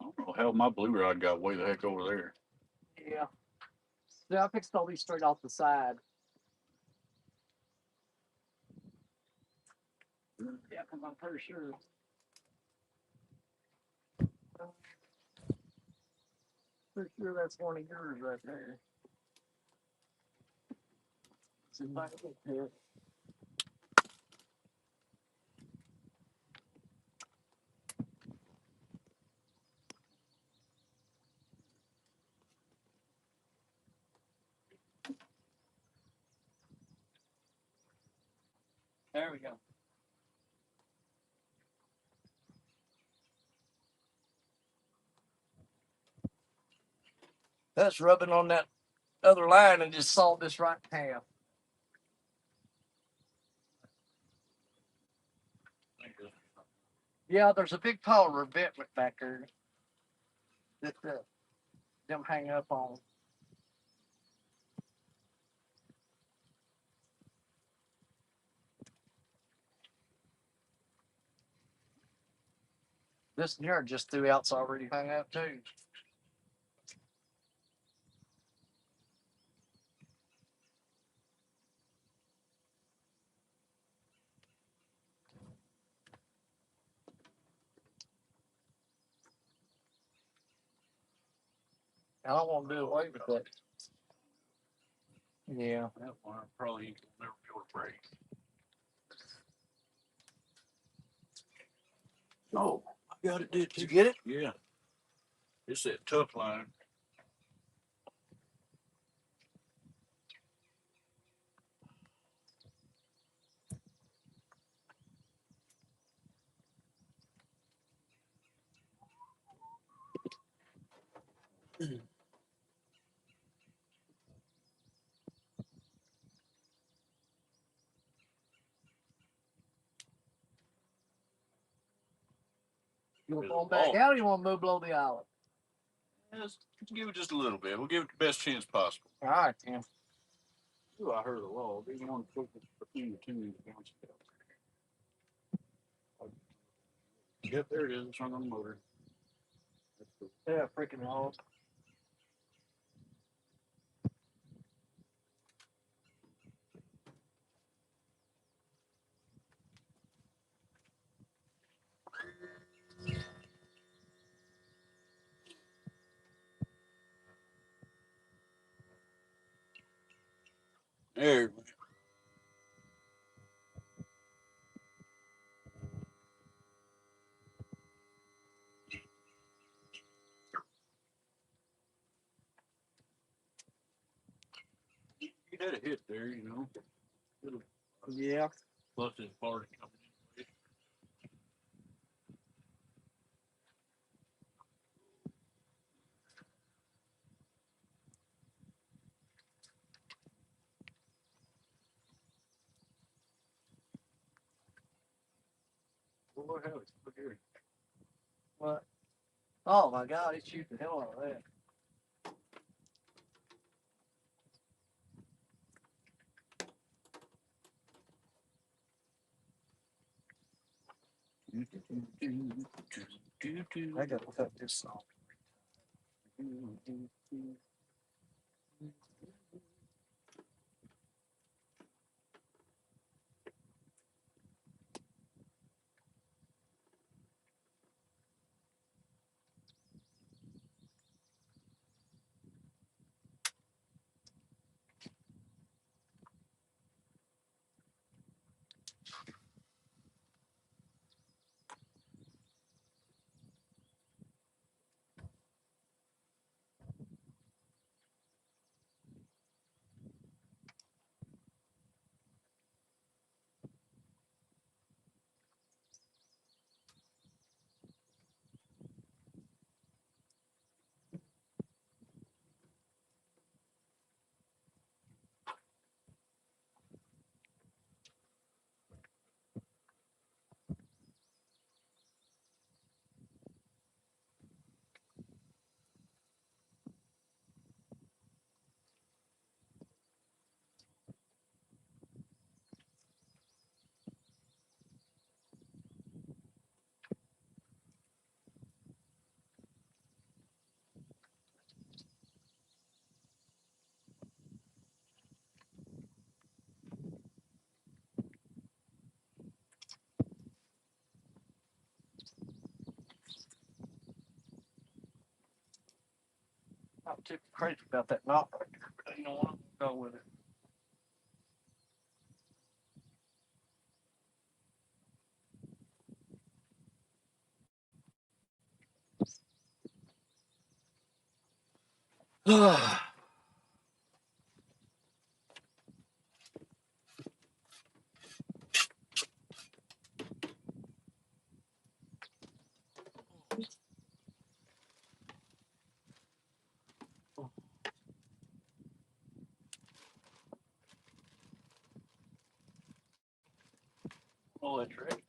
I don't know how my blue rod got way the heck over there. Yeah. See, I fixed all these straight off the side. Yeah, because I'm pretty sure. Pretty sure that's one of yours right there. See if I can get to it. There we go. That's rubbing on that other line and just sawed this right in half. Yeah, there's a big pile of revetment back there that them hang up on. This near just throughout's already hung up too. I don't want to do away with that. Yeah. That one probably ain't gonna never be able to break. Oh, I got it. Did you get it? Yeah. It's that tough line. You want to pull back out or you want to move below the island? Let's give it just a little bit. We'll give it the best chance possible. All right, Tim. Ooh, I heard a log. Even on the between the two. Yep, there it is. It's on the motor. Yeah, freaking log. There. You had a hit there, you know. Yeah. Plus his bar coming in. Boy, hell, look here. What? Oh my God, it shoots the hell out of that. I gotta cut this off. I'm too crazy about that knot right there, but you know what? I'll go with it. Oh, that's right.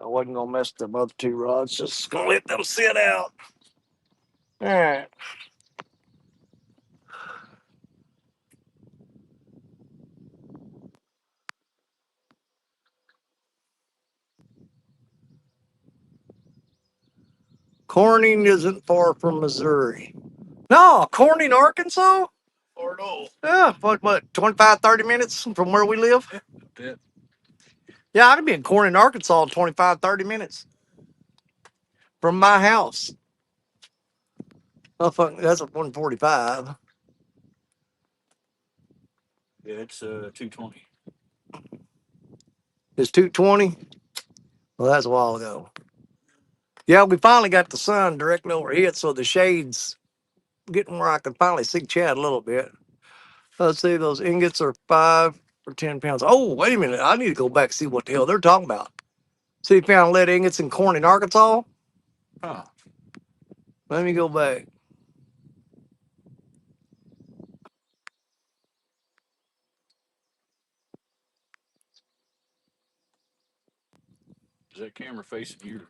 I wasn't gonna mess them other two rods. Just gonna let them sit out. All right. Corning isn't far from Missouri. No, Corning, Arkansas? Or no. Yeah, what, 25, 30 minutes from where we live? Yeah, a bit. Yeah, I could be in Corning, Arkansas in 25, 30 minutes from my house. Oh, fuck, that's a 145. Yeah, it's 220. It's 220. Well, that's a while ago. Yeah, we finally got the sun directly overhead, so the shade's getting where I can finally see Chad a little bit. Let's see, those ingots are 5 or 10 pounds. Oh, wait a minute. I need to go back and see what the hell they're talking about. See, found lead ingots in Corning, Arkansas. Huh. Let me go back. Is that camera facing you?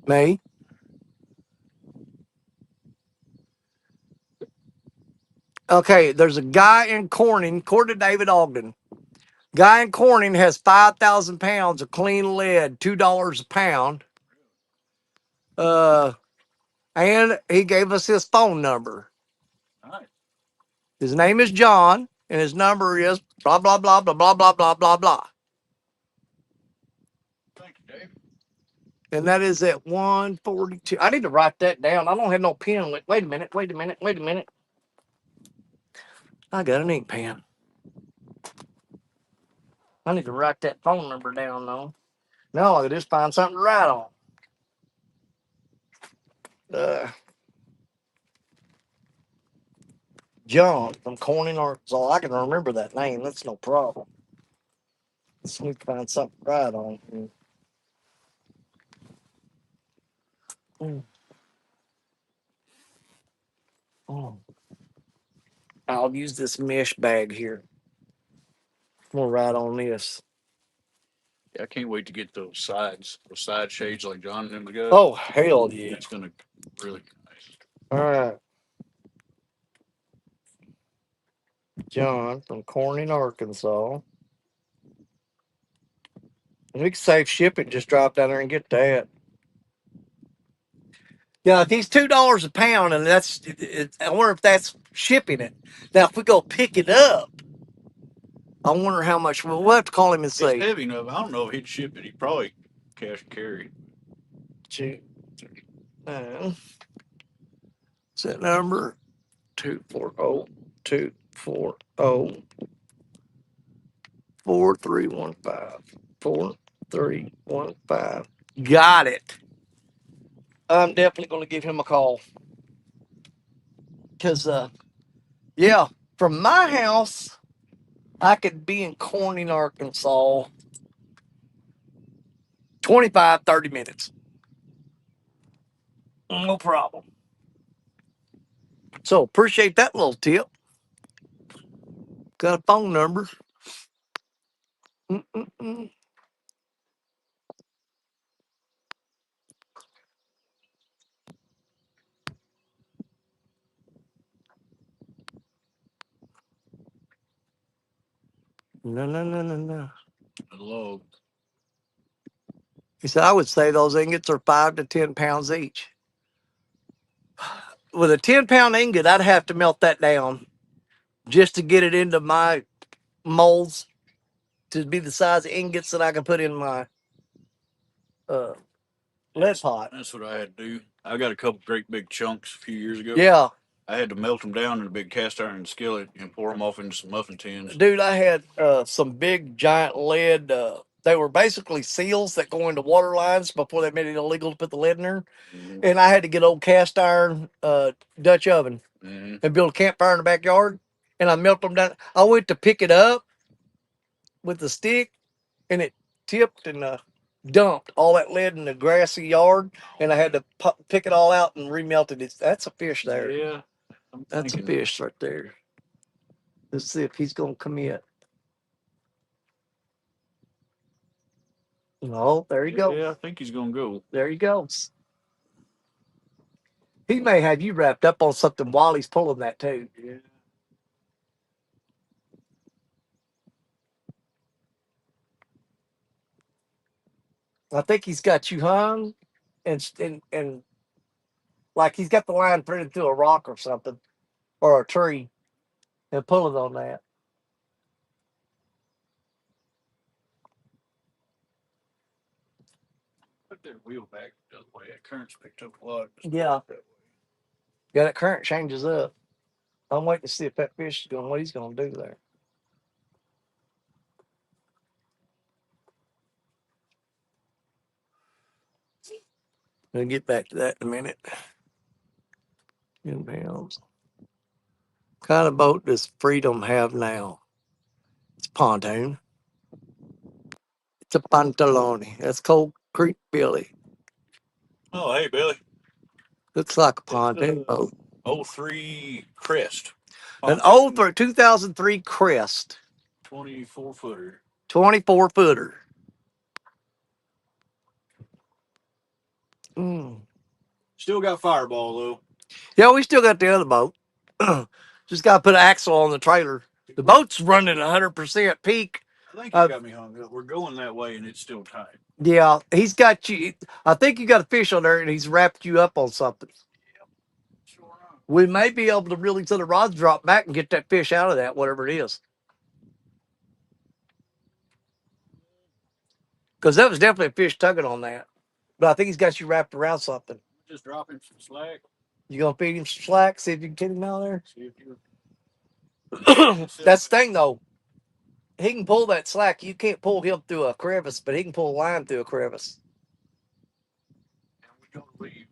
Me. Okay, there's a guy in Corning, according to David Ogden. Guy in Corning has 5,000 pounds of clean lead, $2 a pound. And he gave us his phone number. Nice. His name is John, and his number is blah, blah, blah, blah, blah, blah, blah, blah, blah. Thank you, Dave. And that is at 142. I need to write that down. I don't have no pen. Wait a minute. Wait a minute. Wait a minute. I got an ink pen. I need to write that phone number down, though. No, I just find something to write on. Uh, John from Corning, Arkansas. I can remember that name. That's no problem. Let's see if we can find something to write on. Mm. Oh. I'll use this mesh bag here. I'm gonna write on this. Yeah, I can't wait to get those side shades like John and them got. Oh, hell yeah. It's gonna really be nice. All right. John from Corning, Arkansas. If we can save shipping, just drop down there and get that. Yeah, if he's $2 a pound, and I wonder if that's shipping it. Now, if we go pick it up, I wonder how much. We'll have to call him and It's say. heavy enough. I don't know if he'd ship it. He'd probably cash and carry. 2, 3, 9. Set number 240 240 4315 4315. Got it. I'm definitely going to give him a call. Because, yeah, from my house, I could be in Corning, Arkansas 25, 30 minutes. No problem. So appreciate that little tip. Got a phone number. Mm-mm-mm. No. The log. He said, I would say those ingots are 5 to 10 pounds each. With a 10-pound ingot, I'd have to melt that down just to get it into my molds to be the size of ingots that I can put in my lead pot. That's what I had to do. I got a couple great big chunks a few years ago. Yeah. I had to melt them down in a big cast iron skillet and pour them off into some muffin tins. Dude, I had some big giant lead. They were basically seals that go into water lines before they made it illegal to put the lead in there. Mm-hmm. And I had to get old cast iron Dutch oven Mm-hmm. and build a campfire in the backyard. And I melt them down. I went to pick it up with the stick, and it tipped and dumped all that lead in the grassy yard. And I had to pick it all out and remelted it. That's a fish there. Yeah. That's a fish right there. Let's see if he's going to commit. No, there he goes. Yeah, I think he's going to go. There he goes. He may have you wrapped up on something while he's pulling that too. Yeah. I think he's got you hung and like he's got the line threaded through a rock or something or a tree and pulling on that. Put that wheel back the other way. That current's picked up a lot. Yeah. Yeah, that current changes up. I'm waiting to see if that fish is going, what he's going to do there. We'll get back to that in a minute. 10 pounds. What kind of boat does Freedom have now? It's pontoon. It's a pantalone. That's Cold Creek Billy. Oh, hey, Billy. Looks like a pontoon boat. 03 Crest. An old 2003 Crest. 24 footer. 24 footer. Mm. Still got Fireball, though. Yeah, we still got the other boat. Just got to put an axle on the trailer. The boat's running 100% peak. I think you got me hung up. We're going that way, and it's still tight. Yeah, he's got you. I think you got a fish on there, and he's wrapped you up on something. Yep. Sure. We may be able to really till the rods drop back and get that fish out of that, whatever it is. Because that was definitely a fish tugging on that. But I think he's got you wrapped around something. Just drop him some slack. You gonna feed him some slack? See if you can get him out there. See if you. That's the thing, though. He can pull that slack. You can't pull him through a crevice, but he can pull a line through a crevice. And we don't leave.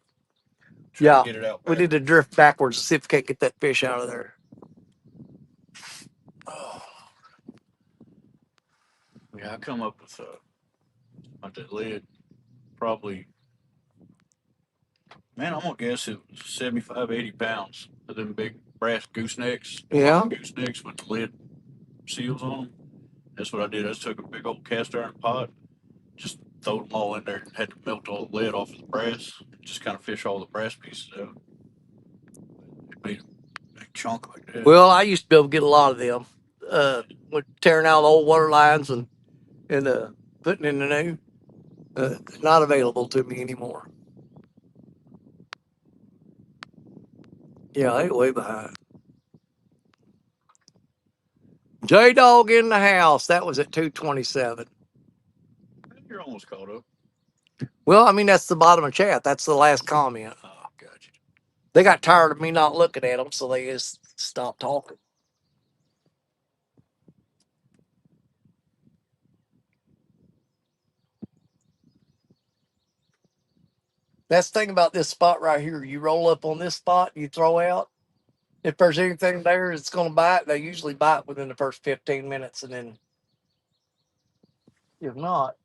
Yeah, we need to drift backwards to see if we can't get that fish out of there. Oh. Yeah, I come up with that lid probably. Man, I'm gonna guess it was 75, 80 pounds of them big brass goosenecks. Yeah. Goosenecks with the lid seals on them. That's what I did. I just took a big old cast iron pot, just throwed them all in there, and had to melt all the lead off of the brass. Just kind of fish all the brass pieces out. It made a big chunk like that. Well, I used to be able to get a lot of them. With tearing out the old water lines and putting in the new. Not available to me anymore. Yeah, they way behind. J Dog in the house. That was at 2:27. You're almost caught up. Well, I mean, that's the bottom of chat. That's the last comment. Oh, gotcha. They got tired of me not looking at them, so they just stopped talking. That's the thing about this spot right here. You roll up on this spot, you throw out. If there's anything there that's going to bite, they usually bite within the first 15 minutes. And then if not,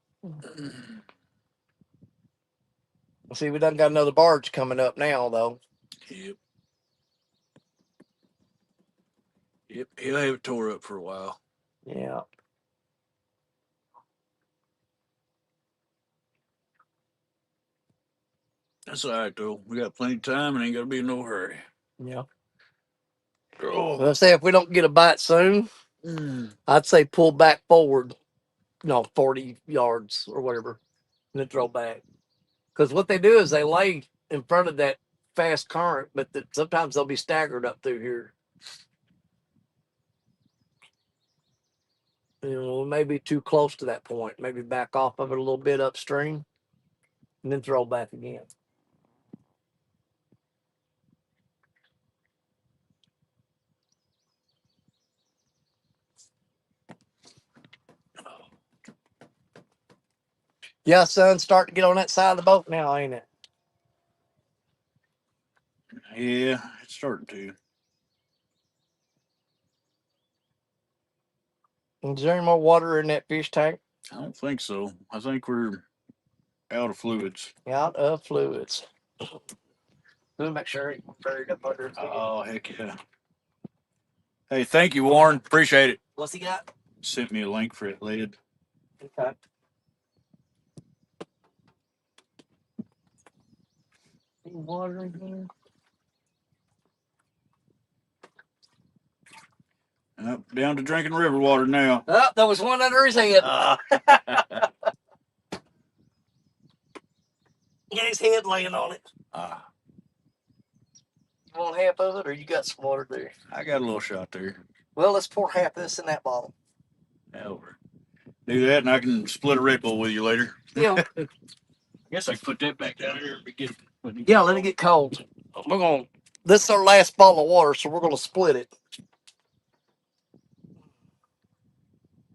see, we done got another barge coming up now, though. Yep. Yep, he'll have it tore up for a while. Yeah. That's all right, though. We got plenty of time and ain't got to be in no hurry. Yeah. Oh. Let's say if we don't get a bite soon, I'd say pull back forward, 40 yards or whatever, and then throw back. Because what they do is they lay in front of that fast current, but sometimes they'll be staggered up through here. Maybe too close to that point. Maybe back off of it a little bit upstream, and then throw back again. Yeah, son, starting to get on that side of the boat now, ain't it? Yeah, it's starting to. Is there any more water in that fish tank? I don't think so. I think we're out of fluids. Out of fluids. Let me make sure it's buried up under. Oh, heck yeah. Hey, thank you, Warren. Appreciate it. What's he got? Sent me a link for it, lead. Okay. Any water in here? Down to drinking river water now. Oh, there was one under his head. Get his head laying on it. You want half of it, or you got some water there? I got a little shot there. Well, let's pour half of this in that bottle. Over. Do that, and I can split a Red Bull with you later. Yeah. I guess I can put that back down here. Yeah, let it get cold. This is our last bottle of water, so we're gonna split it.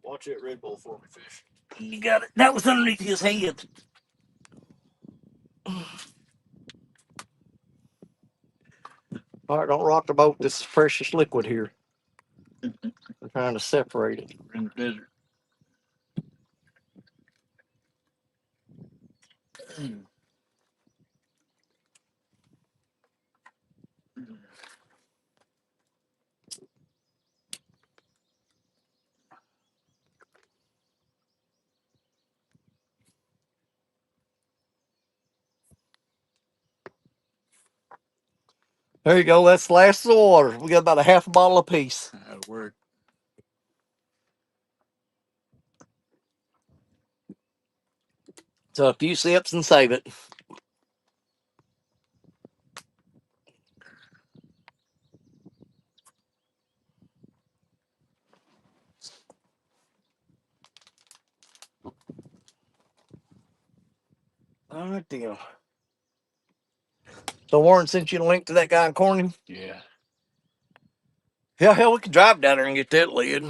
Watch that Red Bull for me, fish. You got it. That was underneath his head. All right, don't rock the boat. This is precious liquid here. I'm trying to separate it. We're in the desert. There you go. That's the last of the water. We got about a half a bottle apiece. That'll work. So a few sips and save it. All right, deal. So Warren sent you the link to that guy in Corning? Yeah. Yeah, hell, we could drive down there and get that lid.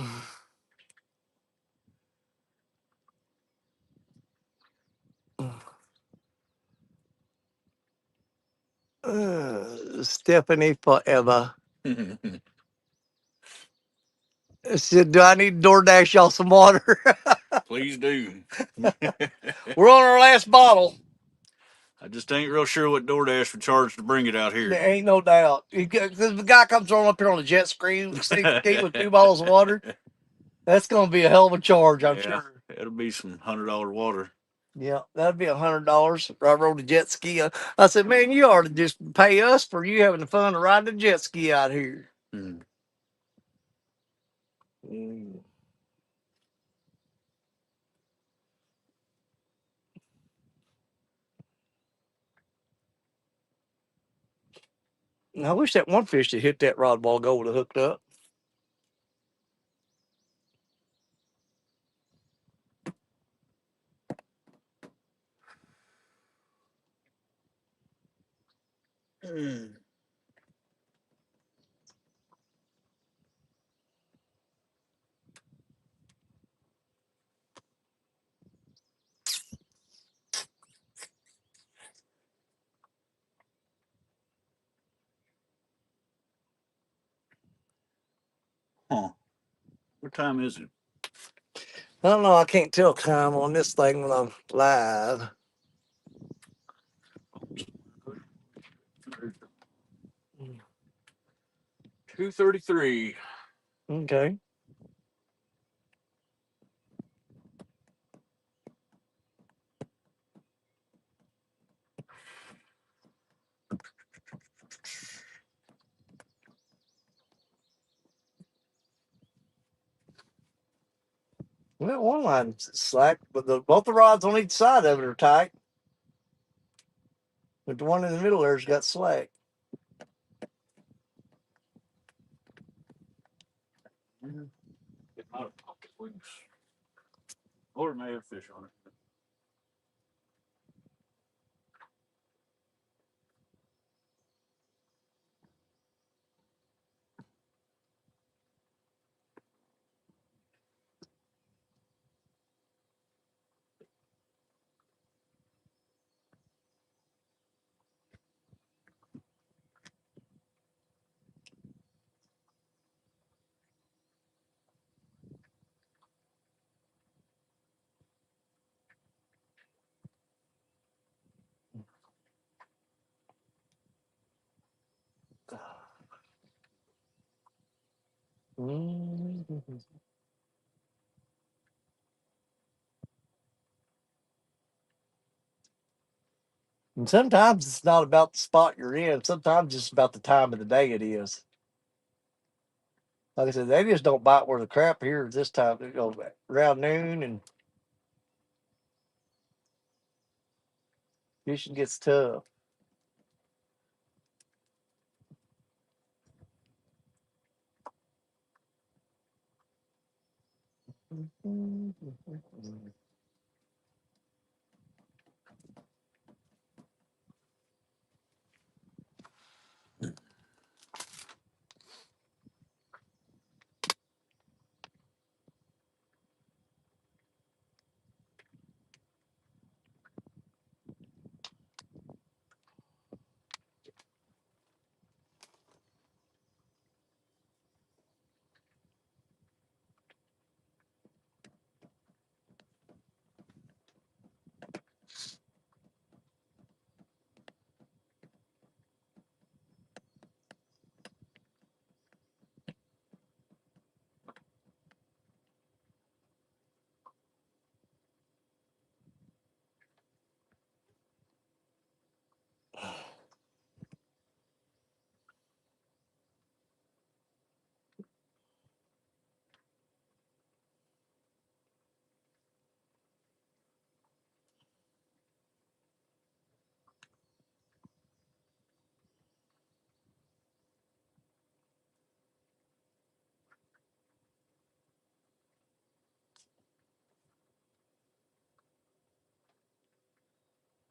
Stephanie forever. Said, do I need to DoorDash y'all some water? Please do. We're on our last bottle. I just ain't real sure what DoorDash would charge to bring it out here. There ain't no doubt. The guy comes on up here on a jet ski with 2 bottles of water. That's going to be a hell of a charge, I'm sure. It'll be some $100 water. Yeah, that'd be $100. I rode a jet ski. I said, man, you ought to just pay us for you having the fun to ride the jet ski out here. Mm. I wish that one fish that hit that rod ball go would have hooked up. Huh. What time is it? I don't know. I can't tell time on this thing when I'm live. 2:33. Okay. Well, one line's slack, but both the rods on each side of it are tight. But the one in the middle there's got slack. It might have popped loose. Or it may have fish on it. Mm-hmm. And sometimes it's not about the spot you're in. Sometimes it's about the time of the day it is. Like I said, they just don't bite where the crap here this time. They go around noon and fishing gets tough.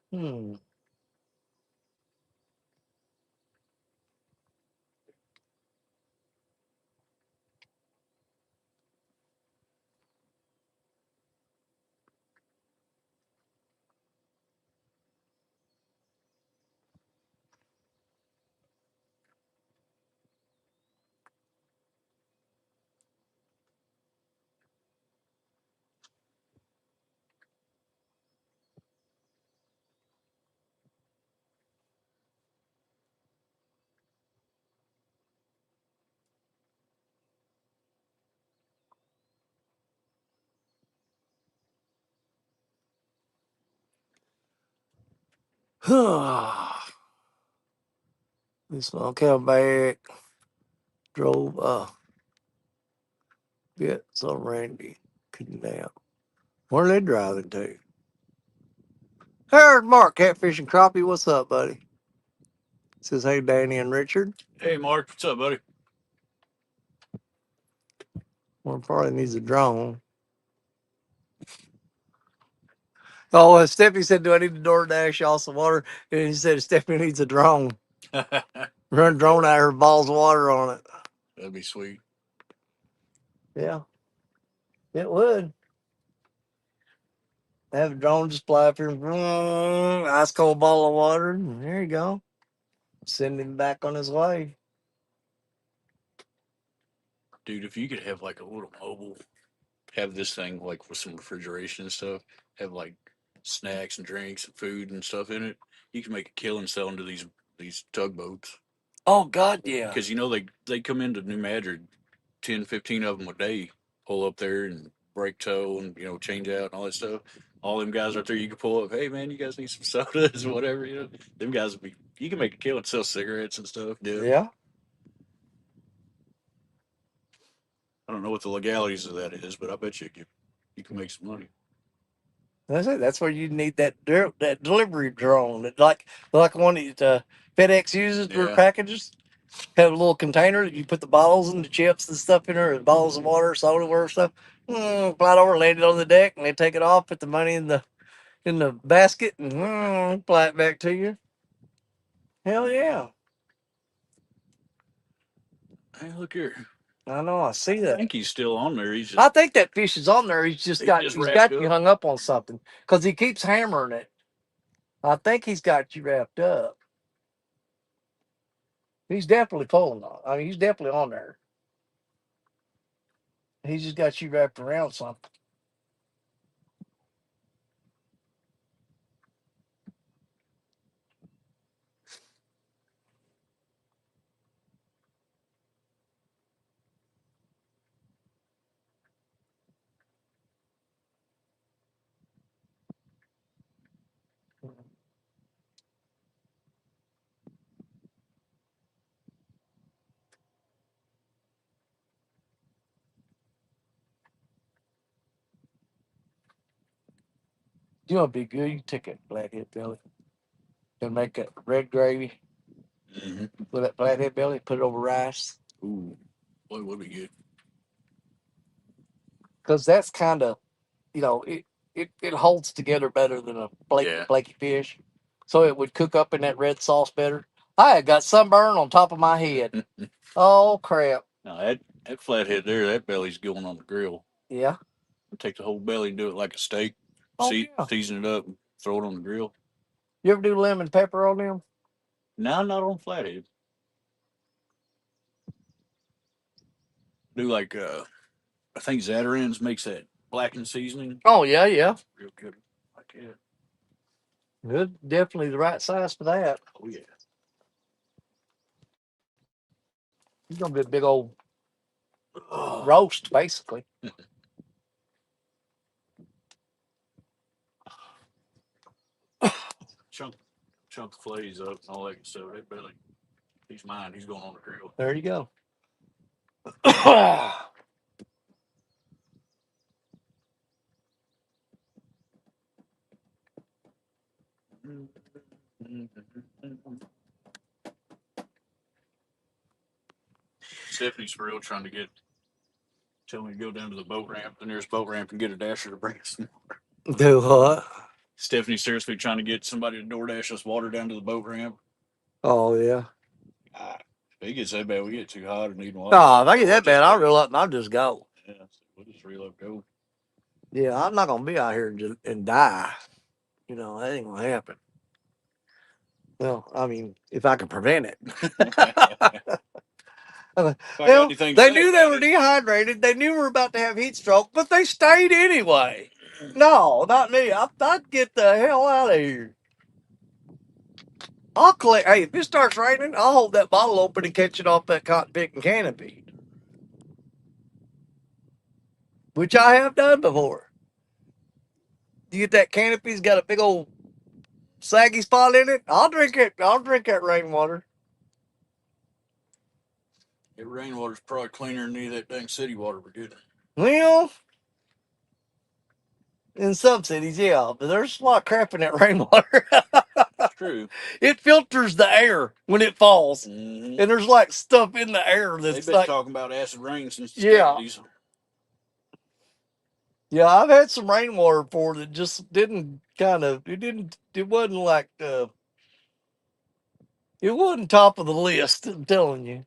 Hmm. This one came back, drove bit so Randy couldn't nap. Where are they driving to? There's Mark, catfish and crappie. What's up, buddy? Says, hey, Danny and Richard. Hey, Mark, what's up, buddy? Well, probably needs a drone. Oh, Stephanie said, do I need to DoorDash y'all some water? And he said, Stephanie needs a drone. Run a drone out her, balls of water on it. That'd be sweet. Yeah, it would. Have a drone just fly up here, ice cold ball of water. And there you go. Send him back on his way. Dude, if you could have like a little mobile, have this thing like with some refrigeration and stuff, have like snacks and drinks and food and stuff in it, you can make a killing selling to these tugboats. Oh, God, yeah. Because you know they come into New Madrid, 10, 15 of them a day, pull up there and break tow and change out and all that stuff. All them guys out there, you can pull up. Hey man, you guys need some sodas or whatever. Them guys would be. You can make a killing, sell cigarettes and stuff. Yeah. I don't know what the legalities of that is, but I bet you could. you can make some money. That's it. That's where you need that delivery drone, like one that FedEx uses for Yeah. packages. Have a little container that you put the bottles and the chips and stuff in there, and bottles of water, soda, water stuff. Fly it over, land it on the deck, and they take it off, put the money in the basket, and fly it back to you. Hell yeah! Hey, look here. I know. I see I that. think he's still on there. He's I just think that fish is on there. He's wrapped got you up. hung up on something because he keeps hammering it. I think he's got you wrapped up. He's definitely pulling on. I mean, he's definitely on there. He's just got you wrapped around something. You know, it'd be good. You take that flathead belly and make that red gravy with that flathead belly. Put it over rice. Ooh, boy, it would be good. Because that's kind of, it holds together better than a Yeah. flaky fish. So it would cook up in that red sauce better. I had got sunburn on top of my head. Oh crap! Now that flathead there, that belly's going on the grill. Yeah. Take the whole belly and do it like a steak. Oh yeah. Season it up and throw it on the grill. You ever do lemon pepper on them? Now not on flathead. Do like I think Zatarain's makes that blackened seasoning. Oh yeah, yeah. Real good. Like that. Good. Definitely the right size for that. Oh yeah. It's gonna be a big old Oh. roast, basically. chunk chunk the fillets up and all that stuff. That belly, he's mine. He's going on the grill. There you go. Stephanie's for real trying to tell me to go down to the boat ramp, the nearest boat ramp, and get a dasher to bring us. Do what? Stephanie's seriously trying to get somebody to DoorDash us water down to the boat ramp. Oh yeah. If it gets that bad, we get too hot and need water. Oh, if I get that bad, I'll reel up and I'll just go. Yeah, so we'll just reel up, go. Yeah, I'm not gonna be out here and die. That ain't gonna happen. Well, I mean, if I can prevent it. They knew they were dehydrated. They knew we were about to have heat stroke, but they stayed anyway. No, not me. I'd get the hell out of here. I'll collect. Hey, if it starts raining, I'll hold that bottle open and catch it off that cotton picking canopy, which I have done before. You get that canopy's got a big old saggy spot in it. I'll drink it. I'll drink that rainwater. That rainwater's probably cleaner than any of that dang city water we're getting. Well, in some cities, yeah, but there's a lot of crap in that rainwater. It's true. It filters the air when it falls, Mm-hmm. and there's like stuff in the air that's They've been like talking about acid rain since the yeah. 70s. Yeah, I've had some rainwater before that just didn't it wasn't like it wasn't top of the list. I'm telling you.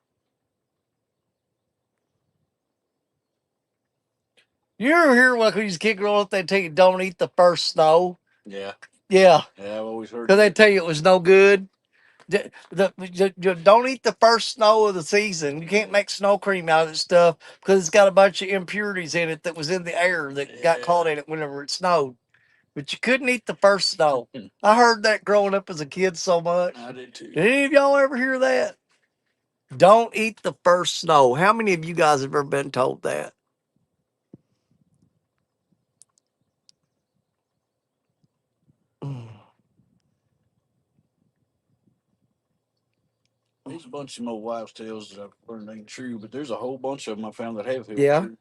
You ever hear like these kids growing up? They tell you don't eat the first snow. Yeah. Yeah, Yeah, I've always heard because they that. tell you it was no good. Don't eat the first snow of the season. You can't make snow cream out of this stuff because it's got a bunch of impurities in it that was in the air that got caught in it whenever it snowed. But you couldn't eat the first snow. I heard that growing up as a kid so much. I did too. Did any of y'all ever hear that? Don't eat the first snow. How many of you guys have ever been told that? There's a bunch of more wives' tales that I've learned ain't true, but there's a whole bunch of them I found that have held Yeah. true.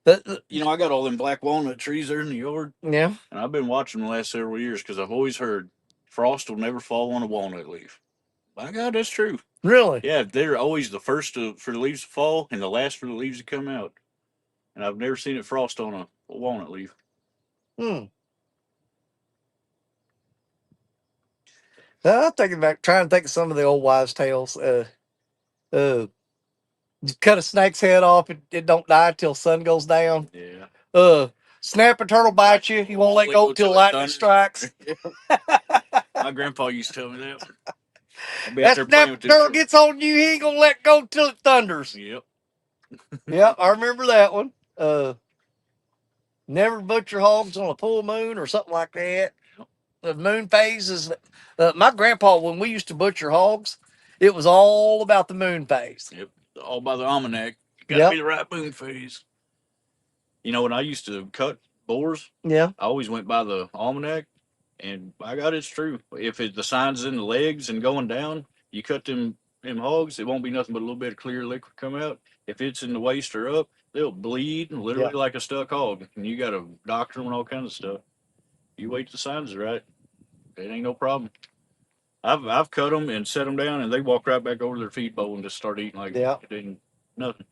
You know, I got all them black walnut trees there in the yard, Yeah. and I've been watching them the last several years because I've always heard frost will never fall on a walnut leaf. My God, that's true. Really? Yeah, they're always the first for the leaves to fall and the last for the leaves to come out. And I've never seen it frost on a walnut leaf. Hmm. I'm thinking about trying to think of some of the old wives' tales. Uh, you cut a snake's head off, it don't die till sun goes down. Yeah. Uh, Snapper turtle bites you, you won't let go till lightning strikes. My grandpa used to tell me that. I'll be out That there playing snapper with this turtle turtle. gets on you, he ain't gonna let go till it thunders. Yep. Yep, I remember that one. Never butcher hogs on a full moon or something like that. Yep. The moon phase is my grandpa, when we used to butcher hogs, it was all about the moon phase. Yep. All by the almanac. Got to Yep. be the right moon phase. You know, when I used to cut boars, Yeah. I always went by the almanac, and by God, it's true. If the sign's in the legs and going down, you cut them hogs, it won't be nothing but a little bit of clear liquid come out. If it's in the waist or up, they'll bleed literally Yeah. like a stuck hog, and you got to doctor them and all kinds of stuff. You wait till the signs are right, it ain't no problem. I've cut them and set them down, and they walk right back over their feed bowl and just start eating like Yeah. it ain't nothing.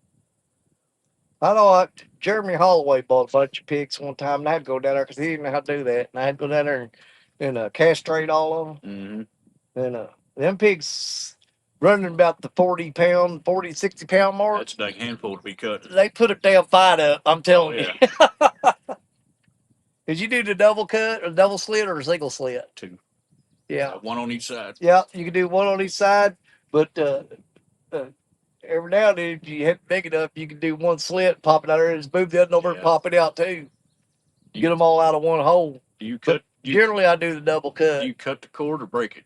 I know Jeremy Holloway bought a bunch of pigs one time, and I had to go down there because he didn't know how to do that. And I had to go down there and castrate all of them. Mm-hmm. And them pigs running about the 40-pound, 40, 60-pound mark. That's a dang handful to be cut. They put a damn fight up, I'm telling yeah. you. Did you do the double cut or double slit or single slit? Two. Yeah. One on each side. Yeah, you can do one on each side, but every now and then, if you hit big enough, you can do one slit, pop it out there, and just move the other over and pop it out too. Get them all out of one hole. Do you cut? Generally, I do the double cut. Do you cut the cord or break it?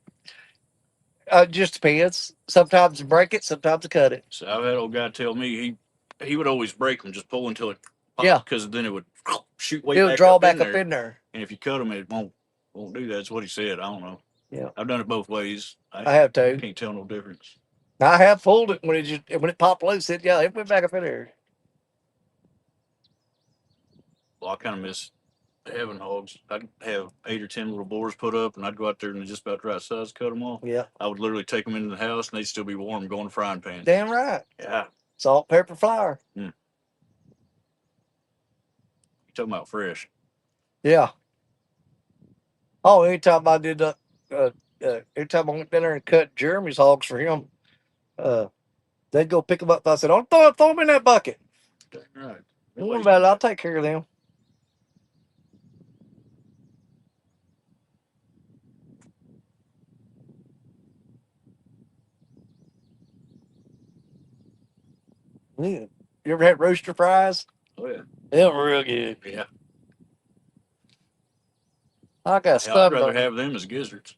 Just depends. Sometimes I break it, sometimes I cut it. So I've had old guy tell me he would always break them, just pull until it popped, Yeah, because then it would shoot way it'll back draw up back in up there. in there. And if you cut them, it won't do that. That's what he said. I don't know. Yeah, I've done it both ways. I have to. Can't tell no difference. I have pulled it when it popped loose. It went back up in there. Well, I kind of miss having hogs. I'd have 8 or 10 little boars put up, and I'd go out there and just about the right size, cut them off. Yeah, I would literally take them into the house, and they'd still be warm, going to frying pan. damn right. Yeah. Salt, pepper, flour. You talking about fresh? Yeah. Oh, anytime I did anytime I went down there and cut Jeremy's hogs for him, they'd go pick them up. I said, "Oh, throw them in that bucket." Dang right. Don't worry about it. I'll take care of them. Yeah. You ever had rooster fries? Oh yeah. They were real good. Yeah. I got I'd sunburn. rather have them as gizzards.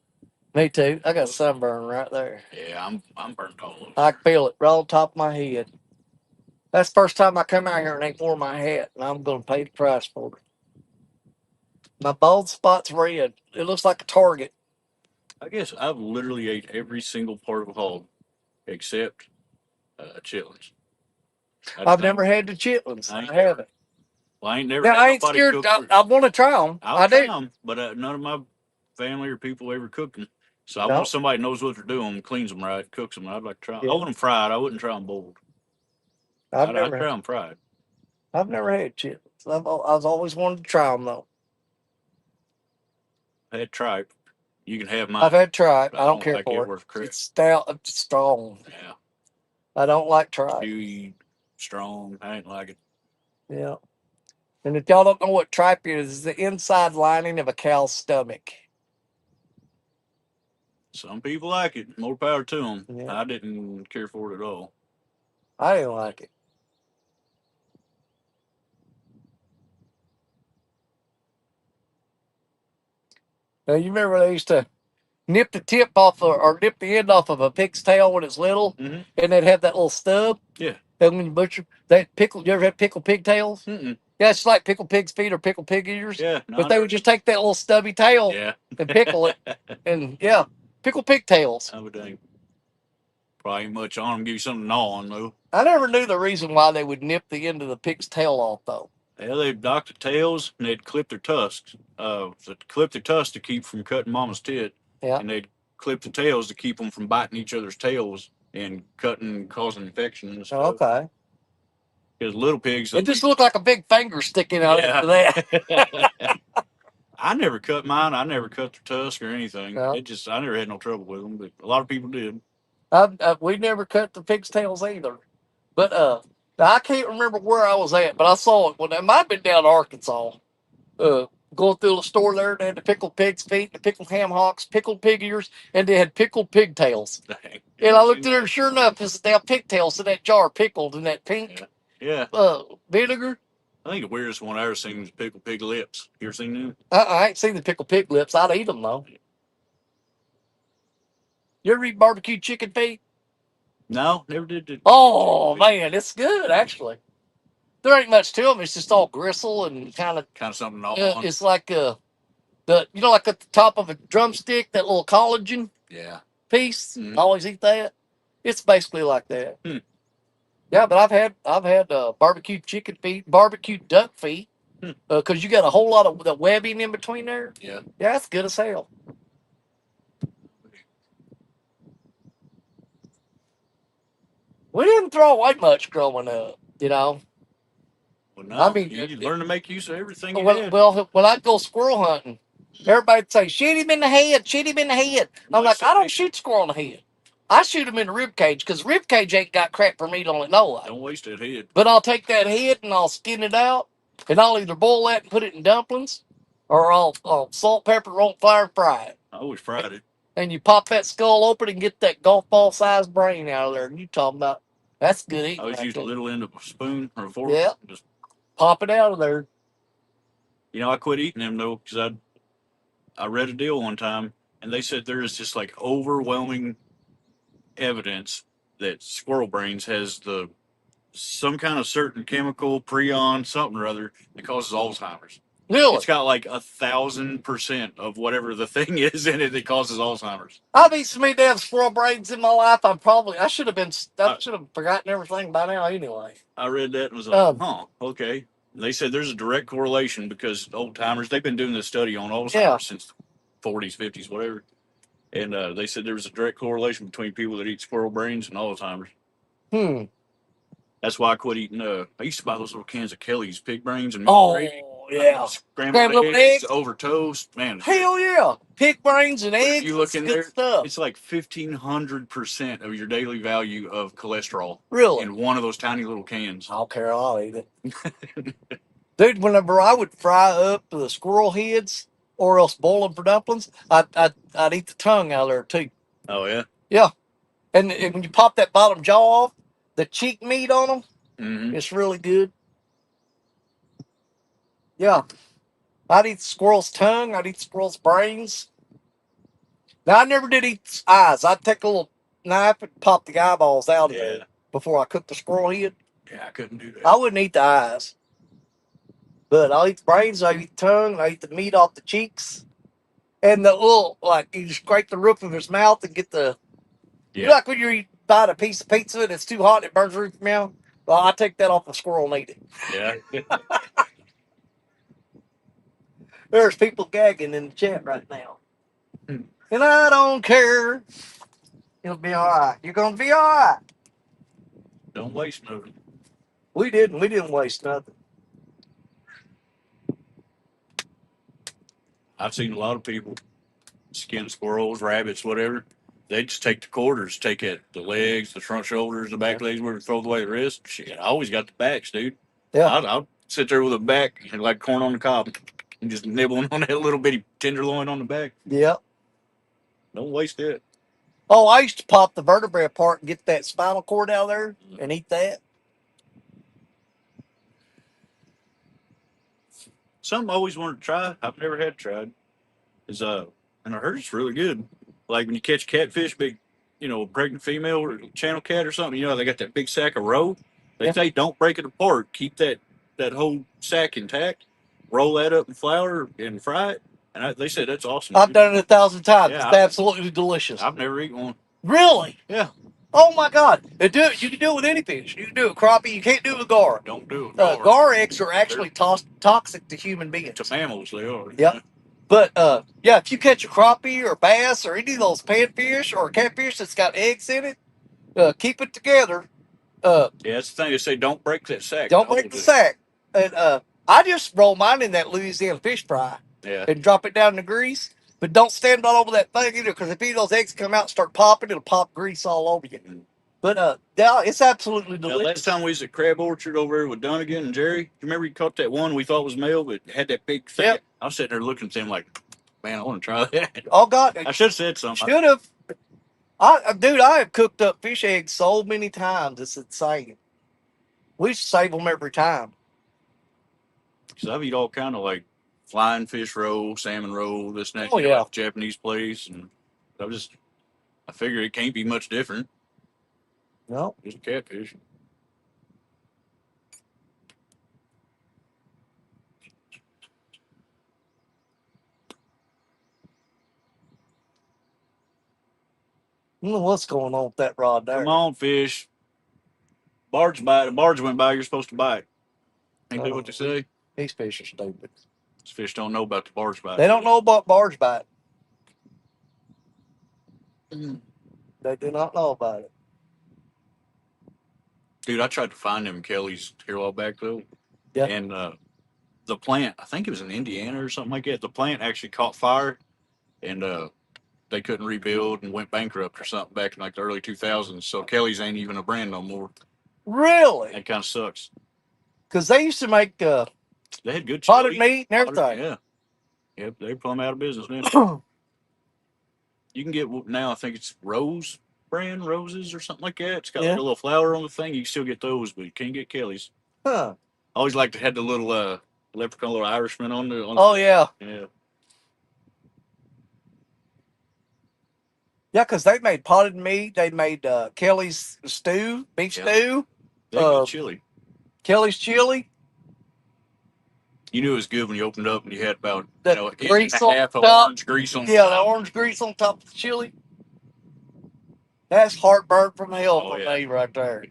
Me too. I got sunburn right there. Yeah, I'm burnt all over. I can feel it right on top of my head. That's the first time I come out here and ain't wore my hat, and I'm going to pay the price for it. My bald spot's red. It looks like a target. I guess I've literally ate every single part of a hog except chitlins. I've never had the chitlins. I haven't. Well, I ain't never. Now, had I ain't nobody scared. cook I want to try them. I'll try them, but none of my family or people ever cooked them. So I want somebody who knows what they're doing, cleans them right, cooks them. I'd like to try them. I want them fried. I wouldn't try them boiled. I'd try them fried. I've never had chitlins. I've always wanted to try them though. I had tripe. You can have mine. I've had tripe. I don't care like for it. Worth crap. It's stout. It's strong. Yeah. I don't like tripe. Chewy, strong. I ain't like it. Yeah. And if y'all don't know what tripe is, it's the inside lining of a cow's stomach. Some people like it. More power to them. Yeah. I didn't care for it at all. I didn't like it. Now, you remember they used to nip the tip off or nip the end off of a pig's tail when it's little, and they'd have that little stub? Yeah. And when you butcher that pickle, you ever had pickled pigtails? Mm-mm. Yeah, it's like pickled pig's feet or pickled pig ears. Yeah. But they would just take that little stubby tail and pickle it. And yeah, pickled pigtails. I would think. Probably ain't much on them. Give you something to gnaw on, though. I never knew the reason why they would nip the end of the pig's tail off, though. Yeah, they'd knock the tails and they'd clip their tusks. Clip their tusks to keep from cutting mama's tit. Yeah. And they'd clip the tails to keep them from biting each other's tails and cutting, causing infection and stuff. Okay. Because little pigs, It just looked like a big finger sticking out after that. I never cut mine. I never cut their tusk or anything. No. I never had no trouble with them, but a lot of people did. We never cut the pig's tails either. But I can't remember where I was at, but I saw it. Well, it might have been down in Arkansas. Going through the store there, they had the pickled pig's feet, the pickled ham hocks, pickled pig ears, and they had pickled pigtails. Dang. And I looked at it, and sure enough, it's damn pigtails in that jar, pickled in that pink Yeah. vinegar. I think the weirdest one I ever seen was pickled pig lips. You ever seen them? I ain't seen the pickled pig lips. I'd eat them though. You ever eat barbecue chicken feet? No, never did. Oh man, it's good actually. There ain't much to them. It's just all gristle and kind of something off. It's like like at the top of a drumstick, that little collagen piece. Mhm. Always eat that. It's basically like that. Hmm. Yeah, but I've had barbecue chicken feet, barbecue duck feet, because you got a whole lot of the webbing in between there. Yeah, that's good as hell. We didn't throw away much growing up, you know. Well, no, I mean, you learn to make use of everything. When I'd go squirrel hunting, everybody'd say, "Shoot him in the head! Shoot him in the head!" I'm like, I don't shoot squirrel in the head. I shoot him in the rib cage because rib cage ain't got crap for meat on it no way. Don't waste that head. But I'll take that head and I'll skin it out, and I'll either boil that and put it in dumplings, or I'll salt, pepper, roll fire, and fry it. I always fried it. And you pop that skull open and get that golf ball sized brain out of there. And you talking about that's good eating. I always use a little end of a spoon or a fork. Yeah. Just pop it out of there. You know, I quit eating them though because I read a deal one time and they said there is just like overwhelming evidence that squirrel brains has some kind of certain chemical, prion, something or other that causes Alzheimer's. Really? It's got like 1,000% of whatever the thing is in it that causes Alzheimer's. I've eaten so many damn squirrel brains in my life. I should have forgotten everything by now anyway. I read that and was like, okay. And they said there's a direct correlation because old timers, they've been doing this study on Alzheimer's since the 40s, 50s, whatever. And they said there was a direct correlation between people that eat squirrel brains and Alzheimer's. That's why I quit eating. I used to buy those little cans of Kelly's pig brains and meat gravy. Yeah. Scrambled eggs over toast. Man. Hell yeah. Pig brains and eggs. You look in there, stuff. It's like 1,500% of your daily value of cholesterol. Really? In one of those tiny little cans. I don't care. I'll eat it. Dude, whenever I would fry up the squirrel heads or else boil them for dumplings, I'd eat the tongue out of there too. Oh, yeah? Yeah. And when you pop that bottom jaw off, the cheek meat on them, it's really good. Yeah. I'd eat the squirrel's tongue. I'd eat the squirrel's brains. Now, I never did eat eyes. I'd take a little knife and pop the eyeballs out of it before I cooked the squirrel head. Yeah, I couldn't do that. I wouldn't eat the eyes. But I'll eat the brains, I'll eat the tongue, I'll eat the meat off the cheeks. And the little, like, you scrape the roof of his mouth and get the... Yeah. You know, like when you bite a piece of pizza and it's too hot and it burns the roof of your mouth? Well, I take that off the squirrel and eat it. Yeah. There's people gagging in the chat right now. And I don't care. It'll be all right. You're going to be all right. Don't waste nothing. We didn't waste nothing. I've seen a lot of people skin squirrels, rabbits, whatever. They just take the quarters, take it, the legs, the front shoulders, the back legs, where to throw away the wrist. Shit, I always got the backs, dude. Yeah. I'll sit there with a back and like corn on the cob and just nibbling on that little bitty tenderloin on the back. Yeah. Don't waste it. Oh, I used to pop the vertebrae apart and get that spinal cord out of there and eat that. Something I always wanted to try, I've never had tried, is and I heard it's really good. Like when you catch catfish, big, pregnant female or channel cat or something, they got that big sack of roe. They say don't break it apart. Keep that whole sack intact. Roll that up in flour and fry it. And they said that's awesome. I've done it 1,000 times. Yeah, it's absolutely delicious. I've never eaten one. Really? Yeah. Oh my God! You can do it with any fish. You can do it with crappie. You can't do it with gar. Don't do it. Gar. Gar eggs are actually toxic to human beings. To mammals, they are. Yep. But yeah, if you catch a crappie or a bass or any of those panfish or a catfish that's got eggs in it, keep it together. Yeah, that's the thing. They say don't break that sack. Don't break the sack. And I just roll mine in that Louisiana fish fry. Yeah. And drop it down in the grease. But don't stand all over that thing either, because if any of those eggs come out and start popping, it'll pop grease all over you. But yeah, it's absolutely delicious. Now, last time we was at Crab Orchard over there with Dunnigan and Jerry, you remember you caught that one we thought was male, but it had that big thing? Yep. I was sitting there looking at him like, man, I want to try that. Oh God, I should have said something. Should have. Dude, I have cooked up fish eggs so many times. It's insane. We save them every time. Because I've eat all kind of like flying fish roll, salmon roll, this and that. Oh, yeah. Like Japanese place, and I figure it can't be much different. No, just catfish. I don't know what's going on with that rod there. Come on, fish. Barge bite. A barge went by. You're supposed to bite. Ain't that what they say? These fish are stupid. These fish don't know about the barge bite. They don't know about barge bite. They do not know about it. Dude, I tried to find them Kelly's here a while back though. Yeah. And the plant, I think it was in Indiana or something like that. The plant actually caught fire, and they couldn't rebuild and went bankrupt or something back in like the early 2000s. So Kelly's ain't even a brand no more. Really? That kind of sucks. Because they used to make they had good potted chili. meat and everything. Yeah. Yep, they're plumb out of business now. You can get now, I think it's Rose brand roses or something like that. It's got like a little flower on the thing. You can still get those, but you can't get Kelly's. Huh. I always liked to have the little leprechaun, little Irishman on the. Oh yeah. Yeah. Yeah, because they made potted meat. They made Kelly's stew, beef stew. They good chili. Kelly's chili. You knew it was good when you opened up and you had about grease inch and a half of orange grease on. Yeah, the orange grease on top of the chili. That's heartburn from hell for me right there.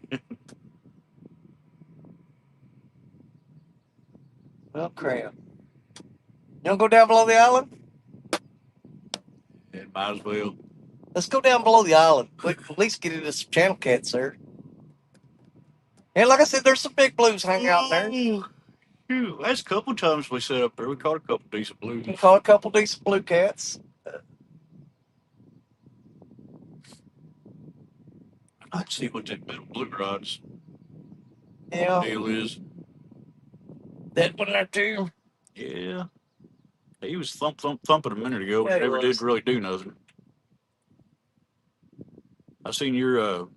Well, crap. You want to go down below the island? Yeah, might as well. Let's go down below the island. We can at least get into some channel cats there. And like I said, there's some big blues hanging out there. Shoot, that's a couple of times we set up there. We caught a couple decent blues. We caught a couple decent blue cats. I'd see what that middle blue rod's deal is. That one there too? Yeah. He was thumping a minute ago, but never did really do nothing. I seen your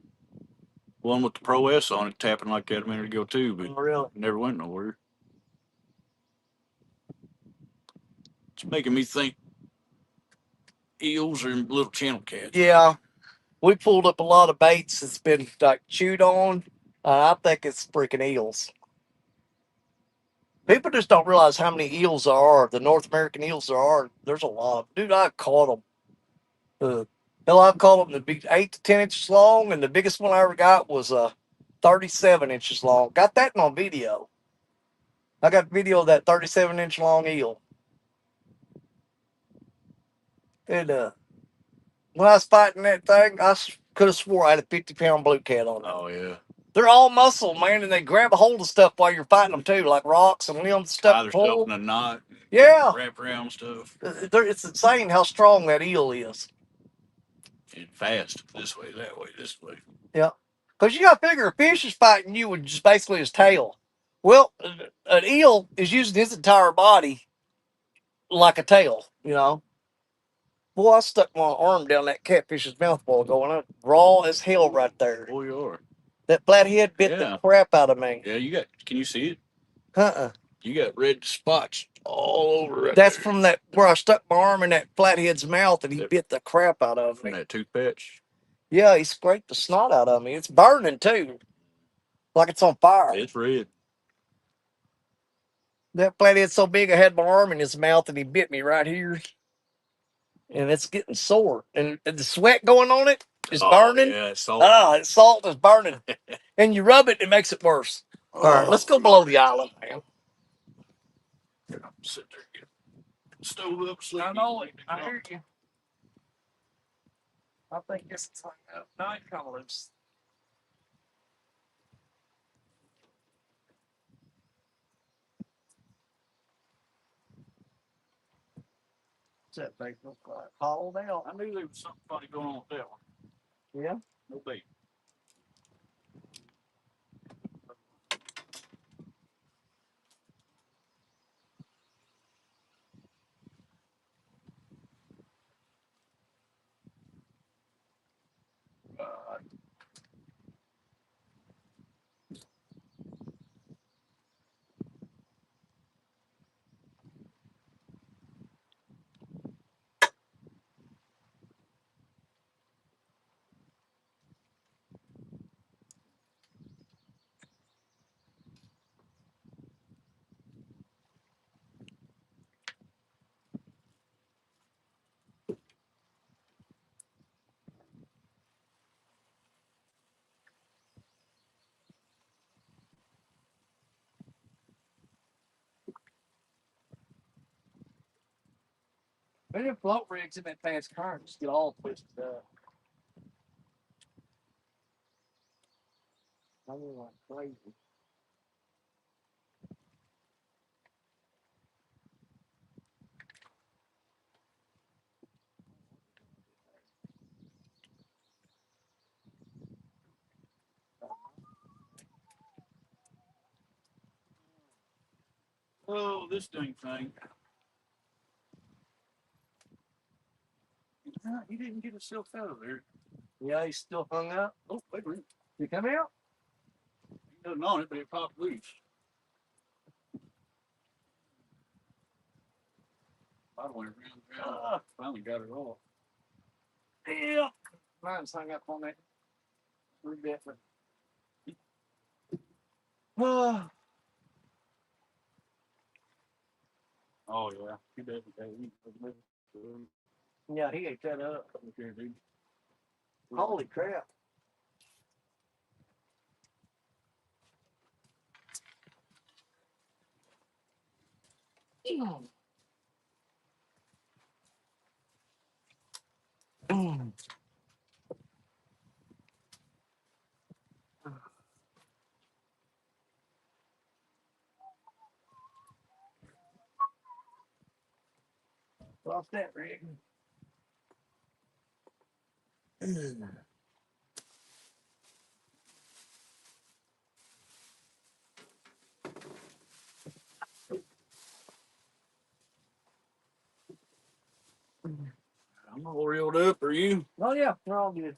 one with the Pro S on it tapping like that a minute ago too, but never went nowhere. It's making me think eels are little channel cats. Yeah. We pulled up a lot of baits that's been like chewed on. I think it's freaking eels. People just don't realize how many eels there are. The North American eels there are. There's a lot. Dude, I caught them. Hell, I've caught them to be 8 to 10 inches long, and the biggest one I ever got was 37 inches long. Got that on video. I got video of that 37-inch long eel. And when I was fighting that thing, I could have swore I had a 50-pound blue cat on it. Oh, yeah. They're all muscle, man, and they grab a hold of stuff while you're fighting them, too, like rocks and limbs and stuff. Tie their stuff in a knot. Yeah. Wrap around stuff. It's insane how strong that eel is. And fast. This way, that way, this way. Yeah. Because you got to figure a fish is fighting you with just basically his tail. Well, an eel is using his entire body like a tail, you know. Boy, I stuck my arm down that catfish's mouth while ago, and I'm raw as hell right there. Oh, you are. That flathead bit the crap out of me. Yeah, can you see it? Uh-uh. You got red spots all over it. That's from that where I stuck my arm in that flathead's mouth and he bit the crap out of me. From that tooth patch? Yeah, he scraped the snot out of me. It's burning too. Like it's on fire. It's red. That flathead's so big I had my arm in his mouth and he bit me right here. And it's getting sore. And the sweat going on it. is burning. Yeah, it's salt. It's salt is burning. And you rub it, it makes it worse. All right, let's go below the island, man. Sit there, get stove up, sleep. I know it. I hear you. I think it's night colors. What's that thing look like? Hollowed out. I knew there was something funny going on with that one. Yeah. No bait. Maybe if float rigs in that fast current just get all twisted up. I mean, like crazy. Oh, this dang thing. He didn't get himself out of there. Yeah, he's still hung up. Oh, wait a minute. You come out? He doesn't on it, but it popped loose. I went around. Finally got it off. Yeah. Mine's hung up on that. We're different. Oh, yeah. He did. Yeah, he ate that up. Okay, dude. Holy crap. Lost that rig. I'm all reeled up. Are you? Oh yeah, we're all good.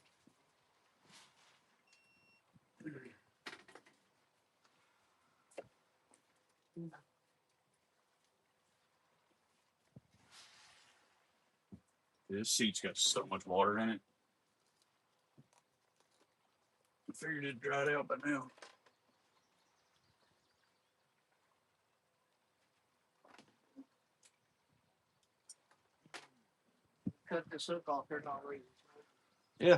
This seat's got so much water in it. I figured it dried out by now. Cut this hook off here, not reason. Yeah.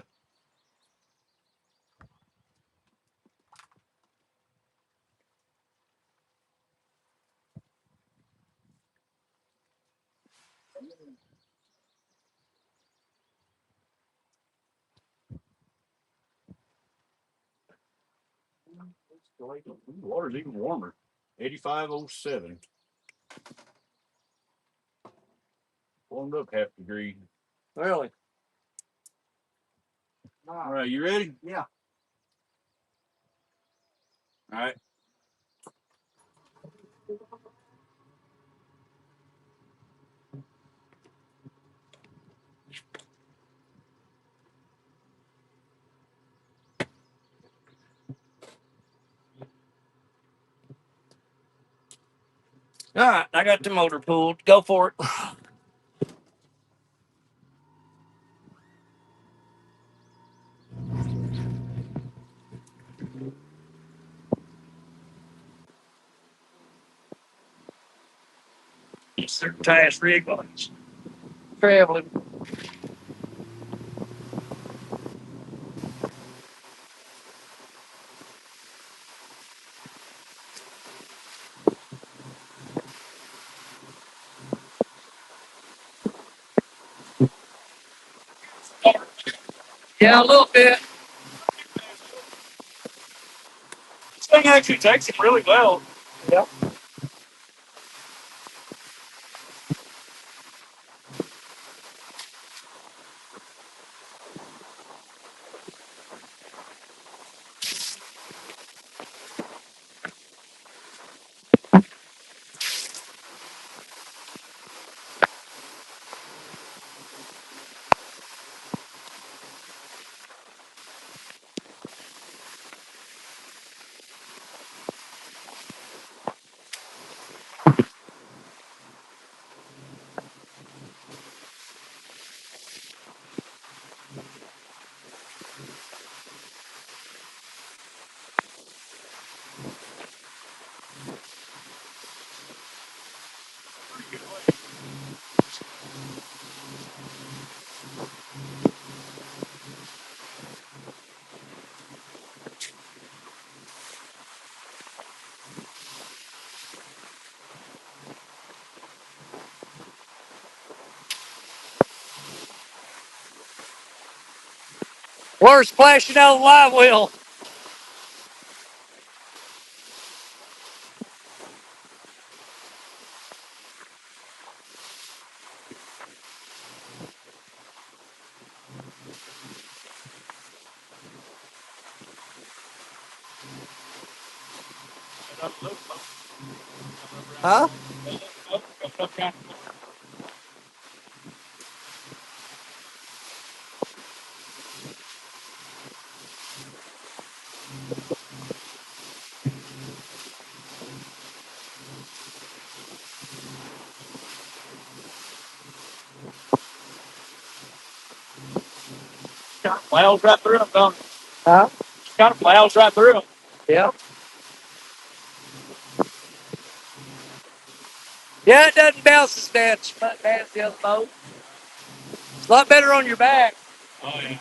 The water's even warmer. 8507. Warmed up half a degree. Really? All right, you ready? Yeah. All right. All right, I got the motor pulled. Go for it. It's their task rig on traveling. Yeah, a little bit. This thing actually takes it really well. Yep. We're splashing out the live well. Huh? Kind of plows right through them, don't it? Huh? Kind of plows right through them. Yeah. Yeah, it doesn't bounce as bad as the other boat. It's a lot better on your back. Oh yeah.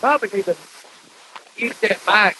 Probably need to use that mic.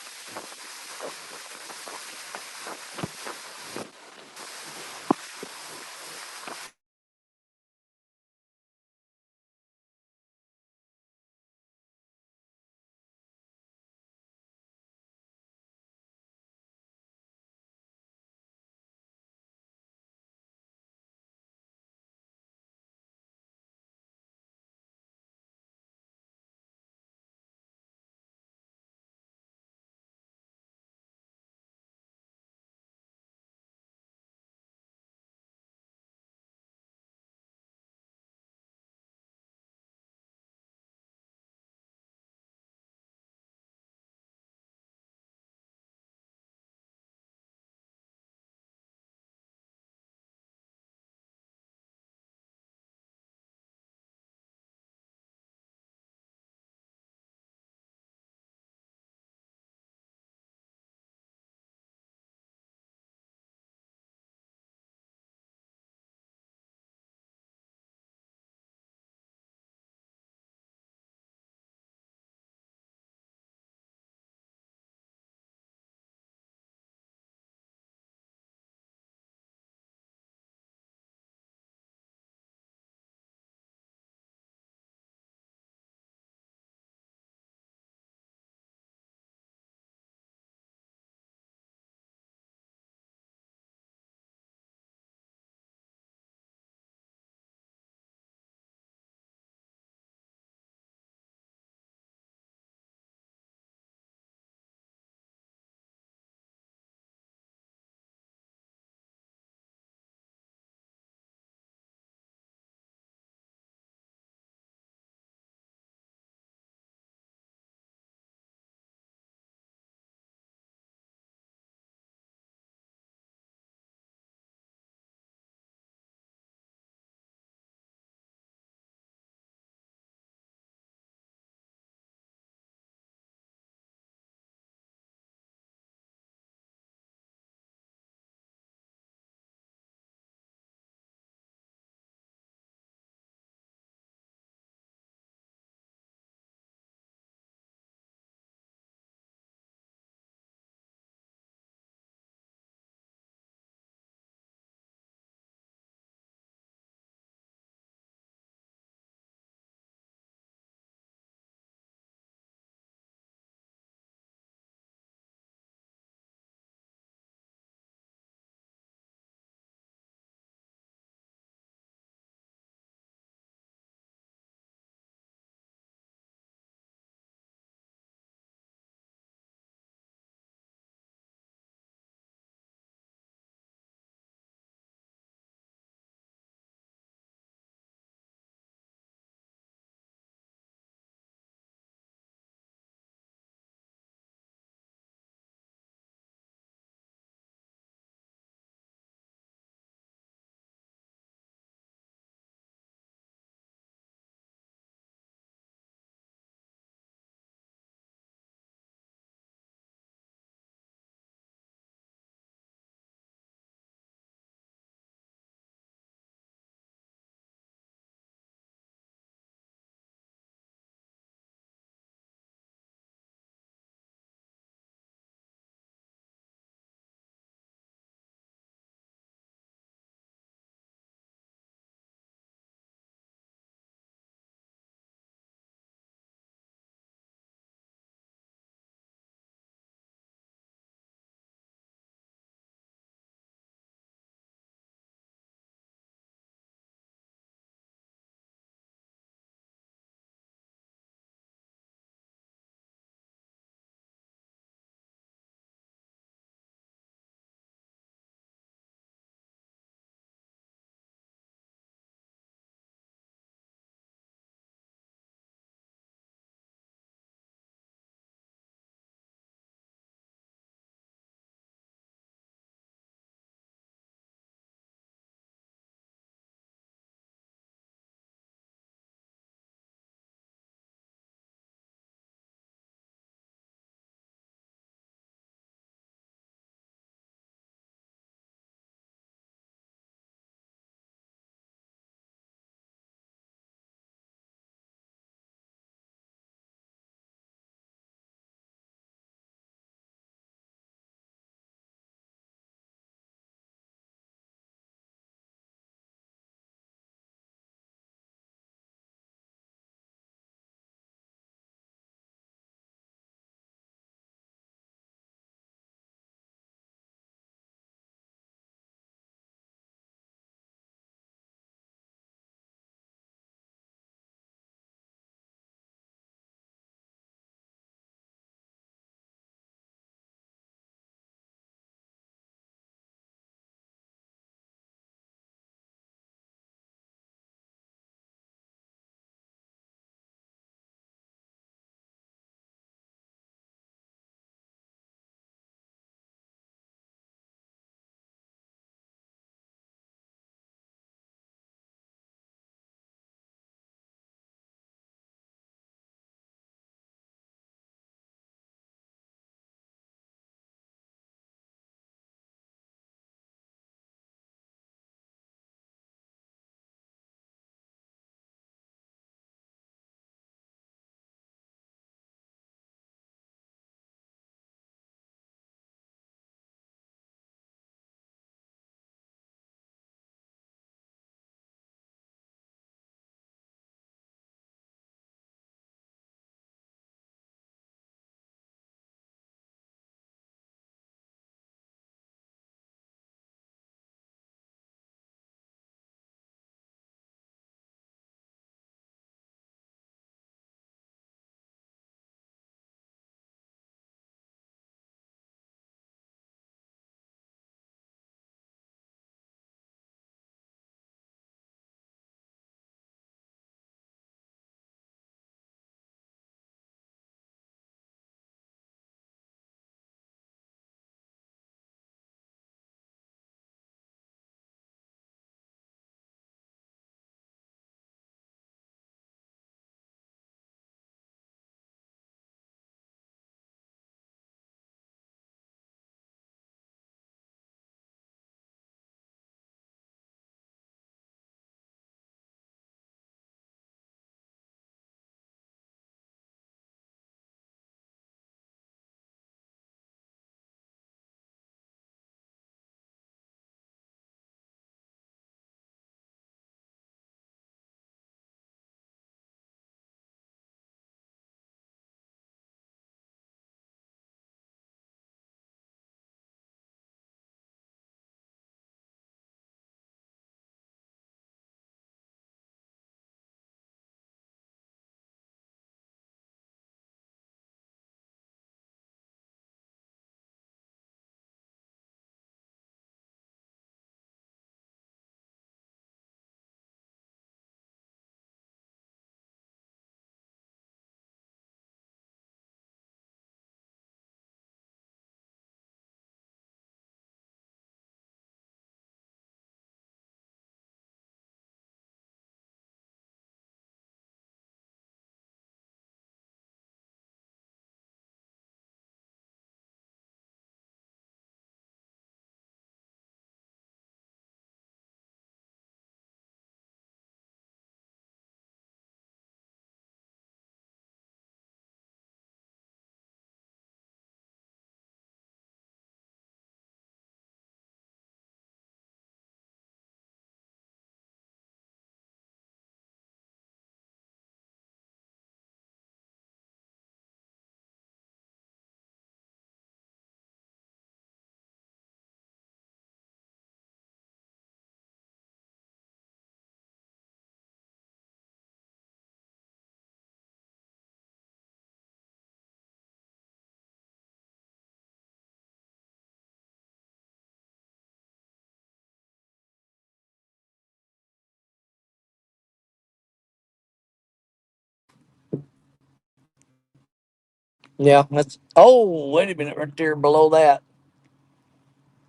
Yeah, that's. Oh, wait a minute, right there below that.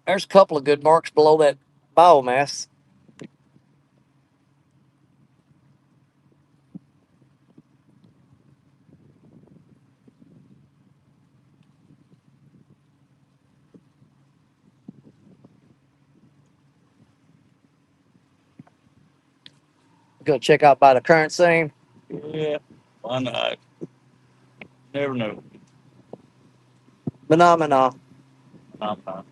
There's a couple of good marks below that biomass. Go check out by the current seam. Yeah, why not? Never know. Phenomena. Uh-huh.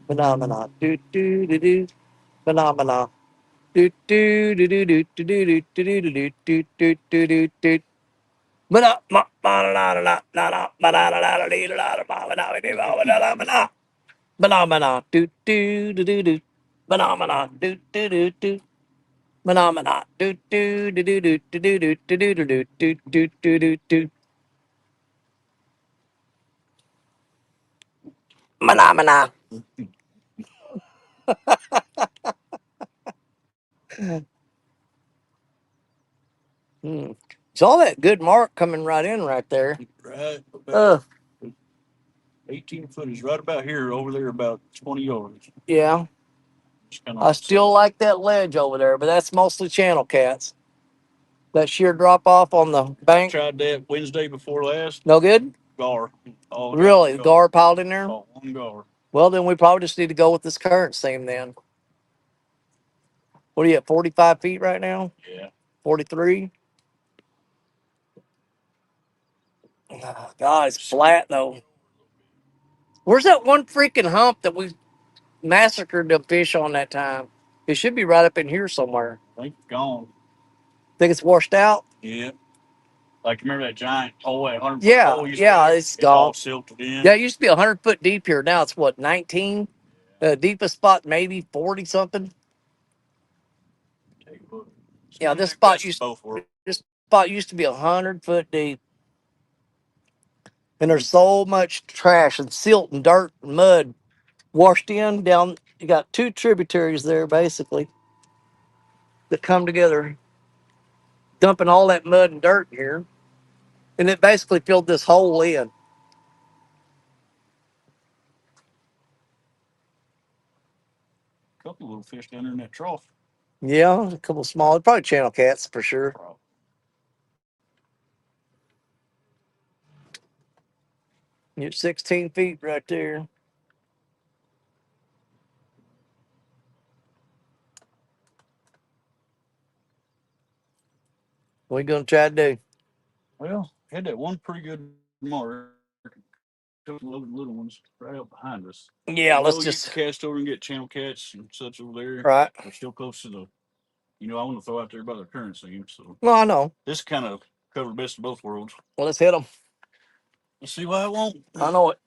Phenomena. Do do do do. Phenomena. Do do do do do do do do do do do do do do do. Phenomena. Do do do do do. Phenomena. Do do do do. Phenomena. Do do do do do do do do do do do do do do do do. Phenomena. Hmm. It's all that good mark coming right in right there. Right Uh, about 18 foot is right about here. Over there, about 20 yards. yeah. Just kind of I still like that ledge over there, but that's mostly channel cats. That sheer drop off on the bank. tried that Wednesday before last. No good? Gar. All Really? gar. Gar piled in there? Caught one gar. Well, then we probably just need to go with this current seam then. What are you at, 45 feet right now? Yeah. 43? God, it's flat though. Where's that one freaking hump that we massacred the fish on that time? It should be right up in here somewhere. I think it's gone. Think it's washed out? Yeah. Like, remember that giant hole, that 100 foot Yeah, hole? yeah, it's all gone. silted in. Yeah, it used to be 100 foot deep here. Now it's what, 19? The deepest spot maybe 40 something. Yeah, this spot used to be 100 foot deep, and there's so much trash and silt and dirt and mud washed in down. You got two tributaries there basically that come together, dumping all that mud and dirt here, and it basically filled this hole in. A couple of little fish down there in that trough. Yeah, a couple small, probably channel cats for sure. You're 16 feet right there. What are you gonna try to do? Well, had that one pretty good mark. Took a load of little ones right up behind us. Yeah, let's You can just cast over and get channel cats and such over there. right. We're still close to the, I want to throw out there by the current seam. So Well, I know. this kind of covered best of both worlds. Well, let's hit them. Let's see why it won't. I know it.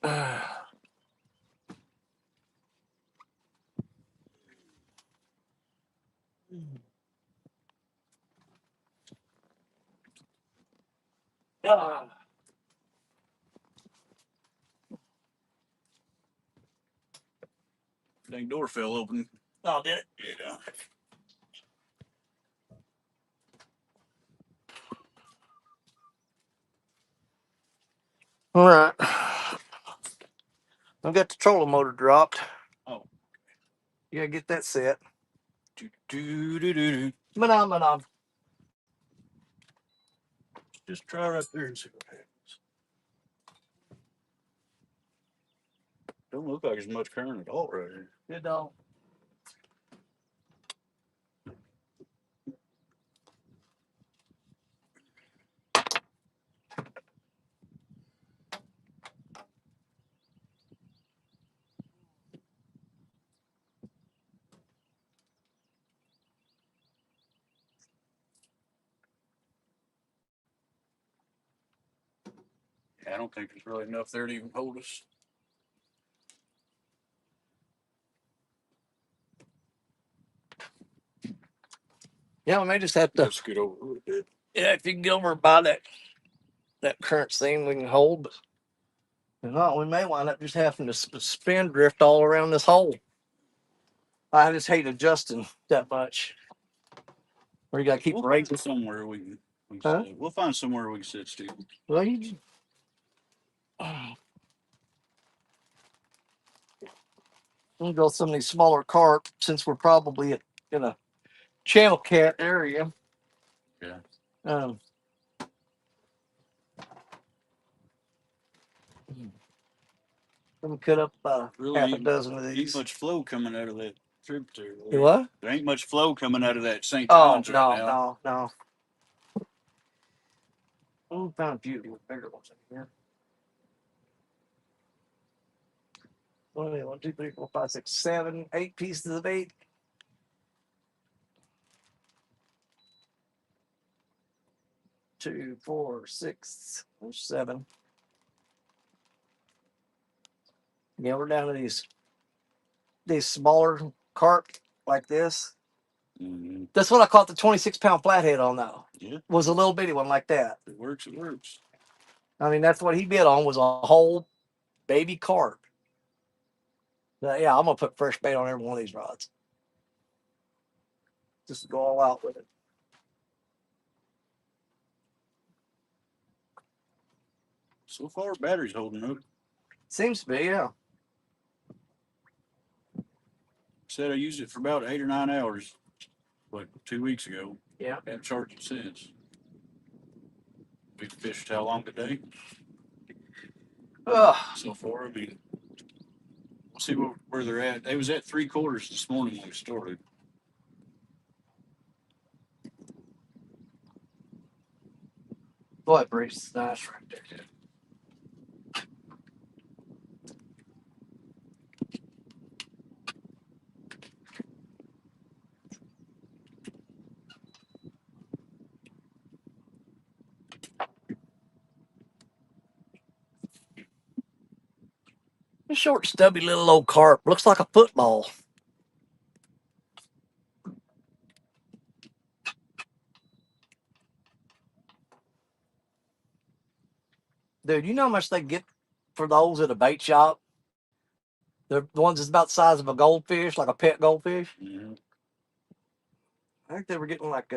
Ah. Dang door fell open. Oh, did it? Yeah. All right. I've got the trolling motor dropped. Oh. You gotta get that set. Do, do, do, do, do. Manom. Just try right there and see what happens. Don't look like there's much current at all right here. It don't. Yeah, I don't think there's really enough there to even hold us. Yeah, we may just have to. Let's get over a little bit. Yeah, if you can get over by that current seam, we can hold. But if not, we may wind up just having to spin drift all around this hole. I just hate adjusting that much. Or you gotta keep We'll raising. somewhere we can. Huh? We'll find somewhere we can sit, Steve. Well, we'll go some of these smaller carp since we're probably in a channel cat area. Yeah. Um, let me cut up Really half a dozen of ain't these. much flow coming out of that tributary. You what? There ain't much flow coming out of that St. Oh John's right now. no. Oh, found a few bigger ones in here. 1, 2, 3, 4, 5, 6, 7, 8 pieces of bait. 2, 4, 6, 7. Yeah, we're down to these smaller carp like this. Mm-hmm. That's what I caught the 26-pound flathead on though. Yeah. Was a little bitty one like that. It works. It works. I mean, that's what he bit on was a whole baby carp. Yeah, I'm gonna put fresh bait on every one of these rods. Just go all out with it. So far, battery's holding up. Seems to be, yeah. Said I used it for about 8 or 9 hours, like 2 weeks ago. Yeah. Haven't charged it since. We fished how long today? So far, I mean, we'll see where they're at. They was at 3/4 this morning when we started. Boy, Bruce, nice right there. A short, stubby little old carp. Looks like a football. Dude, you know how much they get for those at a bait shop? They're the ones that's about the size of a goldfish, like a pet goldfish. Mm-hmm. I think they were getting like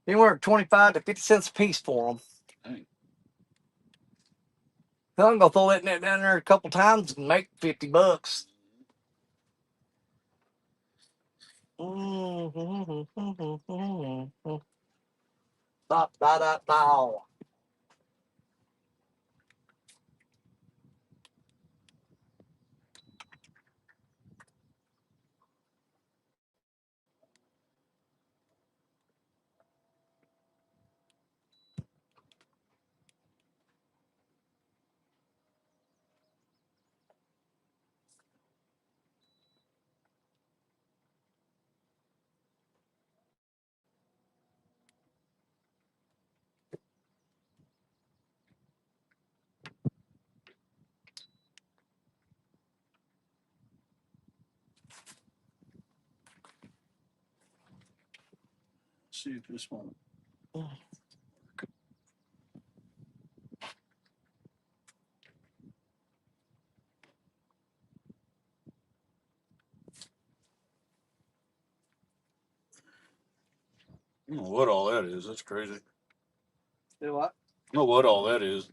anywhere 25 to 50 cents a piece for them. Dang. I'm gonna throw that net down there a couple times and make $50. Stop, da, da, da. Let's see if this one. I don't know what all that is. That's crazy. Do what? I don't know what all that is.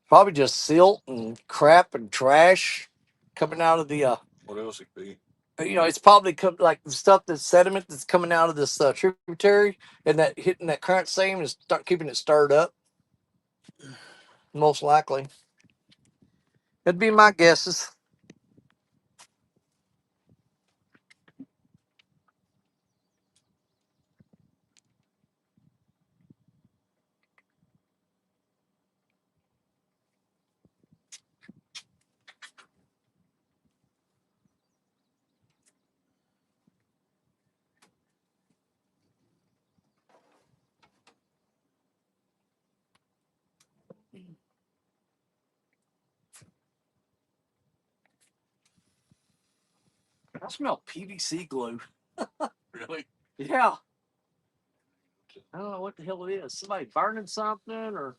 Probably just silt and crap and trash coming out of the. What else it be? It's probably like the stuff that's sediment that's coming out of this tributary and that hitting that current seam and start keeping it stirred up. Most likely, it'd be my guesses. I smell PVC glue. Really? Yeah. I don't know what the hell it is. Somebody burning something or.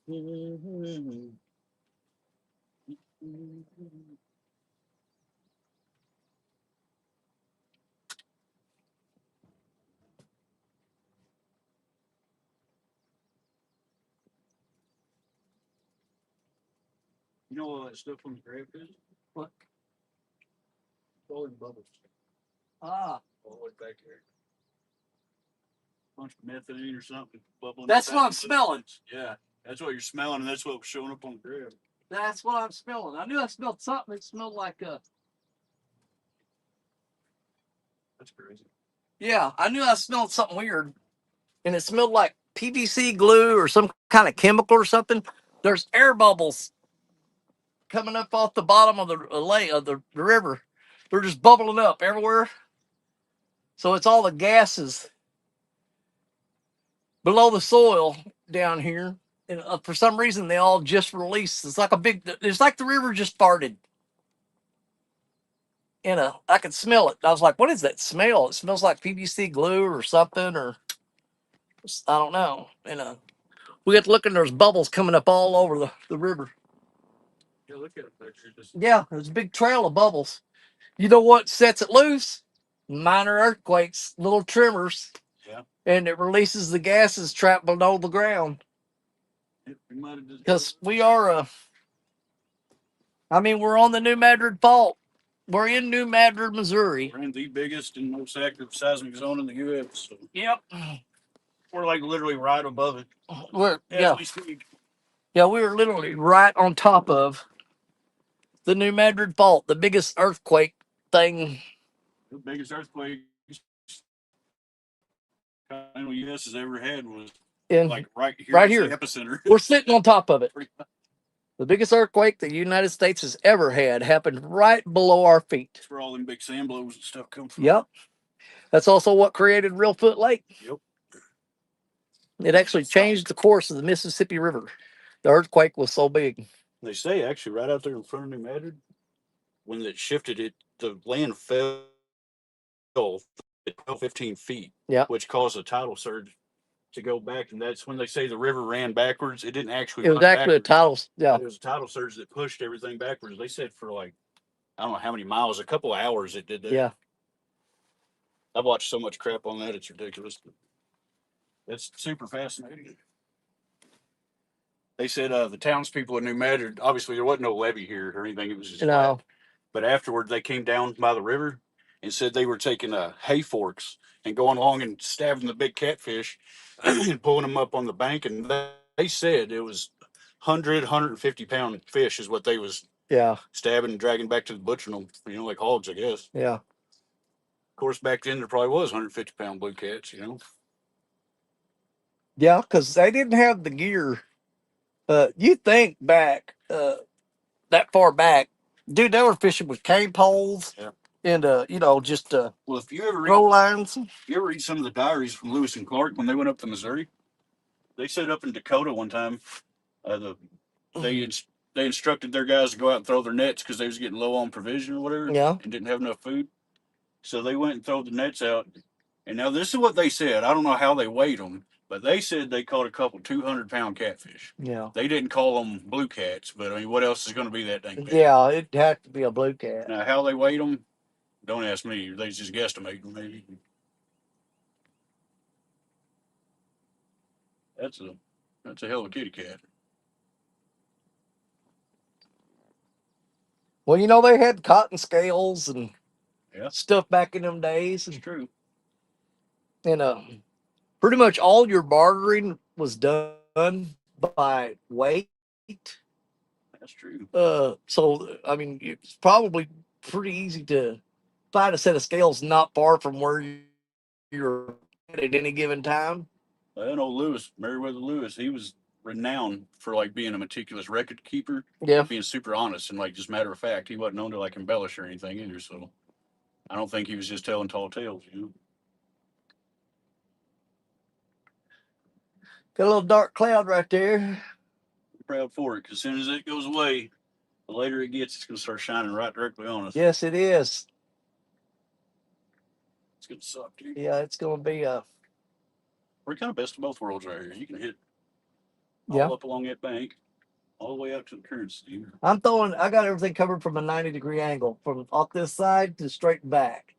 You know all that stuff on the grab is? What? All in bubbles. Ah, All the way back there. Bunch of methane or something bubbling. that's what I'm smelling. Yeah, that's what you're smelling, and that's what was showing up on the grab. That's what I'm smelling. I knew I smelled something. It smelled like That's crazy. yeah, I knew I smelled something weird, and it smelled like PVC glue or some kind of chemical or something. There's air bubbles coming up off the bottom of the lake of the river. They're just bubbling up everywhere. So it's all the gases below the soil down here. And for some reason, they all just released. It's like a big. It's like the river just farted. And I could smell it. I was like, "What is that smell? It smells like PVC glue or something, or I don't know." And we got to look, and there's bubbles coming up all over the river. Yeah, look at it there. Yeah, there's a big trail of bubbles. You know what sets it loose? Minor earthquakes, little tremors. Yeah. And it releases the gases trapped below the ground. Because we are, I mean, we're on the New Madrid Fault. We're in New Madrid, Missouri. We're in the biggest and most active seismic zone in the U.S. So Yep. we're like literally right above it. Yeah. We speak. Yeah, we were literally right on top of the New Madrid Fault, the biggest earthquake thing. The biggest earthquake the U.S. has ever had was like right here. Right here. The epicenter. We're sitting on top of it. The biggest earthquake the United States has ever had happened right below our feet. That's where all them big sand blows and stuff come from. Yep. That's also what created Reelfoot Lake. Yep. It actually changed the course of the Mississippi River. The earthquake was so big. They say actually right out there in front of New Madrid, when it shifted, the land fell 15 feet, which caused a tidal surge to go back, and that's when they say the river ran backwards. It didn't actually. It was actually backwards. It was a tidal surge that pushed everything backwards. They said for like I don't know how many miles, a couple of hours it did that. Yeah. I've watched so much crap on that; it's ridiculous. It's super fascinating. They said the townspeople in New Madrid, obviously there wasn't no levee here or anything. It was just flat. But afterward, they came down by the river and said they were taking hay forks and going along and stabbing the big catfish and pulling them up on the bank. And they said it was 150-pound fish is what they was stabbing and dragging back to the butcher them, like hogs, I guess. Yeah. Of course, back then there probably was 150-pound blue cats, Yeah, because they didn't have the gear. You think back that far back, dude, they were fishing with cane poles and just well, if you ever row lines. You ever read some of the diaries from Lewis and Clark when they went up to Missouri? They said up in Dakota one time, they instructed their guys to go out and throw their nets because they was getting low on provision or whatever, and didn't have enough food. So they went and threw the nets out. And now this is what they said. I don't know how they weighed them, but they said they caught a couple 200-pound catfish. Yeah. They didn't call them blue cats, but I mean, what else is going to be that dang big? Yeah, it had to be a blue cat. Now, how they weighed them, don't ask me. They just guesstimating maybe. That's a hell of a kitty cat. Well, they had cotton scales and stuff back in them days. It's true. And pretty much all your bartering was done by weight. That's true. So I mean, it's probably pretty easy to find a set of scales not far from where you're at any given time. I know Lewis, Meriwether Lewis. He was renowned for like being a meticulous record keeper, Yeah. being super honest and like just matter of fact. He wasn't known to like embellish or anything either. So I don't think he was just telling tall tales. You know, Got a little dark cloud right there. I'm proud for it because as soon as it goes away, the later it gets, it's going to start shining right directly on us. Yes, it is. It's going to suck, dude. Yeah, it's gonna be We're kind of best of both worlds right here. You can hit yeah. all up along that bank, all the way out to the currents, dude. I got everything covered from a 90-degree angle from off this side to straight back.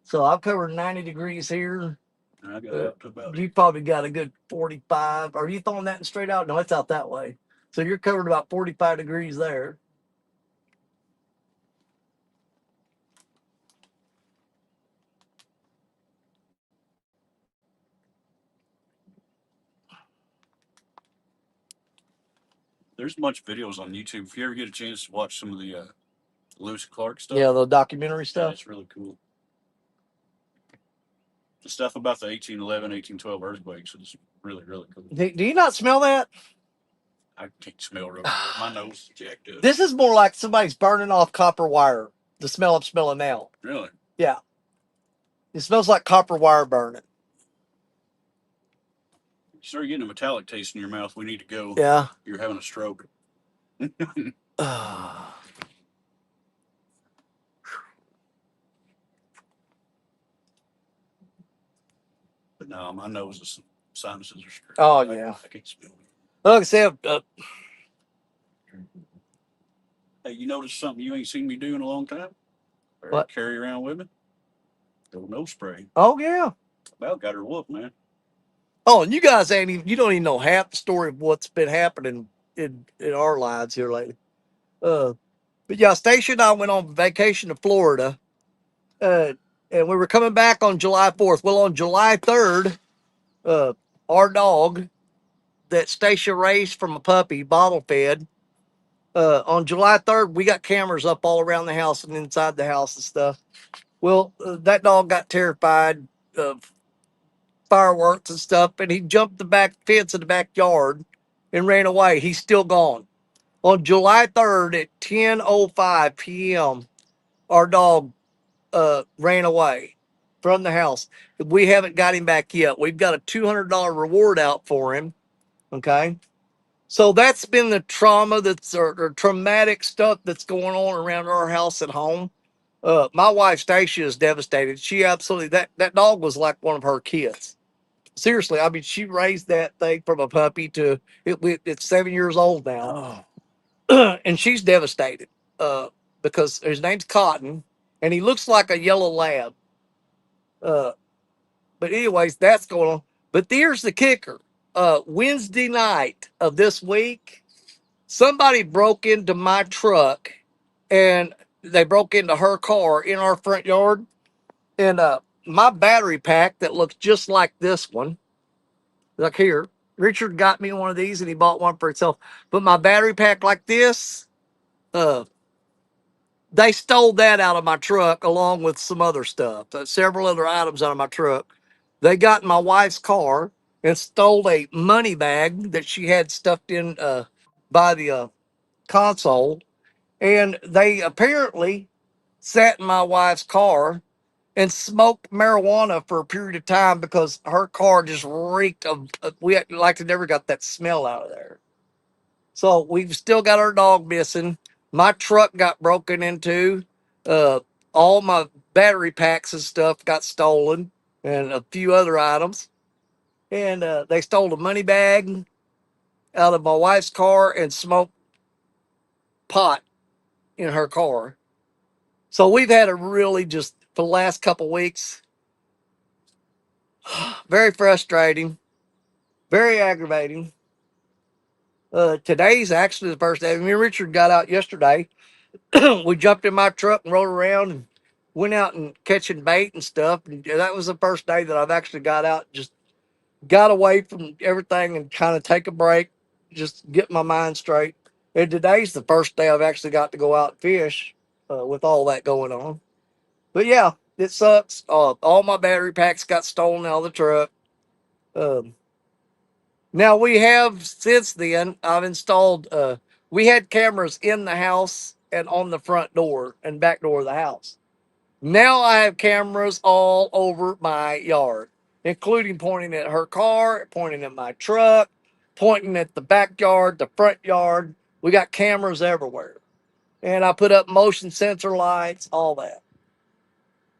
So I've covered 90 degrees here. And I got out to about You probably got a good 45. Are you throwing that straight out? No, it's out that way. So you're covered about 45 degrees there. there's a bunch of videos on YouTube. If you ever get a chance to watch some of the Lewis Clark stuff, Yeah, the documentary yeah, stuff. it's really cool. The stuff about the 1811, 1812 earthquakes is really, really cool. Do you not smell that? I can't smell real good. My nose is jacked up. This is more like somebody's burning off copper wire. The smell I'm smelling now. Really? Yeah. It smells like copper wire burning. You start getting a metallic taste in your mouth. We need to go. Yeah. You're having a stroke. But no, my nose is sinuses are straight. Oh, yeah. I can't smell it. Like I said, Hey, you notice something you ain't seen me do in a long time? Or what? Carry around with me? The nose spray. Oh, yeah. About got her whooped, man. Oh, and you guys you don't even know half the story of what's been happening in our lives here lately. But yeah, Station and I went on vacation to Florida, and we were coming back on July 4th. Well, on July 3rd, our dog that Stacia raised from a puppy, bottle fed, on July 3rd, we got cameras up all around the house and inside the house and stuff. Well, that dog got terrified of fireworks and stuff, and he jumped the back fence in the backyard and ran away. He's still gone. On July 3rd at 10:05 p.m., our dog ran away from the house. We haven't got him back yet. We've got a $200 reward out for him. Okay. So that's been the trauma or traumatic stuff that's going on around our house at home. My wife Stacia is devastated. She absolutely that dog was like one of her kids. Seriously, I mean, she raised that thing from a puppy to it's 7 years old now, and she's devastated because his name's Cotton, and he looks like a yellow lab. Uh, but anyways, that's going on. But here's the kicker: Wednesday night of this week, somebody broke into my truck, and they broke into her car in our front yard, and my battery pack that looks just like this one. Look here. Richard got me one of these and he bought one for himself. But my battery pack like this, uh, they stole that out of my truck along with some other stuff, several other items out of my truck. They got in my wife's car and stole a money bag that she had stuffed in by the console. And they apparently sat in my wife's car and smoked marijuana for a period of time because her car just reeked of we like to never got that smell out of there. So we've still got our dog missing. My truck got broken into. Uh, all my battery packs and stuff got stolen, and a few other items. And they stole a money bag out of my wife's car and smoked pot in her car. So we've had a really just for the last couple weeks, very frustrating, very aggravating. Today's actually the first day. Me and Richard got out yesterday. We jumped in my truck and rode around and went out and catching bait and stuff. And that was the first day that I've actually got out, just got away from everything and kind of take a break, just get my mind straight. And today's the first day I've actually got to go out and fish with all that going on. But yeah, it sucks. All my battery packs got stolen out of the truck. Um, Now we have since then. I've installed. We had cameras in the house and on the front door and back door of the house. Now I have cameras all over my yard, including pointing at her car, pointing at my truck, pointing at the backyard, the front yard. We got cameras everywhere. And I put up motion sensor lights, all that.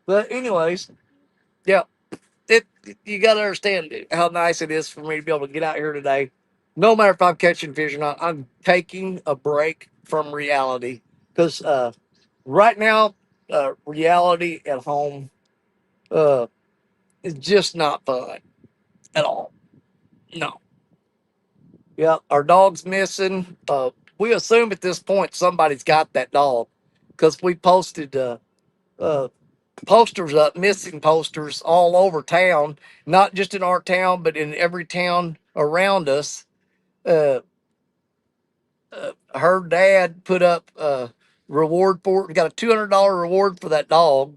But anyways, yeah, it you got to understand how nice it is for me to be able to get out here today. No matter if I'm catching fish or not, I'm taking a break from reality because right now, reality at home uh, is just not fun at all. No. Yeah, our dog's missing. We assume at this point somebody's got that dog because we posted uh, posters up, missing posters all over town, not just in our town, but in every town around us. Uh, her dad put up a reward for it. We got a $200 reward for that dog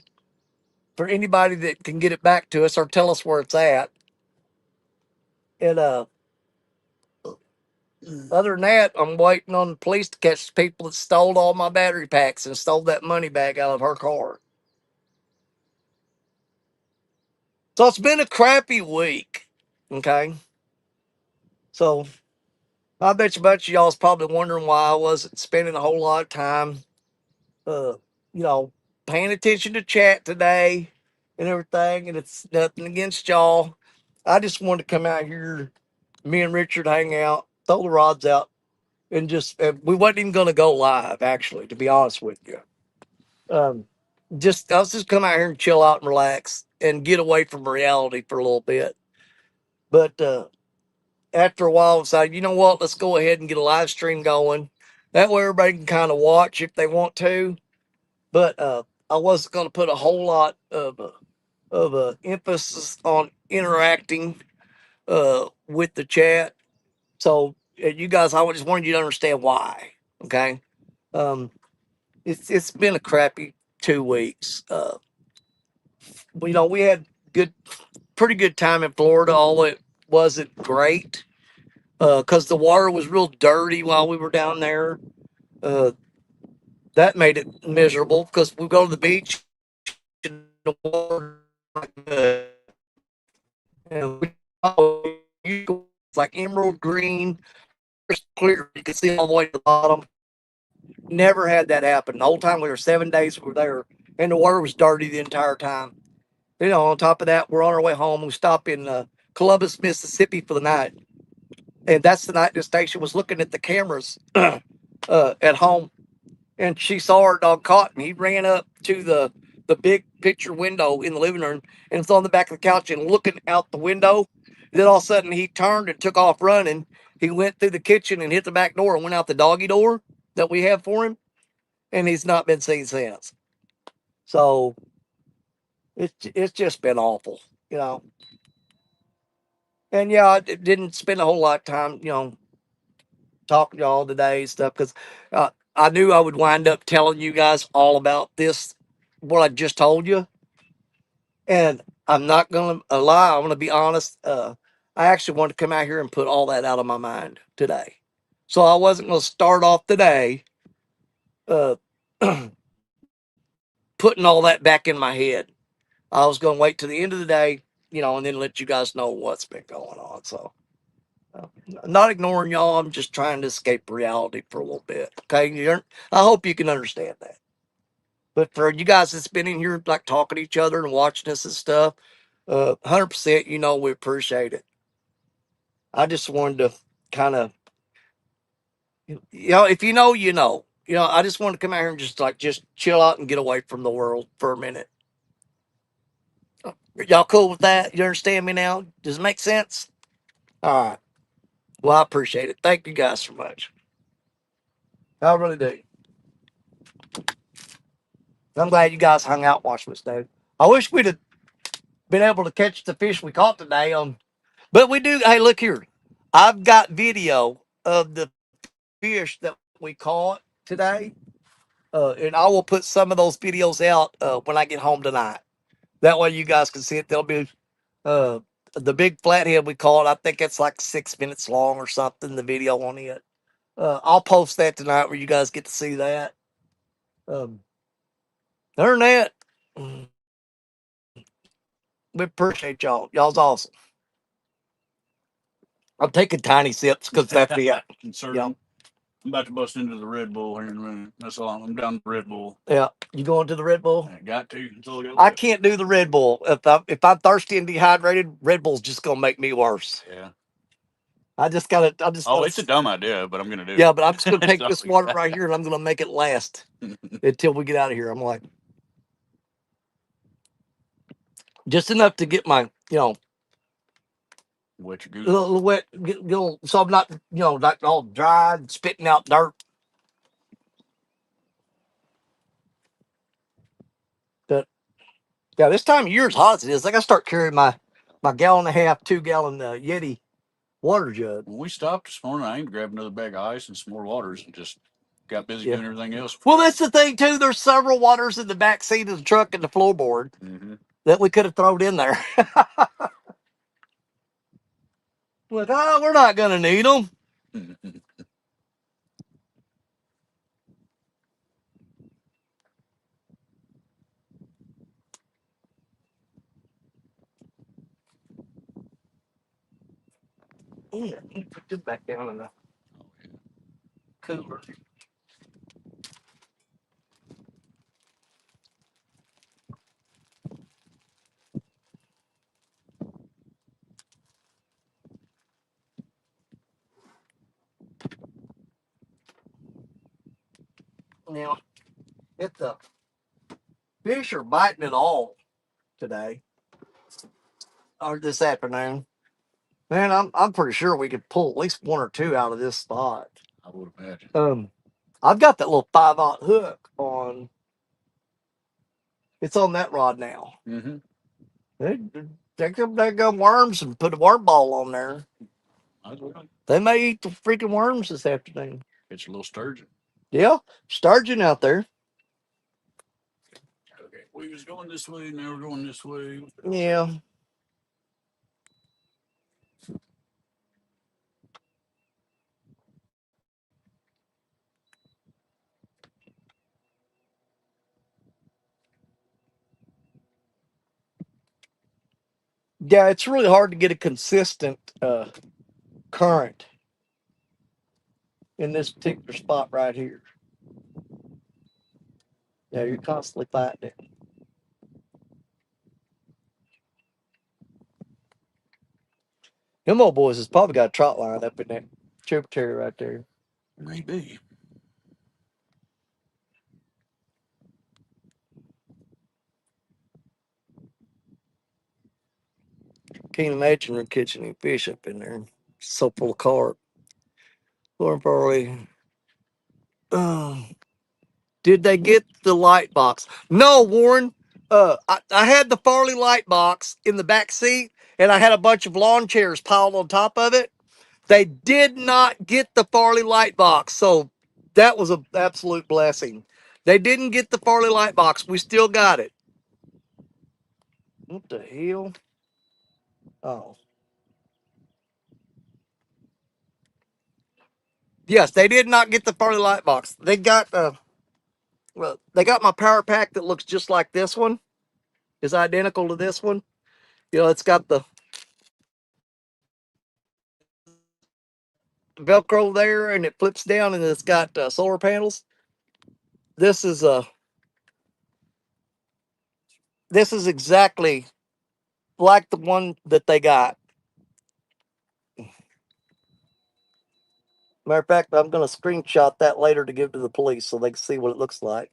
for anybody that can get it back to us or tell us where it's at. And other than that, I'm waiting on the police to catch the people that stole all my battery packs and stole that money bag out of her car. So it's been a crappy week. Okay. So I bet you a bunch of y'all's probably wondering why I wasn't spending a whole lot of time, uh, you know, paying attention to chat today and everything. And it's nothing against y'all. I just wanted to come out here, me and Richard hang out, throw the rods out, and just, we wasn't even going to go live, actually, to be honest with you. Um, just, I was just come out here and chill out and relax and get away from reality for a little bit. But, after a while, decided, you know what, let's go ahead and get a live stream going. That way everybody can kind of watch if they want to. But I wasn't going to put a whole lot of emphasis on interacting with the chat. So you guys, I just wanted you to understand why. Okay, um, it's been a crappy 2 weeks. We had good, pretty good time in Florida. All it wasn't great because the water was real dirty while we were down there. Uh, that made it miserable because we go to the beach and the water and it's like emerald green, clear. You can see all the way to the bottom. Never had that happen. The whole time we were 7 days we were there, and the water was dirty the entire time. On top of that, we're on our way home. We stop in Columbus, Mississippi for the night, and that's the night the station was looking at the cameras at home, and she saw our dog caught, and he ran up to the big picture window in the living room and was on the back of the couch and looking out the window. Then all of a sudden he turned and took off running. He went through the kitchen and hit the back door and went out the doggy door that we have for him, and he's not been seen since. So it's just been awful, you know. And yeah, I didn't spend a whole lot of time, talking to y'all today and stuff because I knew I would wind up telling you guys all about this, what I just told you. And I'm not going to lie. I'm going to be honest. I actually wanted to come out here and put all that out of my mind today. So I wasn't going to start off today uh, putting all that back in my head. I was going to wait till the end of the day, and then let you guys know what's been going on. So uh, not ignoring y'all. I'm just trying to escape reality for a little bit. Okay. I hope you can understand that. But for you guys that's been in here, like talking to each other and watching us and stuff, 100%, we appreciate it. I just wanted to kind of, if you know, you know. I just wanted to come out here and just chill out and get away from the world for a minute. Y'all cool with that? You understand me now? Does it make sense? All right. Well, I appreciate it. Thank you guys so much. I really do. I'm glad you guys hung out watching us, dude. I wish we'd have been able to catch the fish we caught today but we do. Hey, look here. I've got video of the fish that we caught today. And I will put some of those videos out when I get home tonight. That way you guys can see it. They'll be uh, the big flathead we call it. I think it's like 6 minutes long or something. The video on it. I'll post that tonight where you guys get to see that. Other than that, we appreciate y'all. Y'all's awesome. I'm taking tiny sips because that's the yeah. I'm about to bust into the Red Bull here in a minute. That's all. I'm down the Red Bull. Yeah, you going to the Red Bull? I got to. I can't do the Red Bull. If I'm thirsty and dehydrated, Red Bull's just gonna make me worse. Yeah. I just gotta. It's a dumb idea, but I'm gonna do it. Yeah, but I'm just gonna take this water right here and I'm gonna make it last until we get out of here. I'm like, just enough to get my, wet your goose. a little wet, so I'm not, not all dry and spitting out dirt. But yeah, this time of year is hot as it is. I gotta start carrying my gallon and a half, 2 gallon Yeti water jug. When we stopped this morning, I aimed to grab another bag of ice and some more waters and just got busy doing everything else. Well, that's the thing too. There's several waters in the back seat of the truck and the floorboard that we could have thrown in there. Like, we're not gonna need them. Put this back down in the cooler. Now, the fish are biting it all today or this afternoon. Man, I'm pretty sure we could pull at least one or two out of this spot. I would imagine. I've got that little 5/0 hook on. It's on that rod now. They take them daggum worms and put a worm ball on there. They may eat the freaking worms this afternoon. It's a little sturgeon. Yeah, sturgeon out there. Okay, we was going this way, now we're going this way. Yeah. Yeah, it's really hard to get a consistent current in this particular spot right here. Yeah, you're constantly fighting it. Them old boys has probably got a trot line up in that tributary right there. Maybe. Can't imagine her catching any fish up in there. It's so full of carp. Lauren Farley. Did they get the light box? No, Warren. I had the Farley light box in the back seat, and I had a bunch of lawn chairs piled on top of it. They did not get the Farley light box, so that was an absolute blessing. They didn't get the Farley light box. We still got it. What the hell? Oh. Yes, they did not get the Farley light box. They got well, they got my power pack that looks just like this one. Is identical to this one. It's got the Velcro there, and it flips down, and it's got solar panels. This is exactly like the one that they got. Matter of fact, I'm going to screenshot that later to give to the police so they can see what it looks like.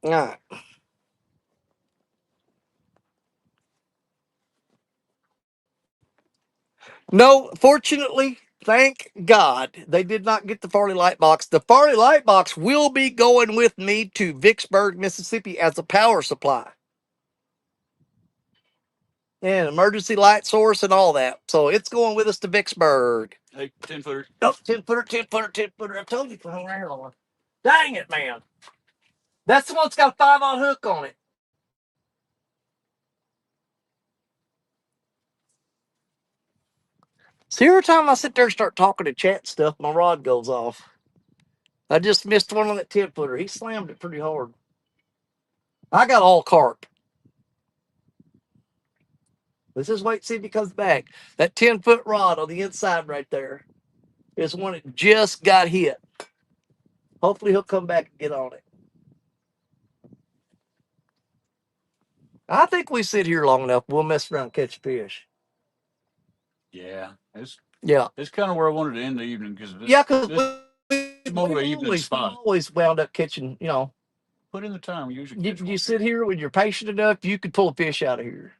All right. No, fortunately, thank God, they did not get the Farley light box. The Farley light box will be going with me to Vicksburg, Mississippi as a power supply. And emergency light source and all that. So it's going with us to Vicksburg. Hey, 10-footer. Oh, 10-footer, 10-footer, 10-footer. I told you to hang around on. Dang it, man. That's the one that's got a 5-aught hook on it. See, every time I sit there and start talking to chat stuff, my rod goes off. I just missed one on that 10-footer. He slammed it pretty hard. I got all carp. Let's just wait and see if he comes back. That 10-foot rod on the inside right there is one that just got hit. Hopefully he'll come back and get on it. I think we sit here long enough. We'll mess around and catch fish. Yeah, it's Yeah. kind of where I wanted to end the evening because Yeah, because it's more of an evening spot. always wound up catching, Put in the time. We usually catch you sit here when you're patient enough, you could pull a fish out of here.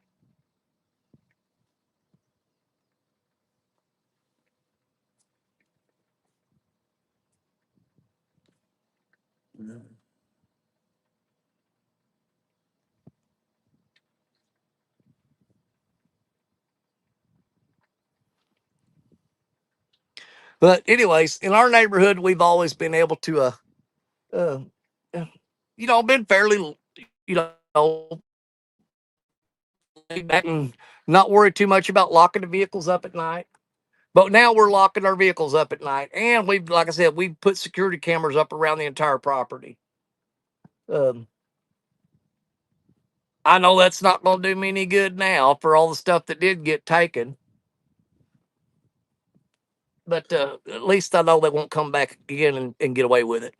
But anyways, in our neighborhood, we've always been able to, uh, been fairly, laid back and not worry too much about locking the vehicles up at night. But now we're locking our vehicles up at night, and we've, like I said, we've put security cameras up around the entire property. Um, I know that's not going to do me any good now for all the stuff that did get taken. But at least I know they won't come back again and get away with it.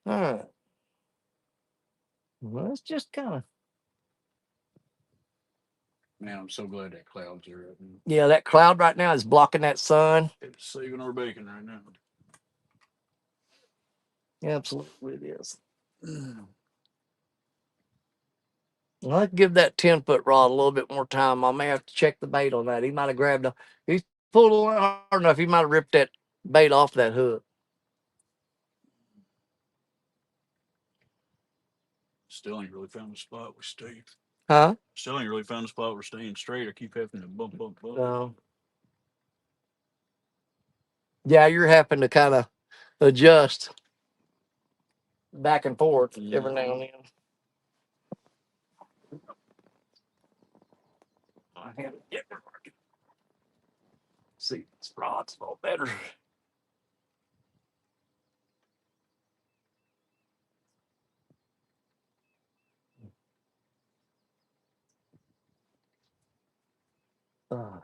All right. Well, it's just kind of. Man, I'm so glad that clouds are up. Yeah, that cloud right now is blocking that sun. It's saving our bacon right now. Absolutely, it is. I'll give that 10-foot rod a little bit more time. I may have to check the bait on that. He might have grabbed a. He's pulled hard enough. He might have ripped that bait off that hook. Still ain't really found a spot we stay. Huh? Still ain't really found a spot we're staying straight. I keep having to bump. No. Yeah, you're having to kind of adjust back and forth every now and then. I have to get see this rod's a little better. Uh,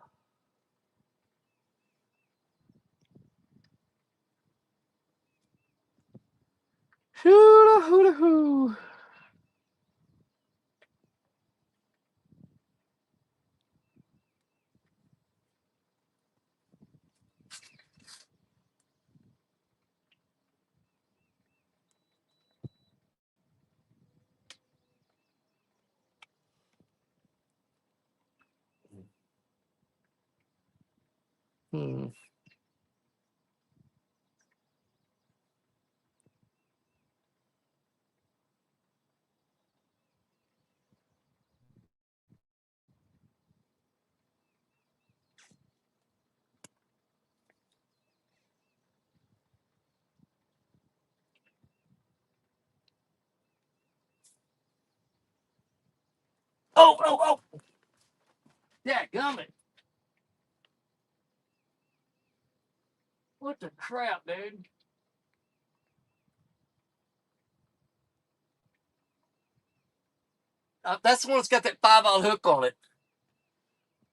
hoo. Hmm. Oh. Yeah, gummit. What the crap, dude? That's the one that's got that 5-aught hook on it.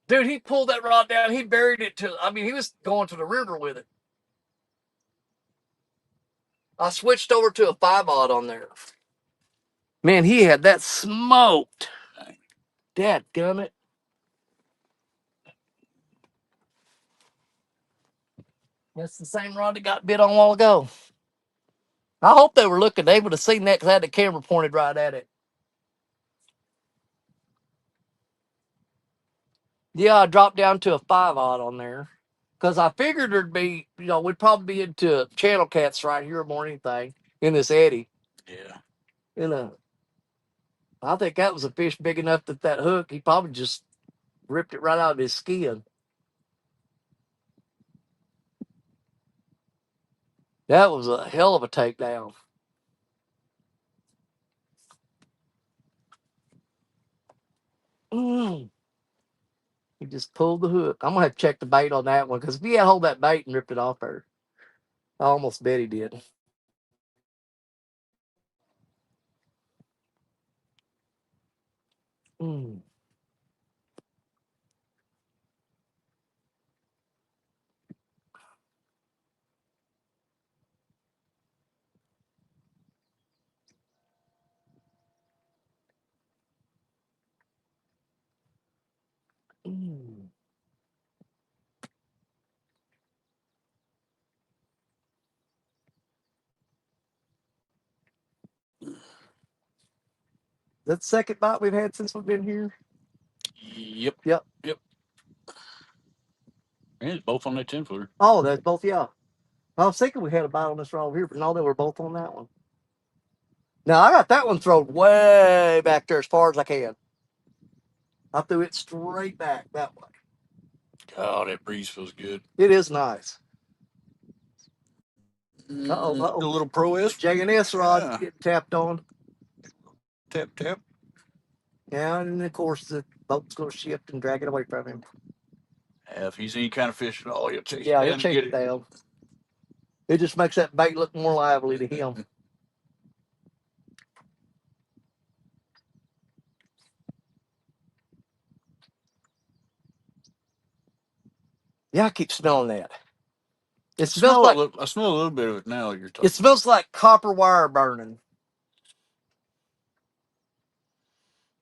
Dude, he pulled that rod down. He buried it to, I mean, he was going to the river with it. I switched over to a 5-aught on there. Man, he had that smoked. Dadgummit. That's the same rod that got bit on a while ago. I hope they were looking. They would have seen that because I had the camera pointed right at it. Yeah, I dropped down to a 5-aught on there because I figured there'd be, we'd probably be into channel cats right here more than anything in this eddy. Yeah. I think that was a fish big enough that hook, he probably just ripped it right out of his skin. That was a hell of a takedown. He just pulled the hook. I'm gonna have to check the bait on that one because if he had hold that bait and ripped it off there, I almost bet he did. Mm. Mm. That's the second bite we've had since we've been here. Yep. Yep. And it's both on that 10-footer. Oh, that's both. Yeah. I was thinking we had a bite on this right over here, but no, they were both on that one. Now I got that one thrown way back there as far as I can. I threw it straight back that way. Oh, that breeze feels good. It is nice. The little Pro S. J&S rod getting tapped on. Tap, tap. Yeah, and of course the boat's going to shift and drag it away from him. Yeah, if he's any kind of fish at all, he'll chase Yeah, it he'll down chase it down. It just makes that bait look more lively to him. Yeah, I keep smelling that. It smells like I smell a little bit of it now. You're talking. it smells like copper wire burning,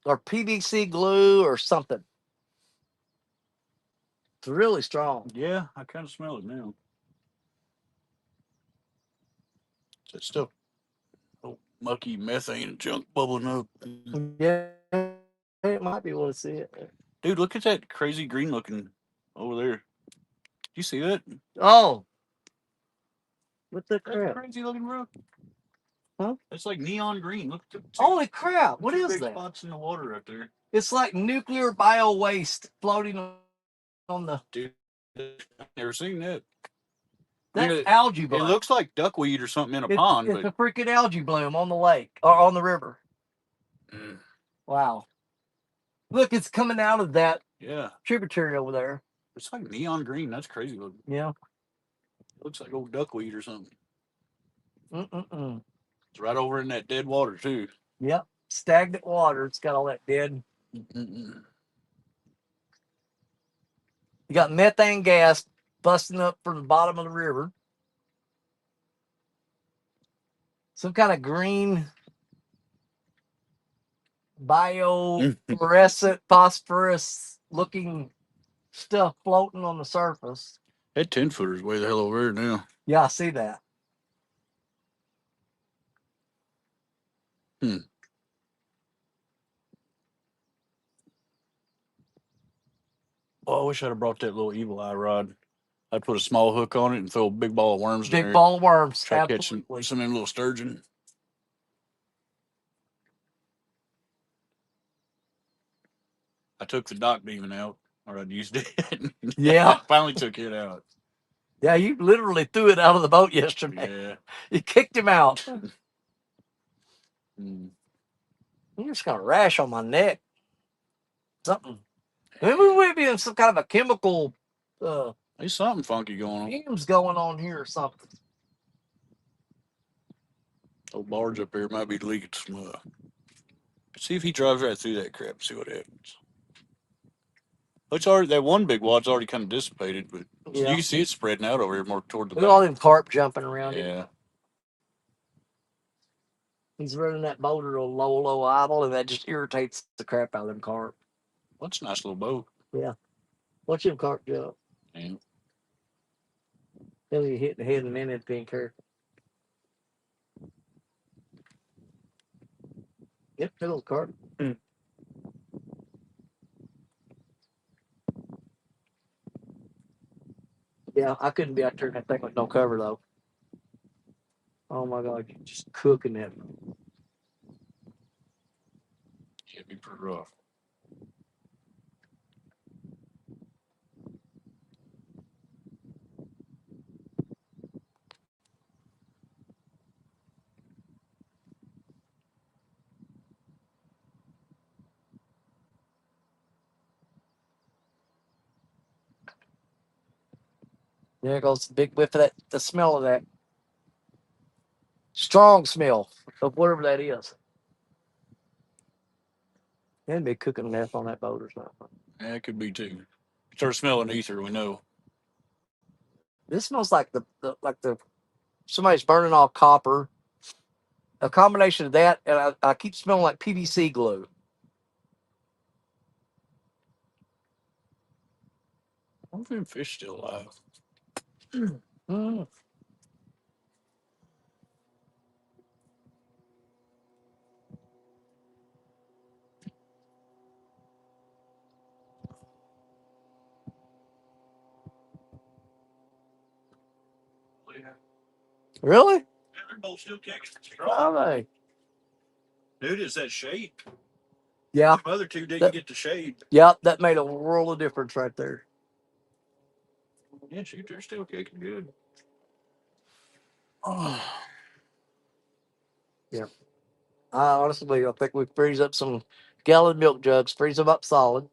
or PVC glue, or something. It's really strong. Yeah, I kind of smell it now. It's still mucky methane junk bubbling up. Yeah, it might be able to see it. Dude, look at that crazy green looking over there. You see that? Oh, what the crap? That's crazy looking, bro. Huh? It's like neon green. Look at Holy crap! What is big that? spots in the water right there. It's like nuclear bio waste floating on the. Dude, I've never seen that. That's algae bloom. It looks like duckweed or something in a pond. It's a freaking algae bloom on the lake or on the river. Wow. Look, it's coming out of that tributary over there. It's like neon green. That's crazy looking. Yeah. It looks like old duckweed or something. Mm-mm-mm. It's right over in that dead water, too. Yep. Stagnant water. It's got all that dead. Mm-mm. You got methane gas busting up from the bottom of the river. Some kind of green biofluorescent phosphorus looking stuff floating on the surface. That 10-footer's way the hell over here now. Yeah, I see that. Oh, I wish I'd have brought that little evil eye rod. I'd put a small hook on it and throw a big ball of worms in there. Big ball of worms. Try to catch some of them little sturgeon. I took the dock beaming out, or I'd used it. Yeah. I finally took it out. Yeah, you literally threw it out of the boat yesterday. Yeah. You kicked him out. You just got a rash on my neck. Something. Maybe we'd be in some kind of a chemical. There's something funky going on. Fumes going on here or something. Old barge up here might be leaking some See if he drives right through that crap. See what happens. It's already that one big wad's already kind of dissipated, but you can see it spreading out over here more toward the Look at back. all them carp jumping around it. Yeah. He's running that boat at a low idle, and that just irritates the crap out of them carp. Well, that's a nice little boat. Yeah. Watch him carp jump. Yeah. He'll get hit in the head and then it's being careful. Yep, little carp. Yeah, I couldn't be out there in that thing with no cover though. Oh my God, you're just cooking that. Yeah, it'd be pretty rough. There goes the big whiff of that, the smell of that. Strong smell of whatever that is. They'd be cooking meth on that boat or something. Yeah, it could be too. Start smelling ether, we know. This smells like the somebody's burning off copper. A combination of that, and I keep smelling like PVC glue. I wonder if them fish still alive. Mm. Really? Yeah, they're both still kicking. Are they? Dude, it's that shade. Yeah. The other two didn't get the shade. Yep, that made a world of difference right there. Yeah, shoot, they're still kicking good. Oh. Yeah. I think we freeze up some gallon milk jugs, freeze them up solid,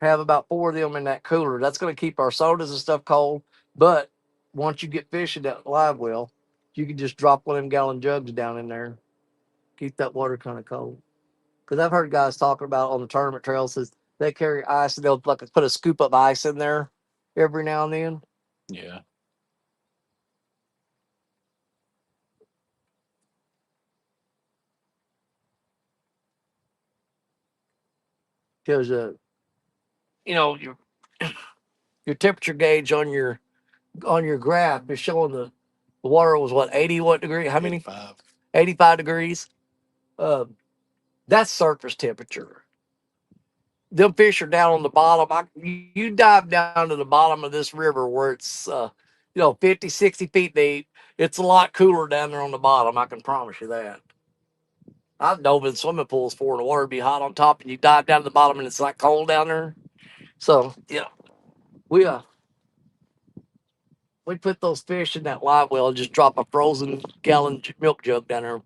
have about 4 of them in that cooler. That's going to keep our sodas and stuff cold. But once you get fish in that live well, you can just drop one of them gallon jugs down in there, keep that water kind of cold. Because I've heard guys talking about on the tournament trails is they carry ice and they'll like put a scoop of ice in there every now and then. Yeah. Because you know your temperature gauge on your graph is showing the water was what 80 what degree? How many? 85. 85 degrees. That's surface temperature. Them fish are down on the bottom. You dive down to the bottom of this river where it's 50, 60 feet deep. It's a lot cooler down there on the bottom. I can promise you that. I've dove in swimming pools before and the water be hot on top, and you dive down to the bottom and it's like cold down there. So yeah, we we put those fish in that live well and just drop a frozen gallon milk jug down there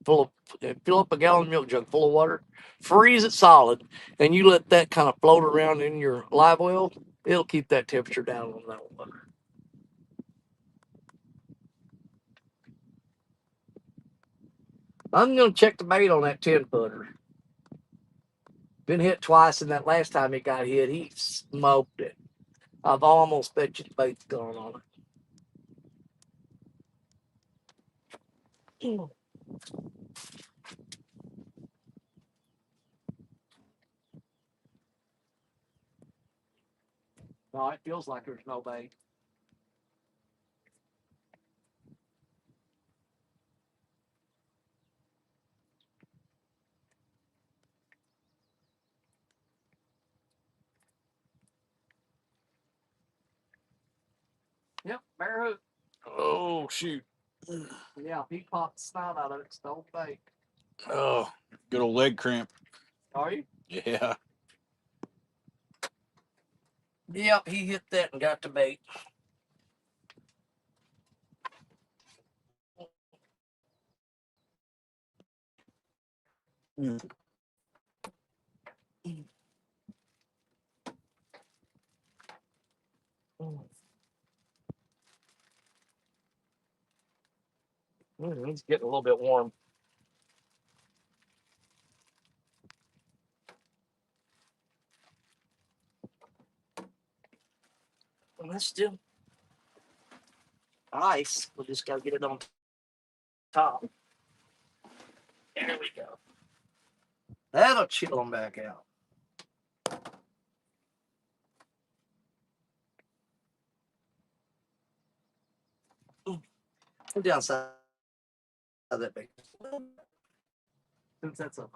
full of fill up a gallon milk jug full of water, freeze it solid, and you let that kind of float around in your live well. It'll keep that temperature down on that water. I'm gonna check the bait on that 10 footer. Been hit twice, and that last time it got hit, he smoked it. I've almost bet you the bait's gone on it. No, it feels like there's no bait. Yep, bear hook. Oh, shoot. Yeah, if he popped the snout out of it, it's the old bait. Oh, good old leg cramp. Are you? Yeah. Yep, he hit that and got the bait. Mm. It's getting a little bit warm. And that's still ice. We'll just gotta get it on top. There we go. That'll chill them back out. The downside of that big, since that's a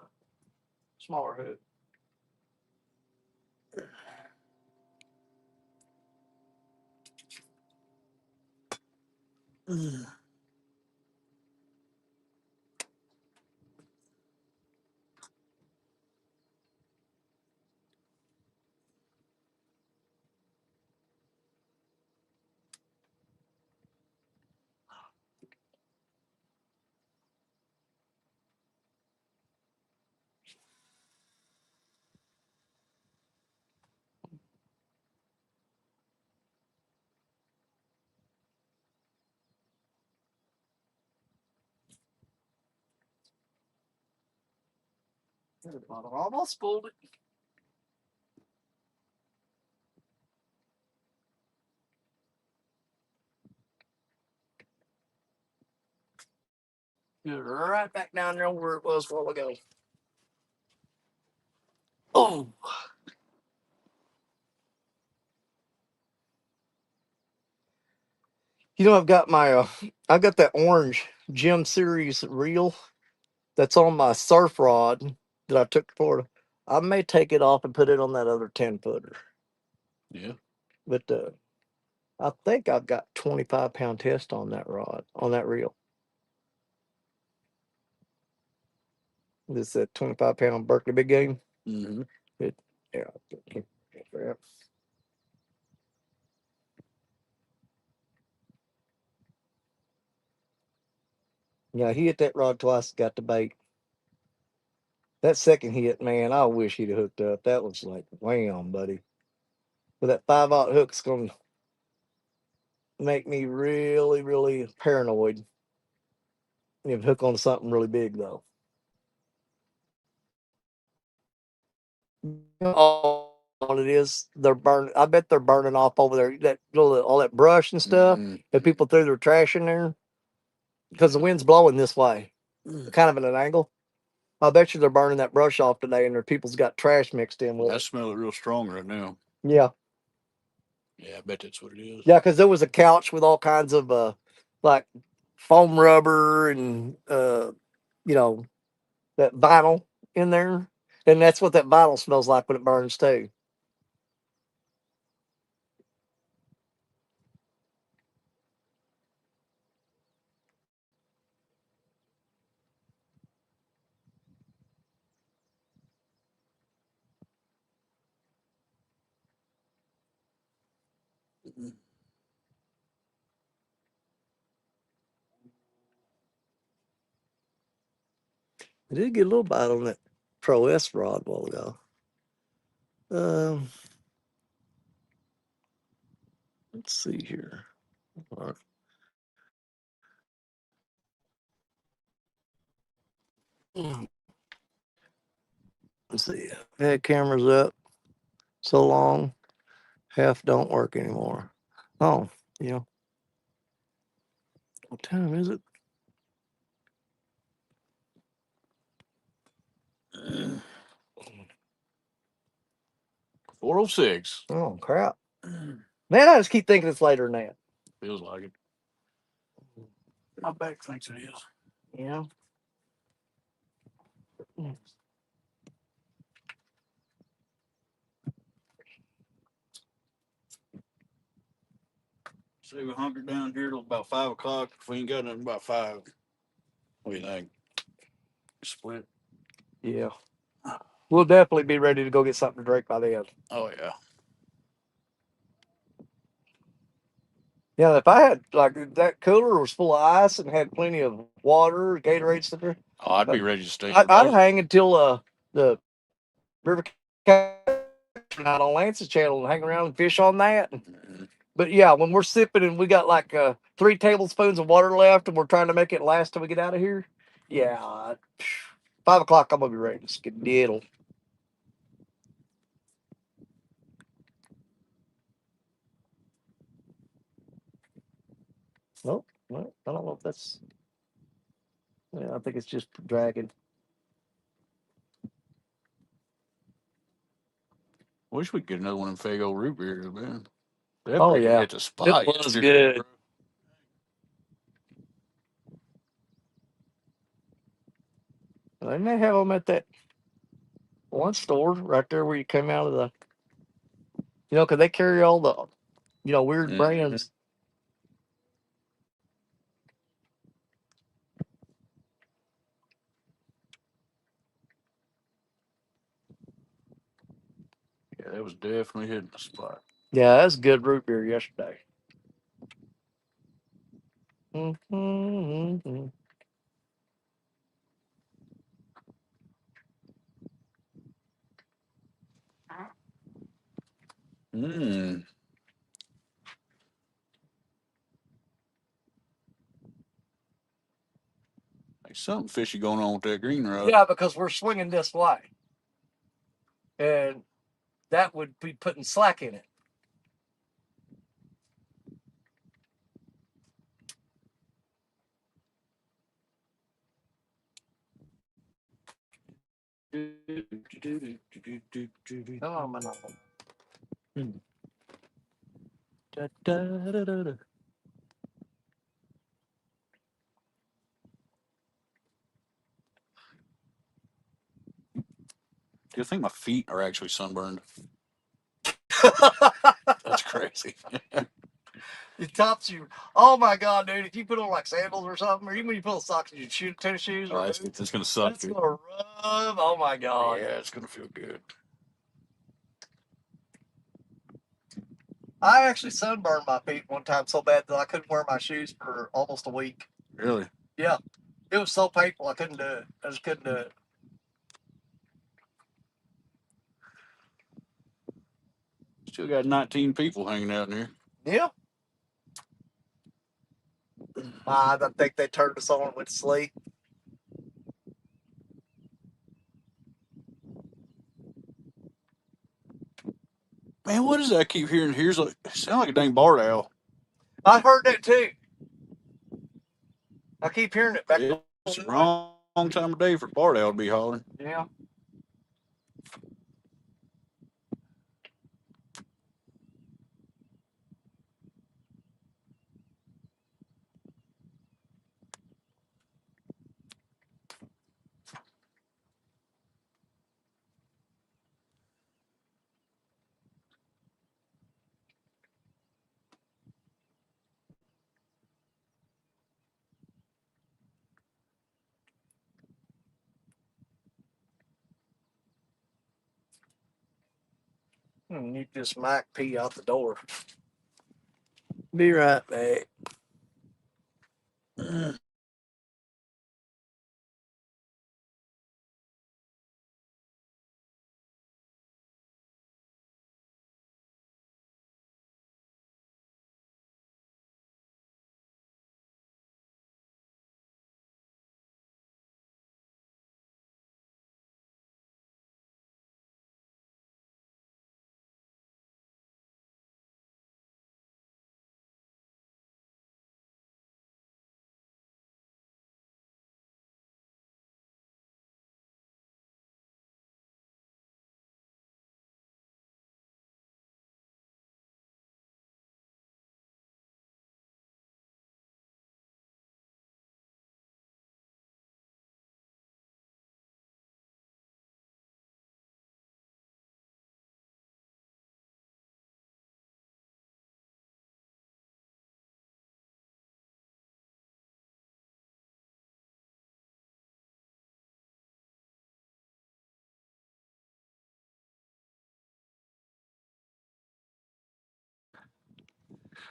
smaller hook. Almost pulled it. Right back down there where it was a while ago. Oh. I've got I got that orange Gem Series reel that's on my surf rod that I took to Florida. I may take it off and put it on that other 10-footer. Yeah. But I think I've got 25-pound test on that rod, on that reel. This 25-pound Berkeley Big Game. Mm-hmm. Yeah. Yeah, he hit that rod twice, got the bait. That second hit, man, I wish he'd have hooked up. That was like, wham, buddy. But that 5/0 hook's going to make me really, really paranoid if hook on something really big, though. All it is, they're burning. I bet they're burning off over there that all that brush and stuff that people threw their trash in there because the wind's blowing this way, kind of at an angle. I bet you they're burning that brush off today, and their people's got trash mixed in with I it. smell it real strong right now. Yeah, Yeah, I bet that's what it is. yeah, because there was a couch with all kinds of like foam rubber and that vinyl in there, and that's what that vinyl smells like when it burns too. I did get a little bite on that Pro S rod a while ago. Let's see here. All right. Let's see. I've had cameras up so long, half don't work anymore. Oh, yeah. What time is it? 4:06. Oh, crap. Man, I just keep thinking it's later than that. Feels like it. My back thinks it is. Yeah. Say we hunker down here till about 5 o'clock. If we ain't got nothing about 5, what do you think? Split. Yeah. We'll definitely be ready to go get something to drink by then. Oh yeah. Yeah, if I had like that cooler was full of ice and had plenty of water, Gatorade stuff there, Oh, I'd be ready to stay. I'd hang until the river out on Lance's channel and hang around and fish on that. Mm-hmm. But yeah, when we're sipping and we got like 3 tablespoons of water left and we're trying to make it last till we get out of here, yeah, 5 o'clock I'm gonna be ready to skedaddle. Nope. Well, I don't know if that's. Yeah, I think it's just dragging. Wish we could get another one of them Fago root beers, man. That Oh freaking yeah, hit the it spot was yesterday, good. bro. And they have them at that one store right there where you come out of the. Because they carry all the, weird brands. Yeah, that was definitely hitting the spot. Yeah, that's good root beer yesterday. Mm-hmm. Mmm. There's something fishy going on with that green rod. Yeah, because we're swinging this way, and that would be putting slack in it. Come on, man. Da, da, da, da, da. Do you think my feet are actually sunburned? That's crazy. The tops you. Oh my god, dude! If you put on like sandals or something, or even when you put on socks and you tennis shoes or boots, It's gonna suck. that's gonna rub. Oh my god! Yeah, it's gonna feel good. I actually sunburned my feet one time so bad that I couldn't wear my shoes for almost a week. Really? Yeah, it was so painful I couldn't do it. I just couldn't do it. Still got 19 people hanging out in here. Yeah. I think they turned us on and went to sleep. Man, what is that I keep hearing? Here's like sound like a dang barred owl. I heard that too. I keep hearing it back. It's the wrong time of day for barred owl to be hollering. Yeah. You just might pee out the door. Be right back.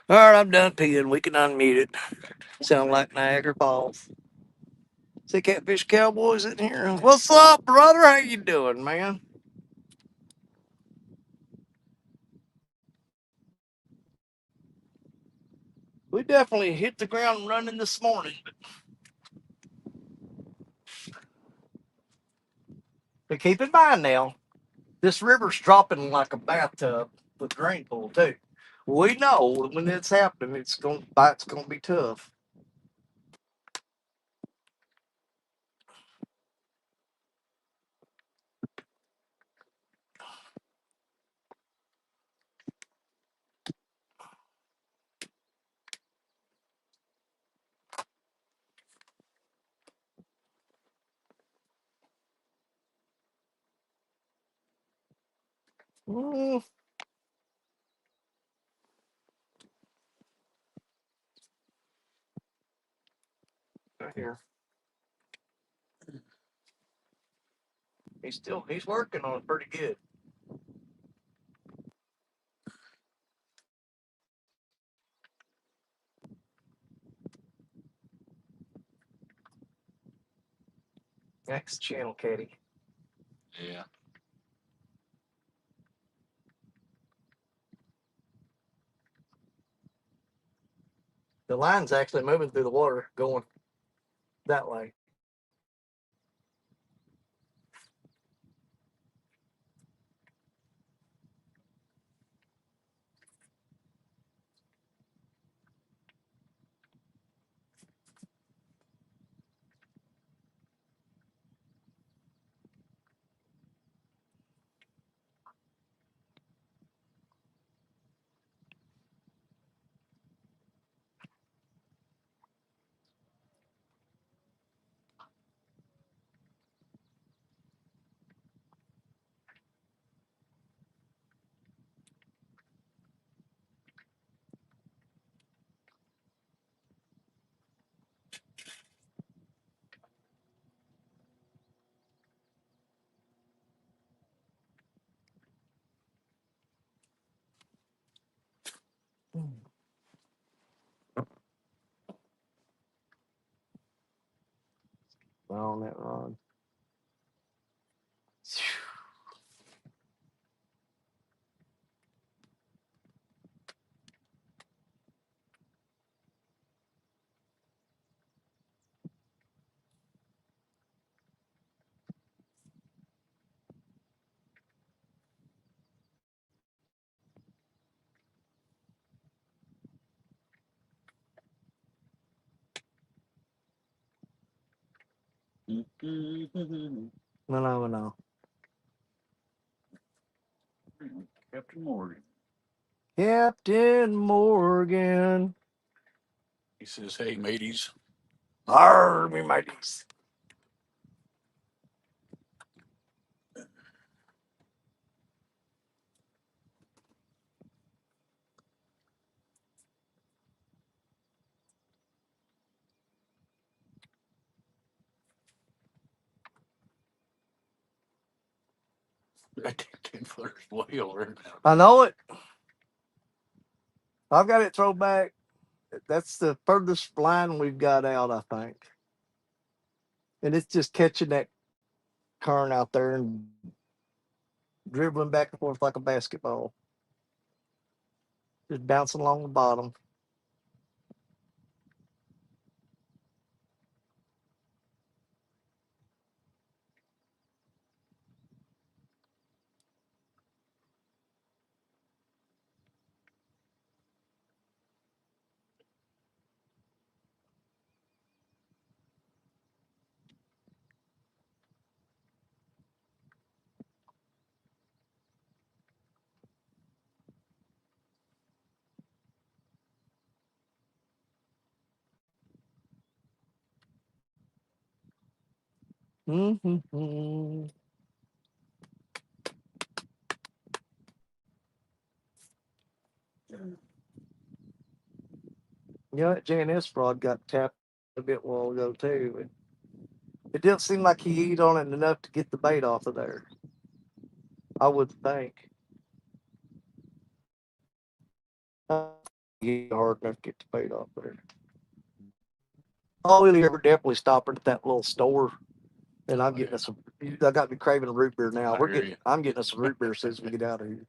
All right, I'm done peeing. We can unmute it. Sound like Niagara Falls. See Catfish Cowboys in here. What's up, brother? How you doing, man? We definitely hit the ground running this morning. But keep in mind now, this river's dropping like a bathtub with rain pool too. We know when it's happening, bite's gonna be tough. Mm, right here. He's working on it pretty good. Next channel, Caddy. Yeah. The line's actually moving through the water, going that way. On that rod. No. Captain Morgan. Captain Morgan. He says, "Hey, mateys." Arr, me mateys. I think 10-footer's way over now. I know it. I've got it thrown back. That's the furthest line we've got out, I think. And it's just catching that current out there and dribbling back and forth like a basketball. Just bouncing along the bottom. Mm-hmm. Yeah, that JNS fraud got tapped a bit while ago too. It didn't seem like he eat on it enough to get the bait off of there. I would think. He hard enough to get the bait off there. I'll really ever definitely stop at that little store, and I'm getting us some. I got me craving a root beer now. I'm getting us some root beer as soon as we get out of here.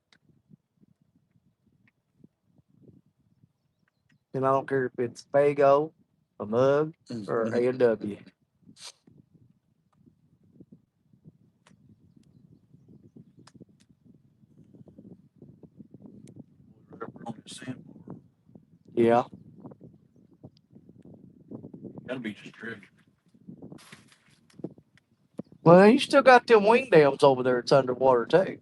And I don't care if it's Fago, a mug, or A&W. on the sandbar. Yeah. Gotta be just tricky. Well, you still got them wing dams over there. It's underwater too.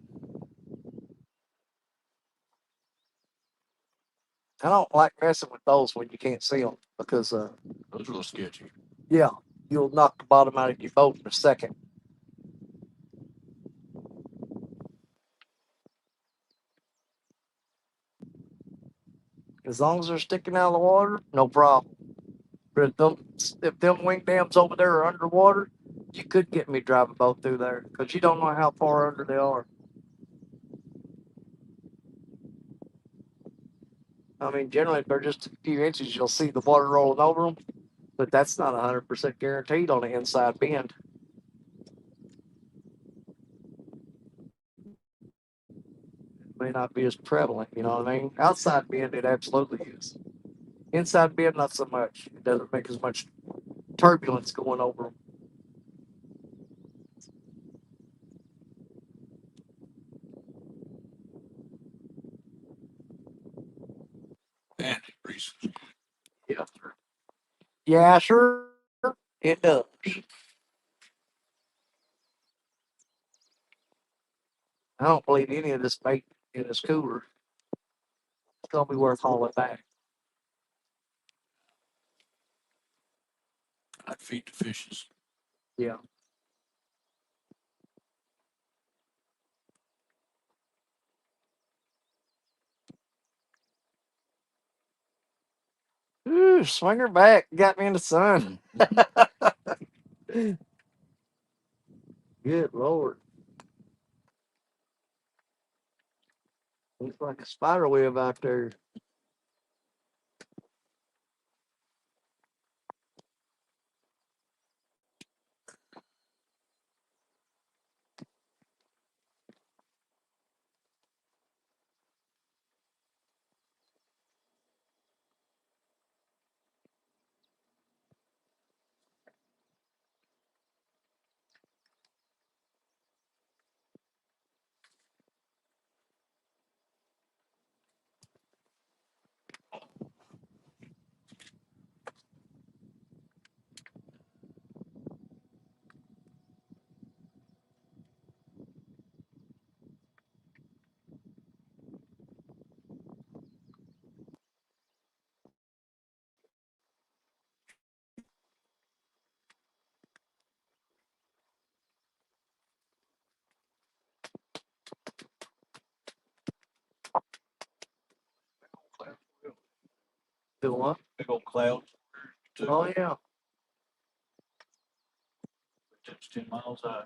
I don't like messing with those when you can't see them because, those are a little sketchy. Yeah, you'll knock the bottom out of your boat in a second. As long as they're sticking out of the water, no problem. But if them wing dams over there are underwater, you could get me driving a boat through there because you don't know how far under they are. I mean, generally, if they're just a few inches, you'll see the water rolling over them, but that's not 100% guaranteed on the inside bend. It may not be as prevalent, you know what I mean? Outside bend, it absolutely is. Inside bend, not so much. It doesn't make as much turbulence going over them. And recent. Yeah. Yeah, sure. It does. I don't believe any of this bait in this cooler. It's gonna be worth hauling back. I'd feed the fishes. Yeah. Ooh, swing her back. Got me in the sun. Good Lord. Looks like a spider web out there. Do what? Big old clouds. Oh yeah. It's 10 miles high.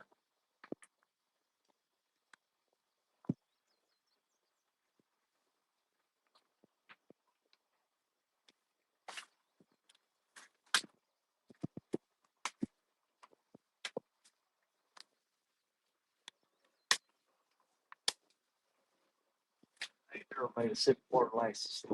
They never made a sip of water last.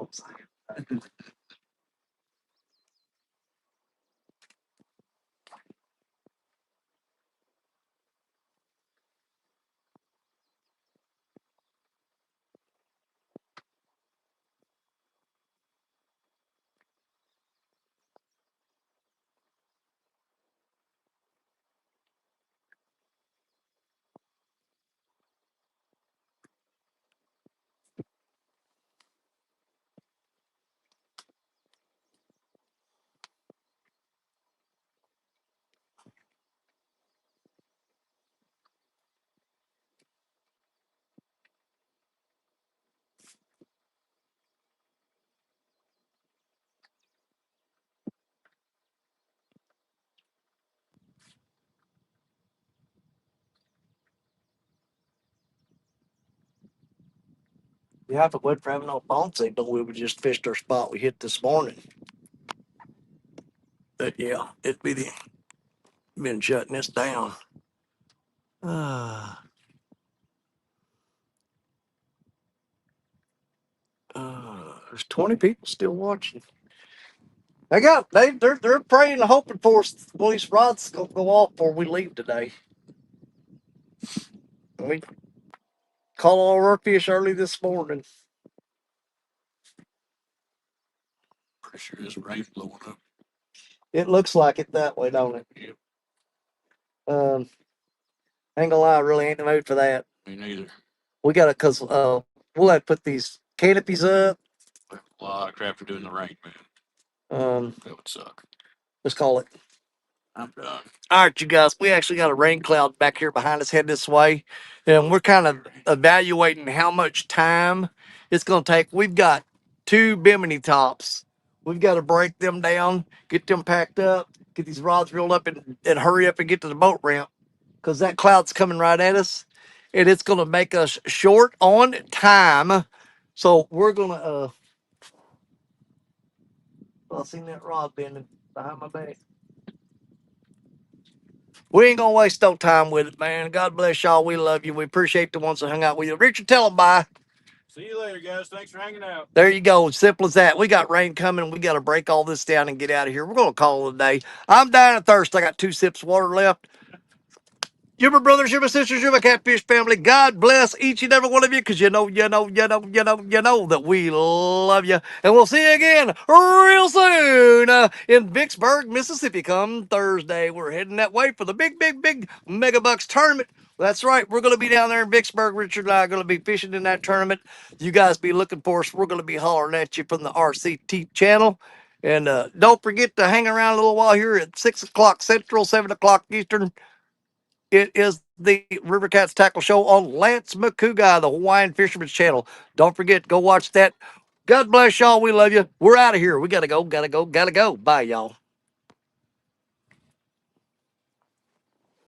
Yeah, if it wasn't for having no phone signal, we would just fished our spot we hit this morning. But yeah, it'd be been shutting this down. There's 20 people still watching. They're praying and hoping for us. These rods gonna go off before we leave today. We caught all our fish early this morning. pretty sure this rain's blowing up. It looks like it that way, don't it? Yep. Ain't gonna lie, I really ain't in the mood for that. Me neither. We gotta, cause we'll have to put these canopies up. We have a lot of crap to do in the rain, man. That would suck. Let's call it. I'm done. All right, you guys, we actually got a rain cloud back here behind us heading this way. And we're kind of evaluating how much time it's going to take. We've got two bimini tops. We've got to break them down, get them packed up, get these rods reeled up, and hurry up and get to the boat ramp because that cloud's coming right at us. And it's going to make us short on time. So we're going to, I seen that rod bending behind my back. We ain't gonna waste no time with it, man. God bless y'all. We love you. We appreciate the ones that hung out with you. Richard, tell them bye. See you later, guys. Thanks for hanging out. There you go. Simple as that. We got rain coming. We got to break all this down and get out of here. We're gonna call it a day. I'm dying of thirst. I got 2 sips of water left. You're my brothers, you're my sisters, you're my catfish family. God bless each and every one of you, because you know that we love you. And we'll see you again real soon in Vicksburg, Mississippi. Come Thursday, we're heading that way for the big Mega Bucks tournament. That's right. We're going to be down there in Vicksburg. Richard and I are going to be fishing in that tournament. You guys be looking for us. We're going to be hollering at you from the RCT channel. And don't forget to hang around a little while here at 6 o'clock Central, 7 o'clock Eastern. It is the River Cats Tackle Show on Lance McCougar, the Hawaiian Fisherman's Channel. Don't forget, go watch that. God bless y'all. We love you. We're out of here. We got to go. Bye, y'all.